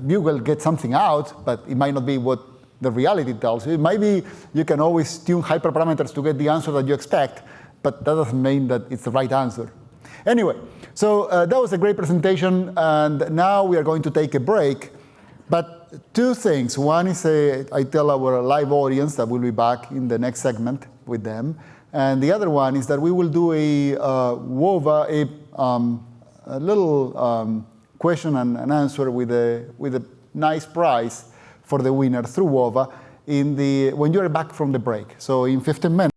you will get something out, but it might not be what the reality tells you. Maybe you can always tune hyperparameters to get the answer that you expect, but that doesn't mean that it's the right answer. Anyway, so that was a great presentation, and now we are going to take a break. But two things. One is I tell our live audience that we'll be back in the next segment with them. And the other one is that we will do a WOVA, a little question and answer with a nice prize for the winner through WOVA when you're back from the break. So in 15 minutes.